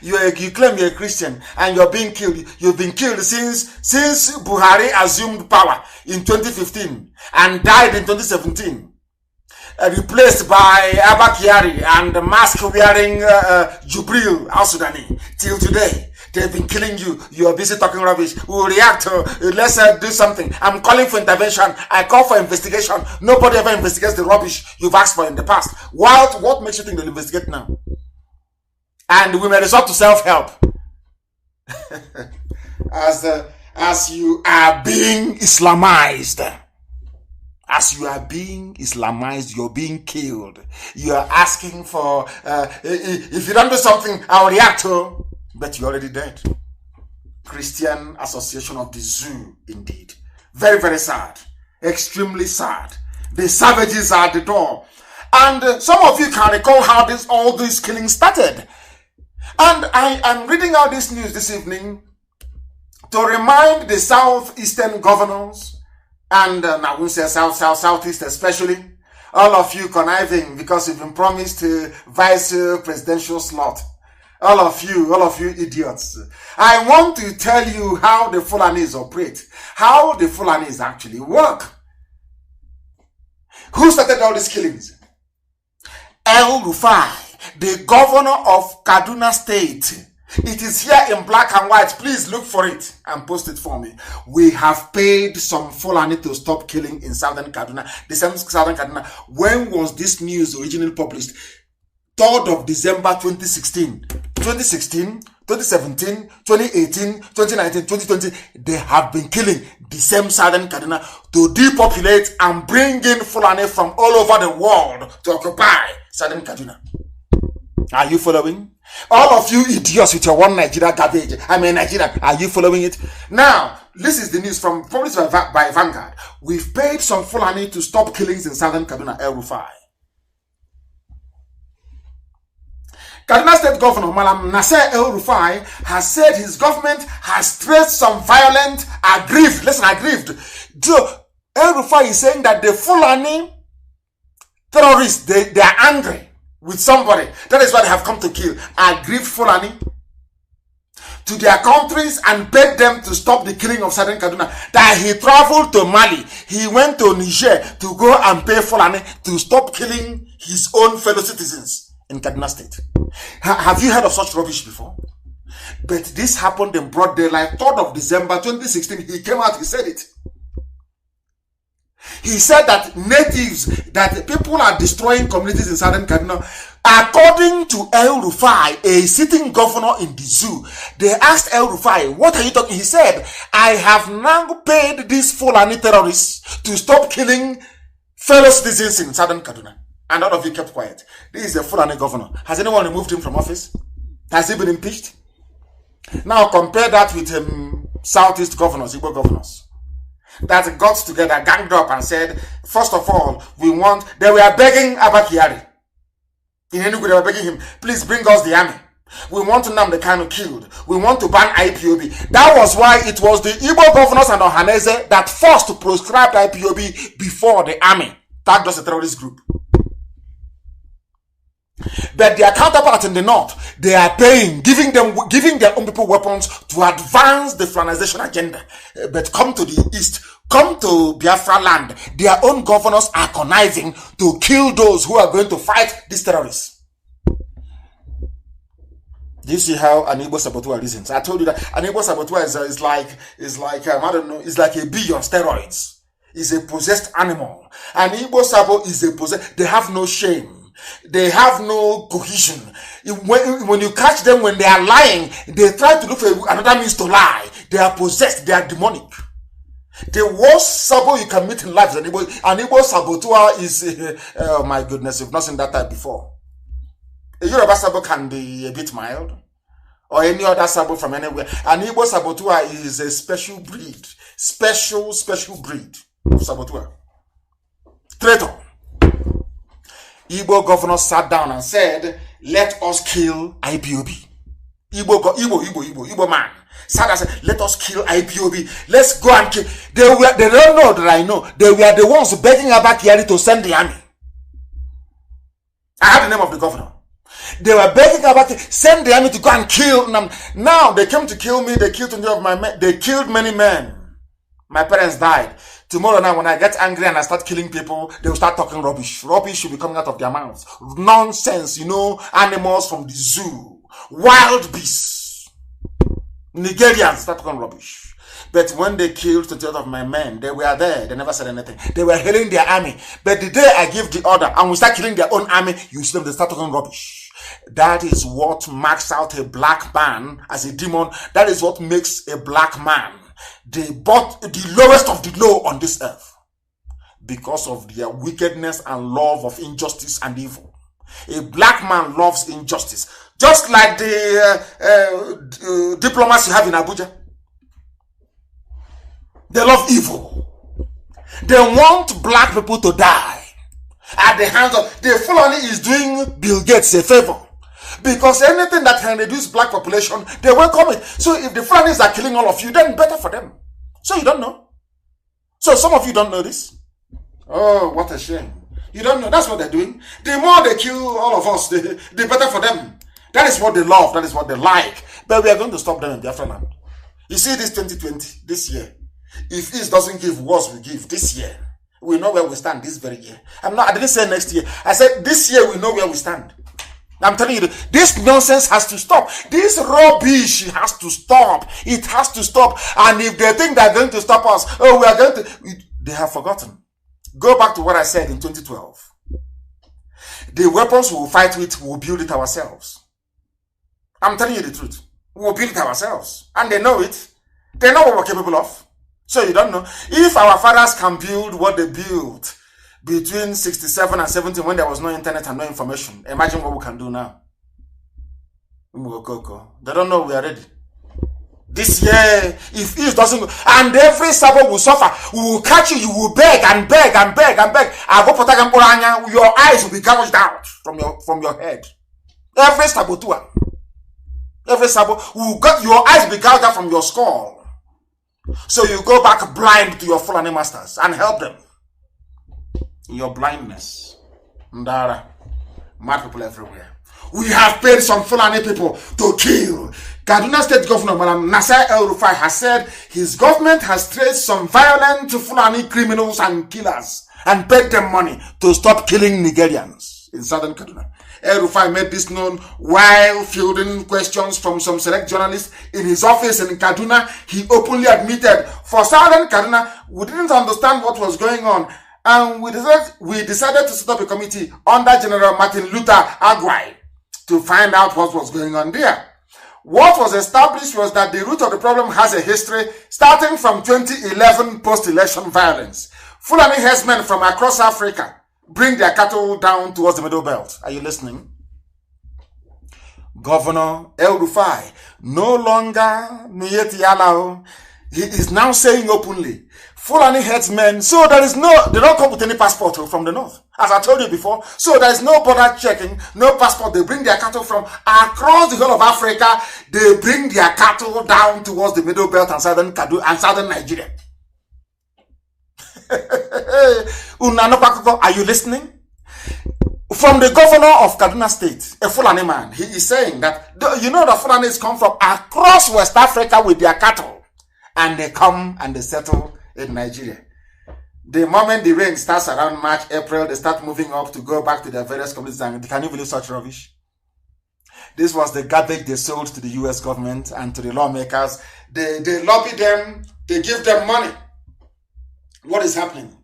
You claim you're a Christian and you're being killed. You've been killed since Buhari assumed power in 2015 and died in 2017. Replaced by Abba Kyari and the mask-wearing Jubril al-Sudani. Till today, they've been killing you. You are busy talking rubbish. We will react. Let's do something. I'm calling for intervention. I call for investigation. Nobody ever investigates the rubbish you've asked for in the past. What makes you think they'll investigate now? And we may resort to self-help. As you are being Islamized. As you are being Islamized, you're being killed. You are asking for, if you don't do something, I'll react to. But you're already dead. Christian Association of the Zoo, indeed. Very, very sad. Extremely sad. The savages are at the door. And some of you can recall how all this killing started. And I am reading out this news this evening to remind the southeastern governors, and I won't say southeast especially, all of you conniving because you've been promised a vice presidential slot. All of you idiots. I want to tell you how the Fulanis operate, how the Fulanis actually work. Who started all these killings? El Rufai, the governor of Kaduna State. It is here in black and white. Please look for it and post it for me. We have paid some Fulani to stop killing in southern Kaduna. The same southern Kaduna. When was this news originally published? 3rd of December 2016. 2016, 2017, 2018, 2019, 2020. They have been killing the same southern Kaduna to depopulate and bring in Fulani from all over the world to occupy southern Kaduna. Are you following? All of you idiots with your one Nigeria garbage. I'm a Nigerian. Are you following it? Now, this is the news from published by Vanguard. We've paid some Fulani to stop killings in southern Kaduna, El Rufai. Kaduna State Governor Malam Nasser El Rufai has said his government has traced some violent, aggrieved. El Rufai is saying that the Fulani terrorists, they are angry with somebody. That is why they have come to kill. Aggrieved Fulani to their countries and begged them to stop the killing of southern Kaduna. That he traveled to Mali. He went to Niger to go and pay Fulani to stop killing his own fellow citizens in Kaduna State. Have you heard of such rubbish before? But this happened in broad daylight, 3rd of December 2016. He came out, he said it. He said that that people are destroying communities in southern Kaduna. According to El Rufai, a sitting governor in the zoo, they asked El Rufai, what are you talking? He said, I have now paid these Fulani terrorists to stop killing fellow citizens in southern Kaduna. And all of you kept quiet. This is a Fulani governor. Has anyone removed him from office? Has he been impeached? Now compare that with Southeast governors, Igbo governors, that got together, ganged up and said, first of all, they were begging Abba Kyari. In Enugu, they were begging him, please bring us the army. We want to NNAMDI KANU killed. We want to ban IPOB. That was why it was the Igbo governors and Ohanese that first proscribed IPOB before the army tagged us a terrorist group. But their counterparts in the north, they are paying, giving their own people weapons to advance the Fulanization agenda. But come to the east, come to Biafra land, their own governors are conniving to kill those who are going to fight these terrorists. Do you see how an Igbo saboteur reasons? I told you that an Igbo saboteur is like I don't know, it's like a bee on steroids. is a possessed animal. And Igbo Sabo is a possessed. They have no shame. They have no cohesion. When you catch them when they are lying, they try to look for another means to lie. They are possessed. They are demonic. The worst Sabo you can meet in life is an Igbo Sabotua is, oh my goodness, you've not seen that type before. A Yoruba Sabo can be a bit mild, or any other Sabo from anywhere. An Igbo Sabotua is a special breed. Special breed of Sabotua. Traitor. Igbo governor sat down and said, let us kill IPOB. Igbo man sat and said, let us kill IPOB. Let's go and kill. They don't know that I know. They were the ones begging Abba Kyari to send the army. I have the name of the governor. They were begging Abba Kyari, send the army to go and kill them. Now they came to kill me. They killed 20 of my men. They killed many men. My parents died. Tomorrow now, when I get angry and I start killing people, they will start talking rubbish. Rubbish should be coming out of their mouths. Nonsense, animals from the zoo. Wild beasts. Nigerians start talking rubbish. But when they killed 20 of my men, they were there. They never said anything. They were hailing their army. But the day I give the order and we start killing their own army, you see them, they start talking rubbish. That is what marks out a black man as a demon. That is what makes a black man the lowest of the low on this earth, because of their wickedness and love of injustice and evil. A black man loves injustice, just like the diplomats you have in Abuja. They love evil. They want black people to die at the hands of the Fulani. Is doing Bill Gates a favor. Because anything that can reduce black population, they welcome it. So if the Fulanis are killing all of you, then better for them. So you don't know. So some of you don't know this. Oh, what a shame. You don't know. That's what they're doing. The more they kill all of us, the better for them. That is what they love. That is what they like. But we are going to stop them in Biafra land. You see this 2020, this year. If East doesn't give, worse we give this year. We know where we stand this very year. I didn't say next year. I said this year we know where we stand. I'm telling you, this nonsense has to stop. This rubbish has to stop. It has to stop. And if they think they're going to stop us, we are going to... They have forgotten. Go back to what I said in 2012. The weapons we'll fight with, we'll build it ourselves. I'm telling you the truth. We'll build it ourselves. And they know it. They know what we're capable of. So you don't know. If our fathers can build what they built between 67 and 70 when there was no internet and no information, imagine what we can do now. They don't know we are ready. This year, if East doesn't go, and every Sabo will suffer, we will catch you, you will beg and beg and beg and beg. Your eyes will be gouged out from your head. Every Sabo tour. Every Sabo, your eyes will be gouged out from your skull. So you go back blind to your Fulani masters and help them. Your blindness. Ndara. Mad people everywhere. We have paid some Fulani people to kill. Kaduna State Governor Madam Nasser El-Rufai has said his government has traced some violent Fulani criminals and killers and paid them money to stop killing Nigerians in southern Kaduna. El-Rufai made this known while fielding questions from some select journalists in his office in Kaduna. He openly admitted, for southern Kaduna, we didn't understand what was going on. And we decided to set up a committee under General Martin Luther Agwai to find out what was going on there. What was established was that the root of the problem has a history starting from 2011 post-election violence. Fulani herdsmen from across Africa bring their cattle down towards the Middle Belt. Are you listening? Governor El-Rufai, no longer Nuyeti Alao, he is now saying openly, Fulani herdsmen, so they don't come with any passport from the north. As I told you before, so there is no border checking, no passport. They bring their cattle from across the whole of Africa. They bring their cattle down towards the Middle Belt and southern Kaduna and southern Nigeria. Are you listening? From the governor of Kaduna State, a Fulani man, he is saying that, you know, the Fulanis come from across West Africa with their cattle, and they come and they settle in Nigeria. The moment the rain starts around March, April, they start moving up to go back to their various communities. And can you believe such rubbish? This was the garbage they sold to the US government and to the lawmakers. They lobby them, they give them money. What is happening?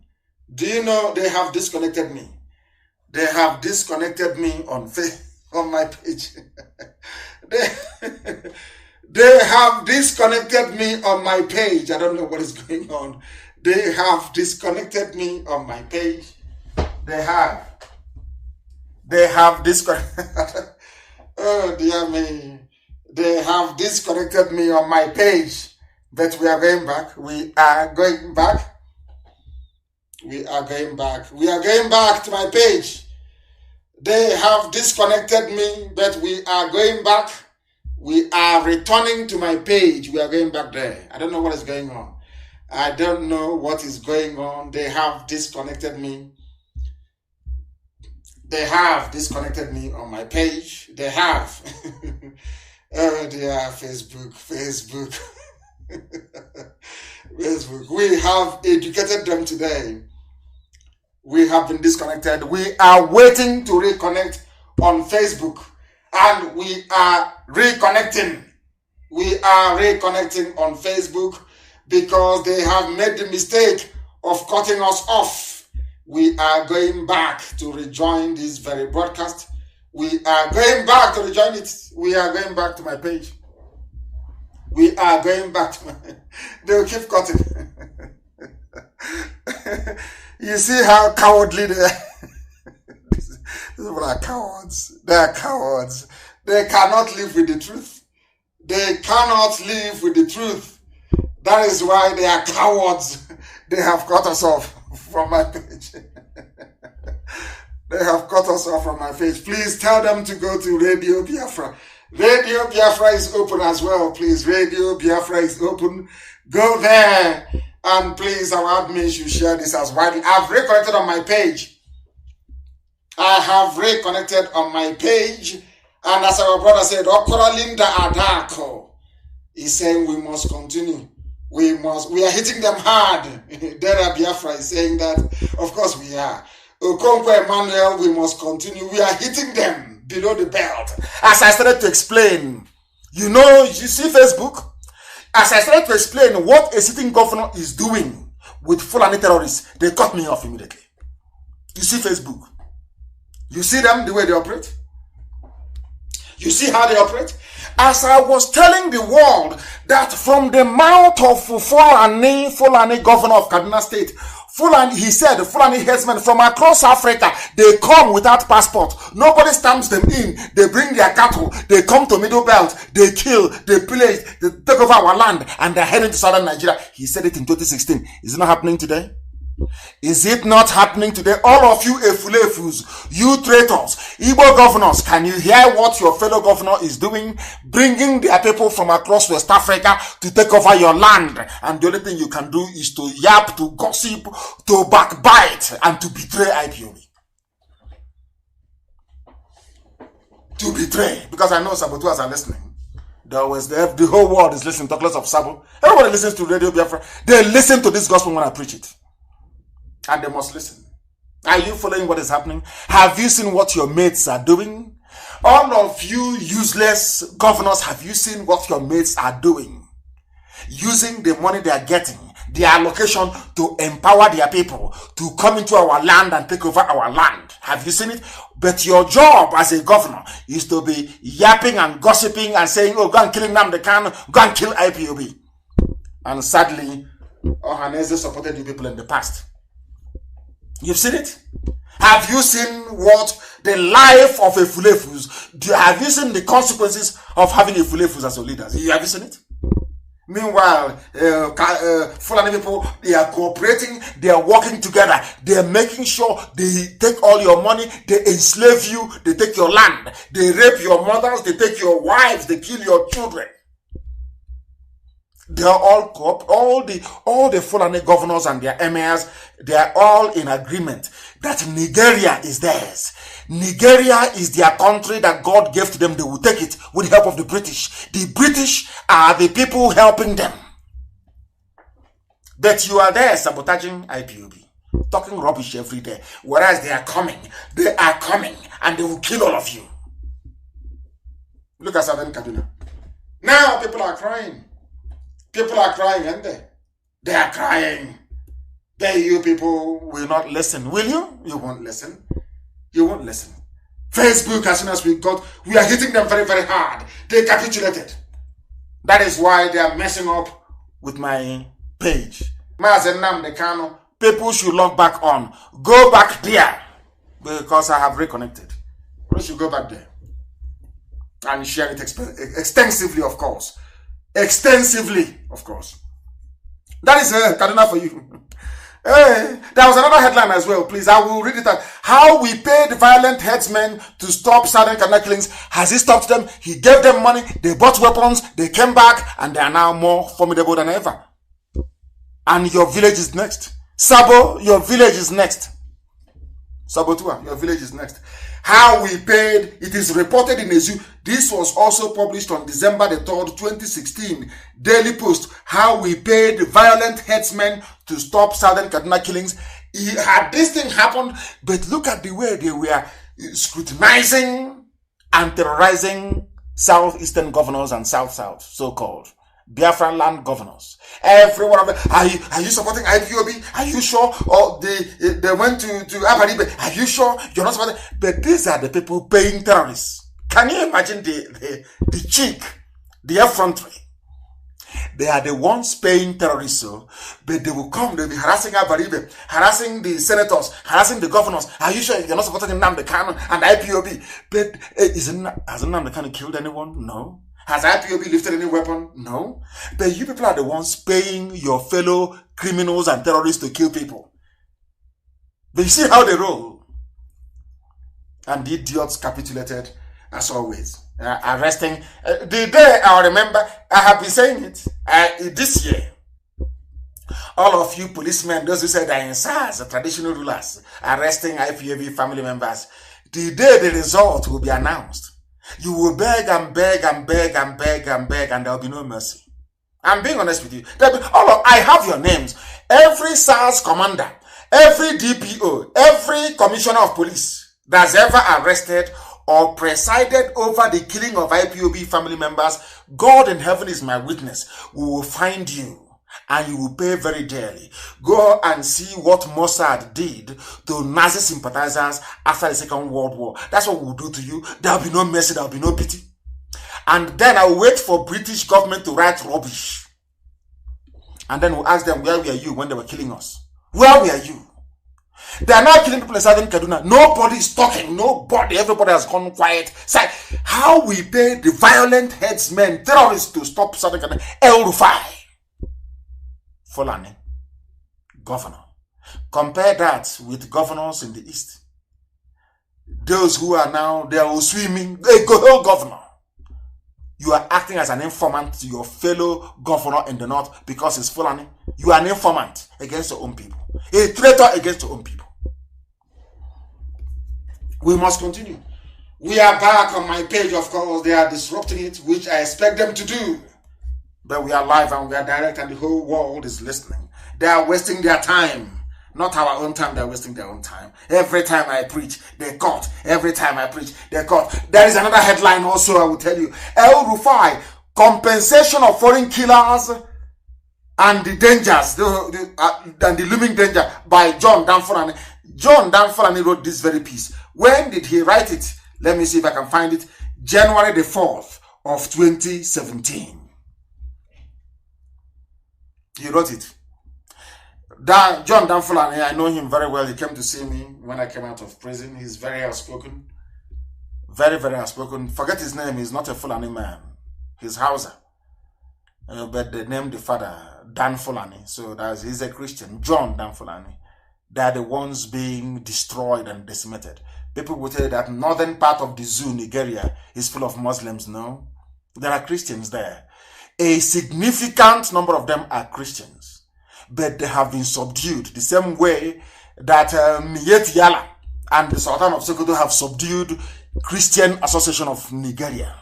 Do you know they have disconnected me? They have disconnected me on my page. They have disconnected me on my page. I don't know what is going on. They have disconnected me on my page. They have disconnected. Oh dear me. They have disconnected me on my page. But we are going back. We are going back. We are going back. We are going back to my page. They have disconnected me, but we are going back. We are returning to my page. We are going back there. I don't know what is going on. I don't know what is going on. They have disconnected me. They have disconnected me on my page. They have. Oh dear, Facebook. Facebook. We have educated them today. We have been disconnected. We are waiting to reconnect on Facebook. And we are reconnecting. We are reconnecting on Facebook because they have made the mistake of cutting us off. We are going back to rejoin this very broadcast. We are going back to rejoin it. We are going back to my page. We are going back to my... They will keep cutting. You see how cowardly they are. These people are cowards. They are cowards. They cannot live with the truth. They cannot live with the truth. That is why they are cowards. They have cut us off from my page. They have cut us off from my page. Please tell them to go to Radio Biafra. Radio Biafra is open as well. Please, Radio Biafra is open. Go there. And please, our admin should share this as widely. I've reconnected on my page. I have reconnected on my page. And as our brother said, Okora Linda Adako is saying we must continue. We are hitting them hard. Dera Biafra is saying that. Of course we are. Okonkwo Emmanuel, we must continue. We are hitting them below the belt. As I started to explain, you see Facebook? As I started to explain what a sitting governor is doing with Fulani terrorists, they cut me off immediately. You see Facebook? You see them, the way they operate? You see how they operate? As I was telling the world that from the mouth of Fulani governor of Kaduna State, he said, Fulani headsmen from across Africa, they come without passport. Nobody stamps them in. They bring their cattle. They come to Middle Belt. They kill. They pillage. They take over our land. And they're heading to southern Nigeria. He said it in 2016. Is it not happening today? Is it not happening today? All of you Efulefus, you traitors, Igbo governors, can you hear what your fellow governor is doing? Bringing their people from across West Africa to take over your land. And the only thing you can do is to yap, to gossip, to backbite, and to betray IPOB. To betray. Because I know saboteurs are listening. The whole world is listening. Talk less of Sabo. Everybody listens to Radio Biafra. They listen to this gospel when I preach it. And they must listen. Are you following what is happening? Have you seen what your mates are doing? All of you useless governors, have you seen what your mates are doing? Using the money they are getting, their allocation to empower their people to come into our land and take over our land. Have you seen it? But your job as a governor is to be yapping and gossiping and saying, oh, go and kill NNAMDI, KANU, go and kill IPOB. And sadly, Ohaneze supported you people in the past. You've seen it? Have you seen what the life of a Fulefus? Have you seen the consequences of having a Fulefus as your leaders? Have you seen it? Meanwhile, Fulani people, they are cooperating, they are working together, they are making sure they take all your money, they enslave you, they take your land, they rape your mothers, they take your wives, they kill your children. They are all the Fulani governors and their emirs, they are all in agreement that Nigeria is theirs. Nigeria is their country that God gave to them. They will take it with the help of the British. The British are the people helping them. But you are there sabotaging IPOB, talking rubbish every day. Whereas they are coming, and they will kill all of you. Look at Southern Kaduna. Now people are crying. People are crying, aren't they? They are crying. Then you people will not listen, will you? You won't listen. You won't listen. Facebook, as soon as we are hitting them very, very hard. They capitulated. That is why they are messing up with my page. MAZI NNAMDI KANU, people should log back on. Go back there. Because I have reconnected. We should go back there. And share it extensively, of course. Extensively, of course. That is Kaduna for you. Hey, there was another headline as well, please. I will read it out. How we paid violent headsmen to stop Southern Kaduna killings. Has he stopped them? He gave them money. They bought weapons. They came back. And they are now more formidable than ever. And your village is next. Sabo, your village is next. Sabotua, your village is next. How we paid, it is reported in a zoo. This was also published on December the 3rd, 2016. Daily Post. How we paid violent headsmen to stop Southern Kaduna killings. Had this thing happened, but look at the way they were scrutinizing and terrorizing southeastern governors and south-south, so-called Biafran land governors. Every one of them. Are you supporting IPOB? Are you sure? Or they went to Abaribe. Are you sure you're not supporting? But these are the people paying terrorists. Can you imagine the cheek, the effrontery? They are the ones paying terrorists, so, but they will come, they'll be harassing Abaribe, harassing the senators, harassing the governors. Are you sure you're not supporting NNAMDI KANU and IPOB? But has NNAMDI KANU killed anyone? No. Has IPOB lifted any weapon? No. But you people are the ones paying your fellow criminals and terrorists to kill people. But you see how they roll. And the idiots capitulated as always. Arresting. The day I remember, I have been saying it this year. All of you policemen, those who said are in SARS, the traditional rulers, arresting IPOB family members. The day the result will be announced, you will beg and beg and beg and beg and beg, and there will be no mercy. I'm being honest with you. I have your names. Every SARS commander, every DPO, every commissioner of police that's ever arrested or presided over the killing of IPOB family members, God in heaven is my witness. We will find you and you will pay very dearly. Go and see what Mossad did to Nazi sympathizers after the Second World War. That's what we will do to you. There will be no mercy, there will be no pity. And then I will wait for British government to write rubbish. And then we'll ask them, where were you when they were killing us? Where were you? They are now killing people in Southern Kaduna. Nobody is talking. Nobody. Everybody has gone quiet. It's like how we pay the violent headsmen, terrorists to stop Southern Kaduna. El Rufai. Fulani. Governor. Compare that with governors in the East. Those who are now, they are swimming. They go, governor. You are acting as an informant to your fellow governor in the North because it's Fulani. You are an informant against your own people. A traitor against your own people. We must continue. We are back on my page, of course. They are disrupting it, which I expect them to do. But we are live and we are direct and the whole world is listening. They are wasting their time. Not our own time, they are wasting their own time. Every time I preach, they cut. Every time I preach, they cut. There is another headline also, I will tell you. El Rufai, compensation of foreign killers and the dangers, and the looming danger by John Danforani. John Danforani wrote this very piece. When did he write it? Let me see if I can find it. January the 4th of 2017. He wrote it. John Danforani, I know him very well. He came to see me when I came out of prison. He's very outspoken. Very, very outspoken. Forget his name. He's not a Fulani man. He's Hausa. But they named the father Dan Fulani. So he's a Christian. John Dan Fulani. They are the ones being destroyed and decimated. People will tell you that northern part of the zoo, Nigeria, is full of Muslims. No. There are Christians there. A significant number of them are Christians. But they have been subdued the same way that Miet Yala and the Sultan of Sokoto have subdued Christian Association of Nigeria.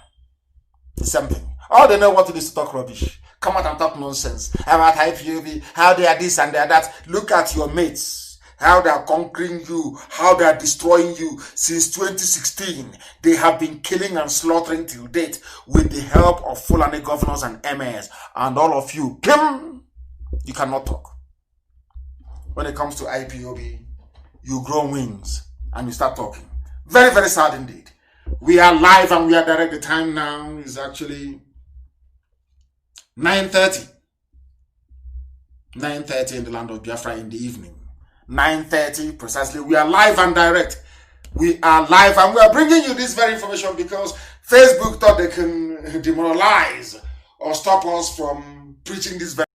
The same thing. All they know what it is to talk rubbish. Come out and talk nonsense about IPOB, how they are this and they are that. Look at your mates, how they are conquering you, how they are destroying you. Since 2016, they have been killing and slaughtering till date with the help of Fulani governors and MAs. And all of you, Kim, you cannot talk. when it comes to IPOB, you grow wings and you start talking. Very, very sad indeed. We are live and we are direct. The time now is actually 9:30. 9:30 in the land of Biafra in the evening. 9:30 precisely. We are live and direct. We are live and we are bringing you this very information because Facebook thought they can demoralize or stop us from preaching this very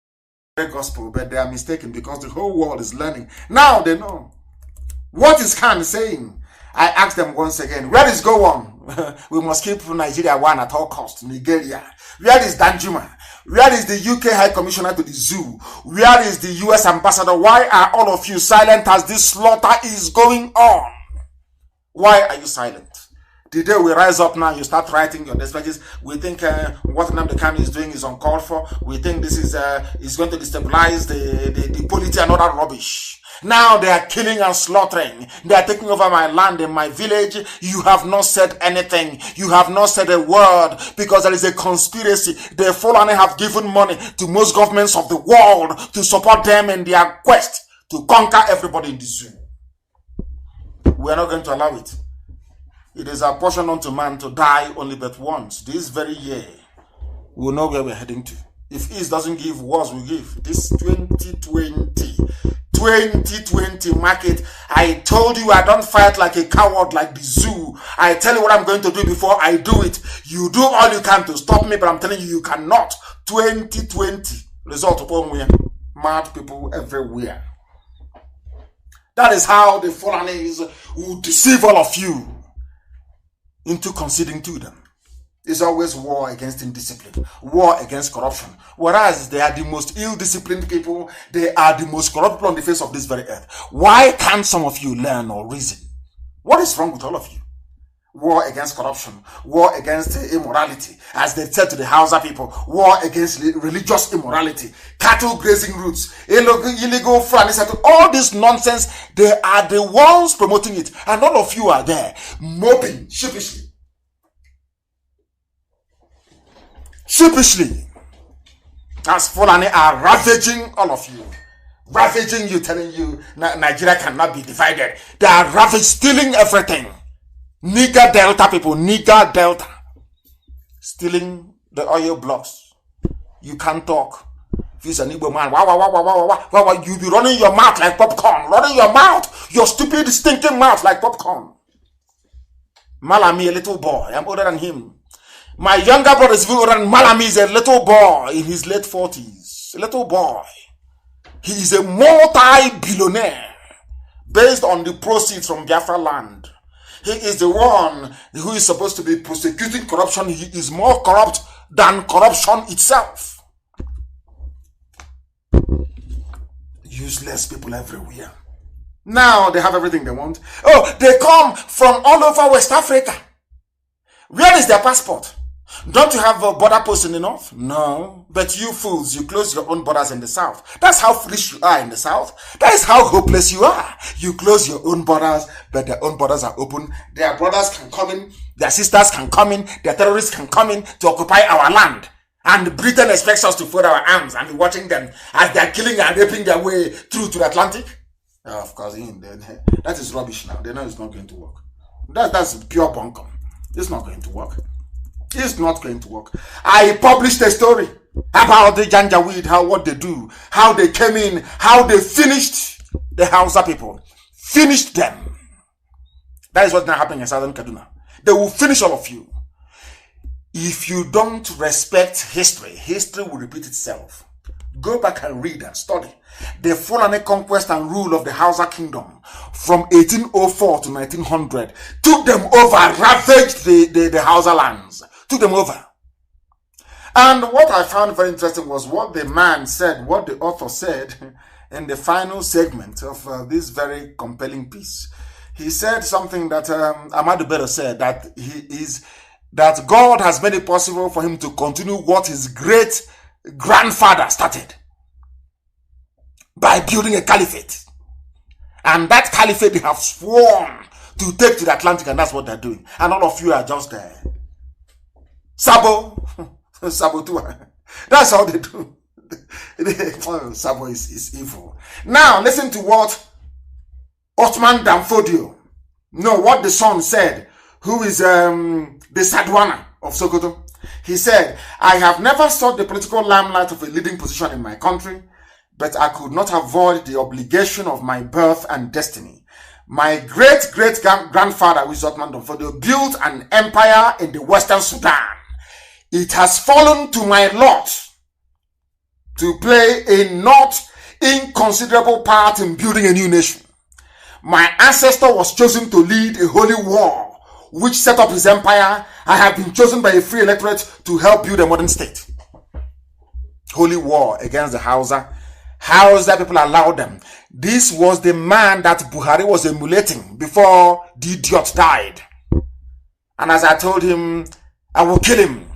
gospel, but they are mistaken because the whole world is learning. Now they know. What is Khan saying? I asked them once again, where is Go On? We must keep Nigeria one at all costs. Nigeria. Where is Danjuma? Where is the UK High Commissioner to the Zoo? Where is the US Ambassador? Why are all of you silent as this slaughter is going on? Why are you silent? The day we rise up now, you start writing your dispatches. We think what NNAMDI KANU is doing is uncalled for. We think this is going to destabilize the polity and other rubbish. Now they are killing and slaughtering. They are taking over my land and my village. You have not said anything. You have not said a word because there is a conspiracy. The Fulani have given money to most governments of the world to support them in their quest to conquer everybody in the zoo. We are not going to allow it. It is our portion unto man to die only but once. This very year, we will know where we're heading to. If East doesn't give, wars will give. This 2020 market, I told you I don't fight like a coward like the zoo. I tell you what I'm going to do before I do it. You do all you can to stop me, but I'm telling you, you cannot. 2020, result upon me. Mad people everywhere. That is how the Fulanis will deceive all of you into conceding to them. It's always war against indiscipline, war against corruption. Whereas they are the most ill-disciplined people, they are the most corrupt people on the face of this very earth. Why can't some of you learn or reason? What is wrong with all of you? War against corruption, war against immorality, as they said to the Hausa people, war against religious immorality, cattle grazing routes, illegal Fulani settlement, all this nonsense, they are the ones promoting it, and all of you are there, moping sheepishly. Sheepishly, as Fulani are ravaging all of you. Ravaging you, telling you Nigeria cannot be divided. They are ravaging, stealing everything. Niger Delta people, Niger Delta. Stealing the oil blocks. You can't talk. If he's an Igbo man, wow, you be running your mouth like popcorn. Running your mouth. Your stupid, stinking mouth like popcorn. Malami, a little boy. I'm older than him. My younger brother is older than Malami, is a little boy in his late 40s. A little boy. He is a multi-billionaire based on the proceeds from Biafra land. He is the one who is supposed to be prosecuting corruption. He is more corrupt than corruption itself. Useless people everywhere. Now they have everything they want. Oh, they come from all over West Africa. Where is their passport? Don't you have a border post in the north? No. But you fools, you close your own borders in the south. That's how foolish you are in the south. That is how hopeless you are. You close your own borders, but their own borders are open. Their brothers can come in, their sisters can come in, their terrorists can come in to occupy our land. And Britain expects us to fold our arms and be watching them as they are killing and raping their way through to the Atlantic. Of course, that is rubbish now. They know it's not going to work. That's pure bunkum. It's not going to work. It's not going to work. I published a story about the Janjaweed, what they do, how they came in, how they finished the Hausa people. Finished them. That is what's now happening in Southern Kaduna. They will finish all of you. If you don't respect history, history will repeat itself. Go back and read and study. The Fulani conquest and rule of the Hausa kingdom from 1804 to 1900 took them over, ravaged the Hausa lands. Took them over. And what I found very interesting was what the man said, what the author said in the final segment of this very compelling piece. He said something that Ahmadu Bello said, that God has made it possible for him to continue what his great grandfather started by building a caliphate. And that caliphate they have sworn to take to the Atlantic, and that's what they're doing. And all of you are just there. Saboteur. That's how they do. Sabo is evil. Now, listen to what Othman Danfodio, what the son said, who is the Sadwana of Sokoto. He said, I have never sought the political limelight of a leading position in my country, but I could not avoid the obligation of my birth and destiny. My great-great-grandfather, who is Othman Danfodio, built an empire in the Western Sudan. It has fallen to my lot to play a not inconsiderable part in building a new nation. My ancestor was chosen to lead a holy war, which set up his empire. I have been chosen by a free electorate to help build a modern state. Holy war against the Hausa. Hausa people allowed them. This was the man that Buhari was emulating before the idiot died. And as I told him, I will kill him.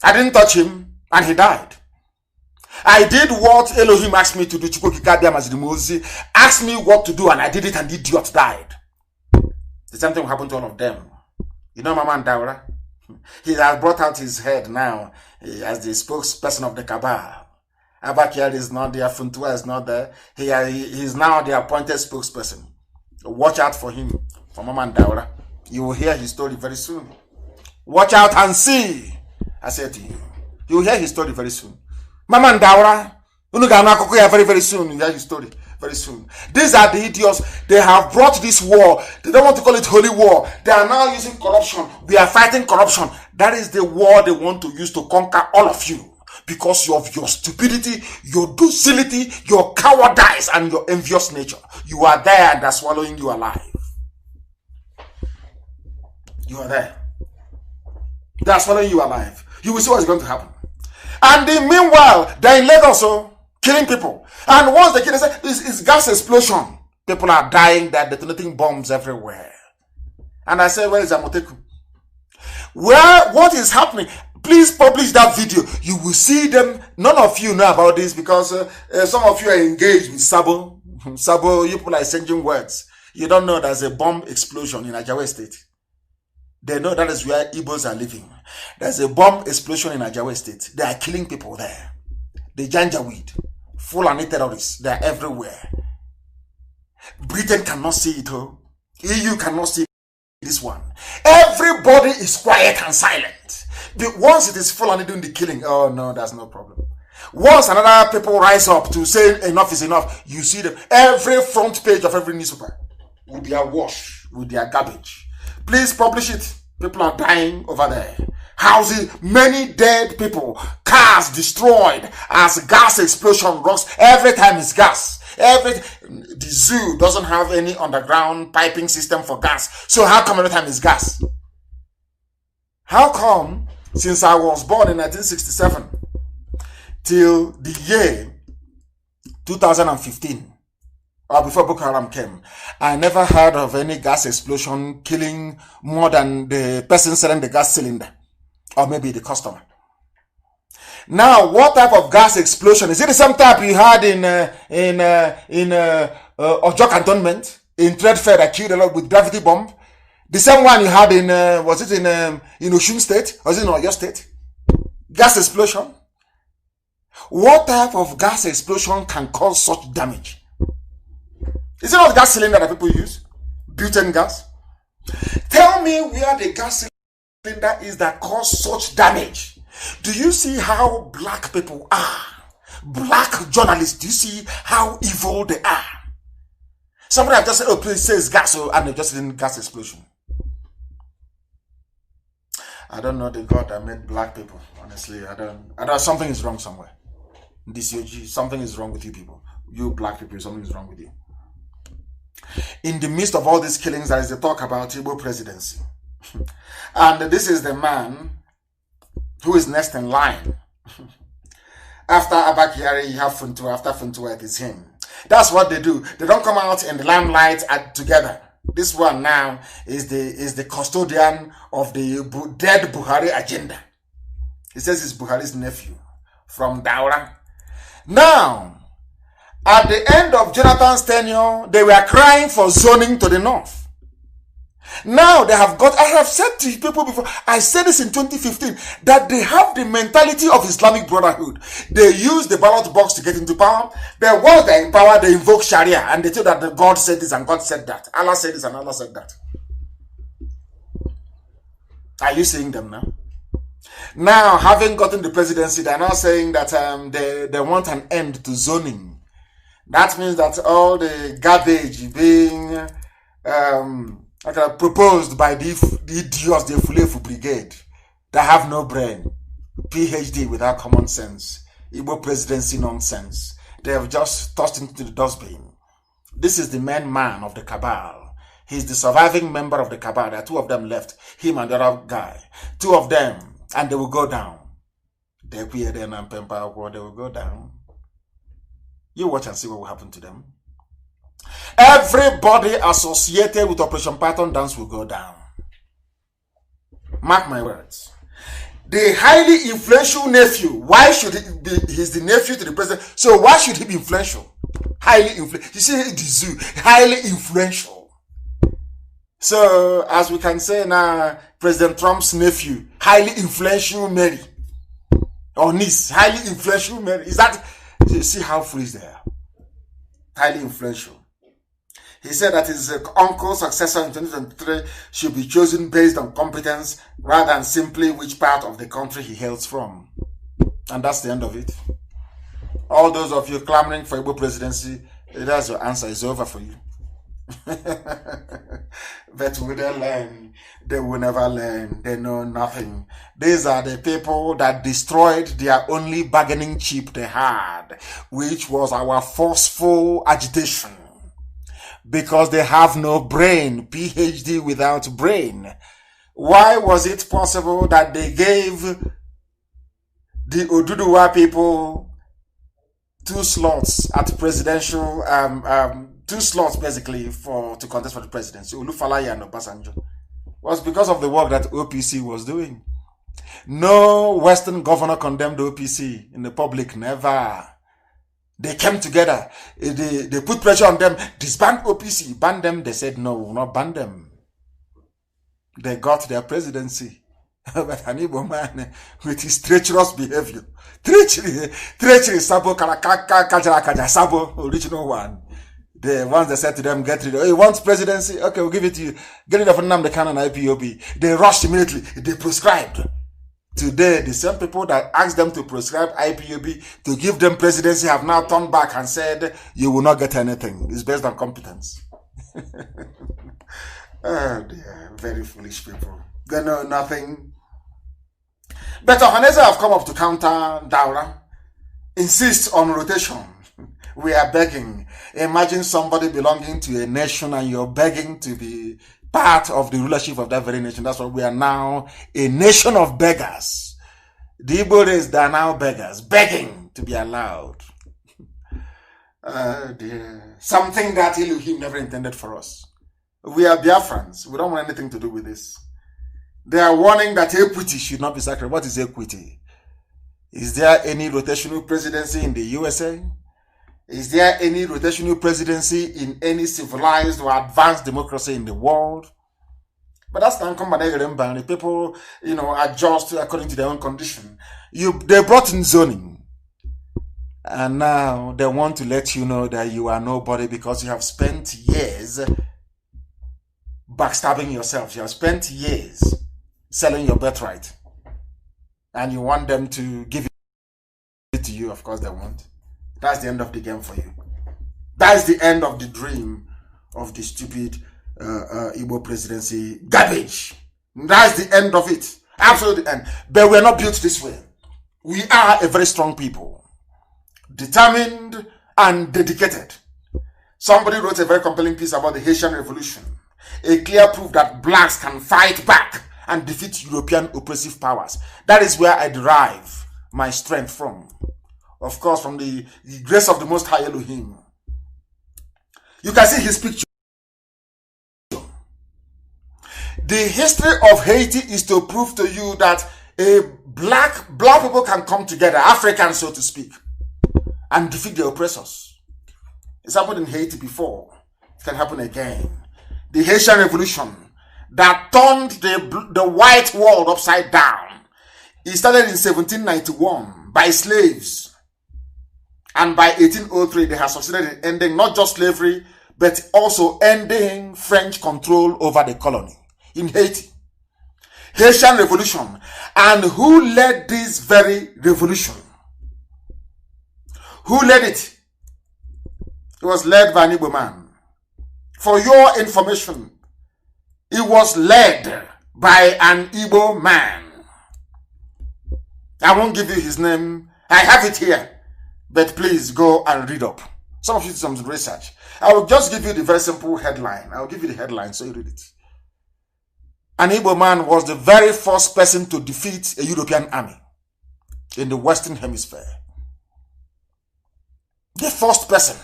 I didn't touch him, and he died. I did what Elohim asked me to do. Asked me what to do, and I did it, and the idiot died. The same thing will happen to all of them. You know Mama Ndaura? He has brought out his head now as the spokesperson of the cabal. Abakiel is not there, Funtua is not there. He is now the appointed spokesperson. Watch out for him, for Mama Ndaura. You will hear his story very soon. Watch out and see. I said to you, you will hear his story very soon. Mama Ndaura, very, very soon. You hear his story very soon. These are the idiots. They have brought this war. They don't want to call it holy war. They are now using corruption. We are fighting corruption. That is the war they want to use to conquer all of you. Because of your stupidity, your docility, your cowardice, and your envious nature. You are there and they're swallowing you alive. You are there. They are swallowing you alive. You will see what's going to happen. And meanwhile, they're in Lagos, killing people. And once they kill, they say, it's gas explosion. People are dying, they're detonating bombs everywhere. And I say, where is Amoteku? What is happening? Please publish that video. You will see them. None of you know about this because some of you are engaged with Sabo. Sabo, you people are exchanging words. You don't know there's a bomb explosion in Ajawa State. They know that is where Igbos are living. There's a bomb explosion in Ajawa State. They are killing people there. The Janjaweed, Fulani terrorists, they are everywhere. Britain cannot see it. EU cannot see this one. Everybody is quiet and silent. Once it is Fulani doing the killing, oh no, that's no problem. Once another people rise up to say enough is enough, you see them. Every front page of every newspaper will be awash with their garbage. Please publish it. People are dying over there. Houses, many dead people. Cars destroyed as gas explosion rocks. Every time it's gas. The zoo doesn't have any underground piping system for gas. So how come every time it's gas? How come since I was born in 1967 till the year 2015, or before Boko Haram came, I never heard of any gas explosion killing more than the person selling the gas cylinder, or maybe the customer. Now, what type of gas explosion? Is it the same type you had in Ojo Cantonment, in Trade Fair that killed a lot with gravity bomb? The same one you had in, was it in Osun State? Or was it in Oyo State? Gas explosion? What type of gas explosion can cause such damage? Is it not gas cylinder that people use? Butane gas? Tell me where the gas cylinder is that cause such damage. Do you see how black people are? Black journalists, do you see how evil they are? Somebody have just said, oh, please say it's gas, and they just didn't gas explosion. I don't know the God that made black people. Honestly, I don't. Something is wrong somewhere. Something is wrong with you people. You black people, something is wrong with you. In the midst of all these killings, there is a talk about Igbo presidency. And this is the man who is next in line. After Abakiari, you have Funtua. After Funtua, it is him. That's what they do. They don't come out in the limelight together. This one now is the custodian of the dead Buhari agenda. He says he's Buhari's nephew from Daura. Now, at the end of Jonathan's tenure, they were crying for zoning to the north. Now they have got, I have said to people before, I said this in 2015, that they have the mentality of Islamic Brotherhood. They use the ballot box to get into power. But once they're in power, they invoke Sharia and they tell that the God said this and God said that. Allah said this and Allah said that. Are you seeing them now? Now, having gotten the presidency, they're now saying that they want an end to zoning. That means that all the garbage being proposed by the idiots, the Fulefu Brigade, that have no brain, PhD without common sense, Igbo presidency nonsense, they have just tossed into the dustbin. This is the main man of the cabal. He's the surviving member of the cabal. There are two of them left, him and the other guy. Two of them, and they will go down. They will go down. You watch and see what will happen to them. Everybody associated with Operation Python Dance will go down. Mark my words. The highly influential nephew, why should he be? He's the nephew to the president, so why should he be influential? Highly influential. You see, the zoo, highly influential. So, as we can say now, President Trump's nephew, highly influential Mary, or niece, highly influential Mary. Is that? You see how foolish they are. Highly influential. He said that his uncle's successor in 2023 should be chosen based on competence rather than simply which part of the country he hails from. And that's the end of it. All those of you clamoring for Igbo presidency, that's your answer. It's over for you. But will they learn? They will never learn. They know nothing. These are the people that destroyed their only bargaining chip they had, which was our forceful agitation. Because they have no brain, PhD without brain. Why was it possible that they gave the Oduduwa people 2 slots at presidential, 2 slots basically to contest for the presidency, Olufalaye and Obasanjo? Was because of the work that OPC was doing. No Western governor condemned OPC in the public, never. They came together, they put pressure on them, disband OPC, ban them. They said, no, we'll not ban them. They got their presidency. But an Igbo man with his treacherous behavior, treachery, Sabo, Kaja, Sabo, original one. Once they said to them, get rid of, you want presidency? Okay, we'll give it to you. Get rid of NNAMDI, KANU and IPOB. They rushed immediately. They prescribed. Today, the same people that asked them to prescribe IPOB to give them presidency have now turned back and said, you will not get anything. It's based on competence. Oh dear, very foolish people. They know nothing. But Ohaneze have come up to counter Daura. Insist on rotation. We are begging. Imagine somebody belonging to a nation and you're begging to be part of the rulership of that very nation. That's why we are now a nation of beggars. The Igbo race, they are now beggars, begging to be allowed. Oh dear. Something that Elohim never intended for us. We are Biafrans. We don't want anything to do with this. They are warning that equity should not be sacred. What is equity? Is there any rotational presidency in the USA? Is there any rotational presidency in any civilized or advanced democracy in the world? But that's not common. The people, adjust according to their own condition. They brought in zoning. And now they want to let you know that you are nobody because you have spent years backstabbing yourself. You have spent years selling your birthright. And you want them to give it to you. Of course they won't. That's the end of the game for you. That's the end of the dream of the stupid Igbo presidency garbage. That's the end of it. Absolutely end. But we're not built this way. We are a very strong people. Determined and dedicated. Somebody wrote a very compelling piece about the Haitian Revolution. A clear proof that blacks can fight back and defeat European oppressive powers. That is where I derive my strength from. Of course, from the grace of the Most High Elohim. You can see his picture. The history of Haiti is to prove to you that black people can come together, Africans so to speak, and defeat the oppressors. It's happened in Haiti before. It can happen again. The Haitian Revolution, that turned the white world upside down. It started in 1791 by slaves. And by 1803, they have succeeded in ending not just slavery, but also ending French control over the colony in Haiti. Haitian Revolution. And who led this very revolution? Who led it? It was led by an Igbo man. For your information, it was led by an Igbo man. I won't give you his name. I have it here. But please go and read up. Some of you do some research. I will just give you the very simple headline. I will give you the headline so you read it. An Igbo man was the very first person to defeat a European army in the Western Hemisphere. The first person.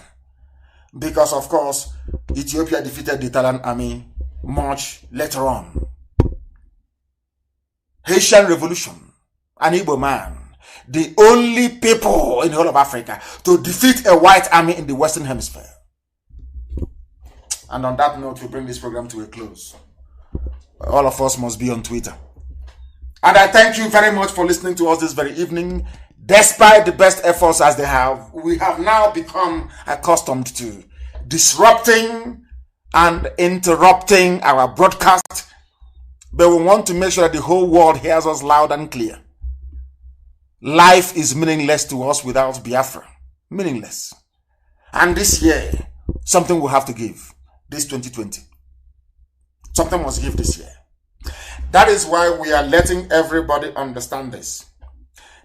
Because, of course, Ethiopia defeated the Italian army much later on. Haitian Revolution. An Igbo man. The only people in the whole of Africa to defeat a white army in the Western Hemisphere. And on that note, we bring this program to a close. All of us must be on Twitter. And I thank you very much for listening to us this very evening. Despite the best efforts as they have, we have now become accustomed to disrupting and interrupting our broadcast. But we want to make sure that the whole world hears us loud and clear. Life is meaningless to us without Biafra. Meaningless. And this year, something will have to give. This 2020. Something must give this year. That is why we are letting everybody understand this.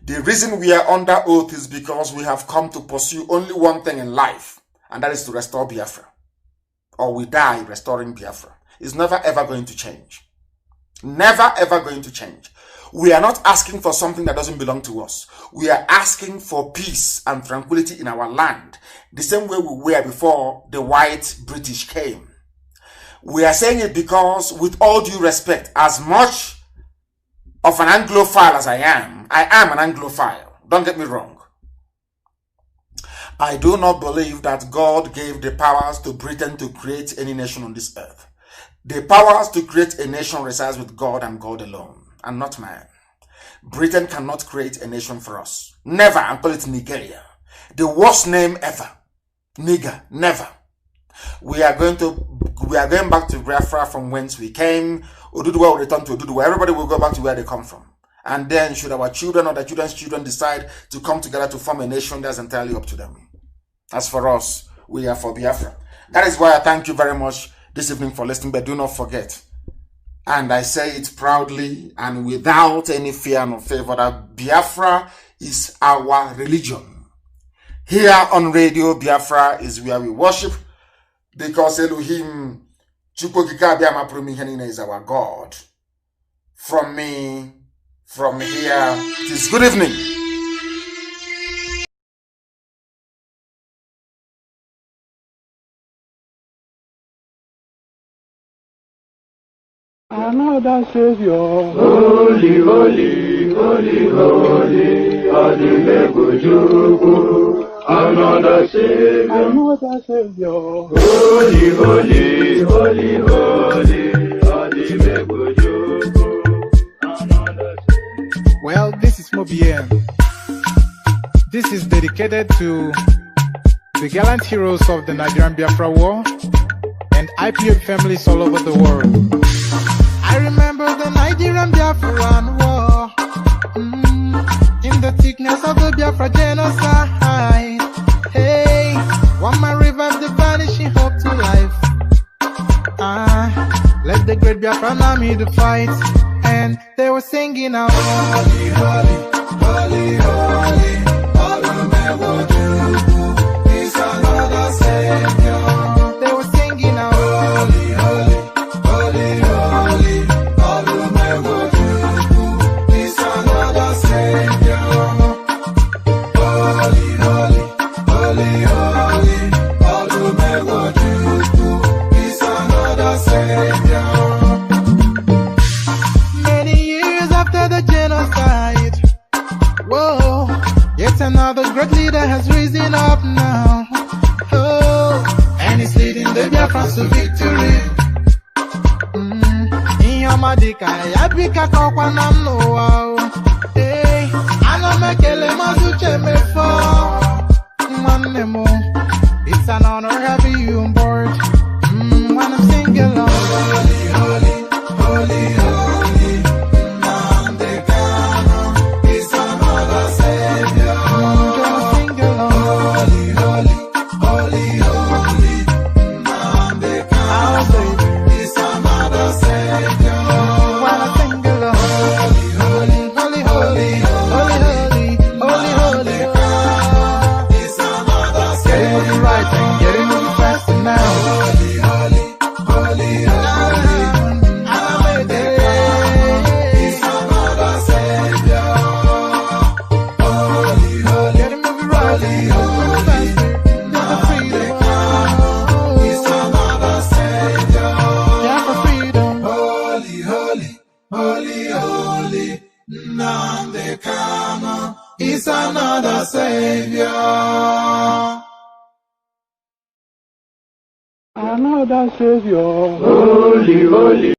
The reason we are under oath is because we have come to pursue only one thing in life, and that is to restore Biafra. Or we die restoring Biafra. It's never ever going to change. Never ever going to change. We are not asking for something that doesn't belong to us. We are asking for peace and tranquility in our land, the same way we were before the white British came. We are saying it because, with all due respect, as much of an Anglophile as I am an Anglophile. Don't get me wrong. I do not believe that God gave the powers to Britain to create any nation on this earth. The powers to create a nation resides with God and God alone, and not man. Britain cannot create a nation for us. Never, and call it Nigeria. The worst name ever. Nigger, never. We are going back to Biafra from whence we came. Oduduwa will return to Oduduwa. Everybody will go back to where they come from. And then should our children or their children's children decide to come together to form a nation, that's entirely up to them. As for us, we are for Biafra. That is why I thank you very much this evening for listening, but do not forget, and I say it proudly and without any fear nor favor, that Biafra is our religion. Here on Radio Biafra is where we worship, because Elohim is our God. From me, from here, it is good evening. Another Savior, holy, holy, holy, holy, another Savior, holy, holy, holy, holy, well, this is Mobien. This is dedicated to the gallant heroes of the Nigerian Biafra War and IPO families all over the world. I remember the Nigerian Biafran war, in the thickness of the Biafra genocide. Hey, one man revived the vanishing hope to life. Let the great Biafran army to fight, and they were singing out, holy, holy, holy, holy, Olumewojuku is another Savior. They were singing out, holy, holy, holy, holy, Olumewojuku is another Savior. Holy, holy, holy, holy, Olumewojuku is another Savior. Many years after the genocide, whoa, yet another great leader has risen up now. Oh, and he's leading the Biafrans to victory. Nwadika ya bika kokwa na mno. Hey, ana mekele mazuche mefo. Mwanemo, it's an honor having you on board. When I'm singing along. Holy, holy, holy, holy. Nnamdi Kanu is another savior. Just sing along. Holy, holy, holy, holy. Nnamdi Kanu is another savior. When I sing along. Holy, holy, holy, holy, holy, holy, holy, holy. Is another savior. Getting it right and getting it faster now. Holy, holy, holy, holy. Is another savior. Holy, holy, getting it right and getting it faster. Never freedom. Is another savior. Yeah, for freedom. Holy, holy, holy, holy. Nnamdi Kanu is another savior. Another savior. Holy, holy,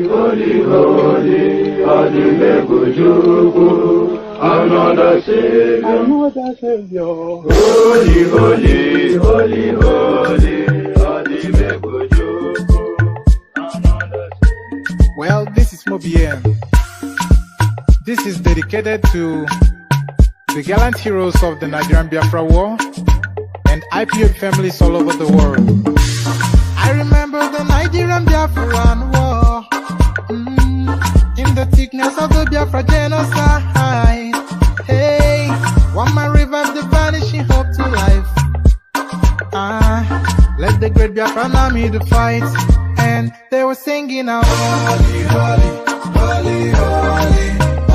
holy, holy, Adimebujuku, another savior. Another savior. Holy, holy, holy, holy, Adimebujuku, another savior. Well, this is MOBM. This is dedicated to the gallant heroes of the Nigerian Biafra War and IPOB families all over the world. I remember the Nigerian Biafran War, in the thickness of the Biafra genocide. Hey, one man revived the vanishing hope to life. Let the great Biafran army to fight, and they were singing out. Holy, holy,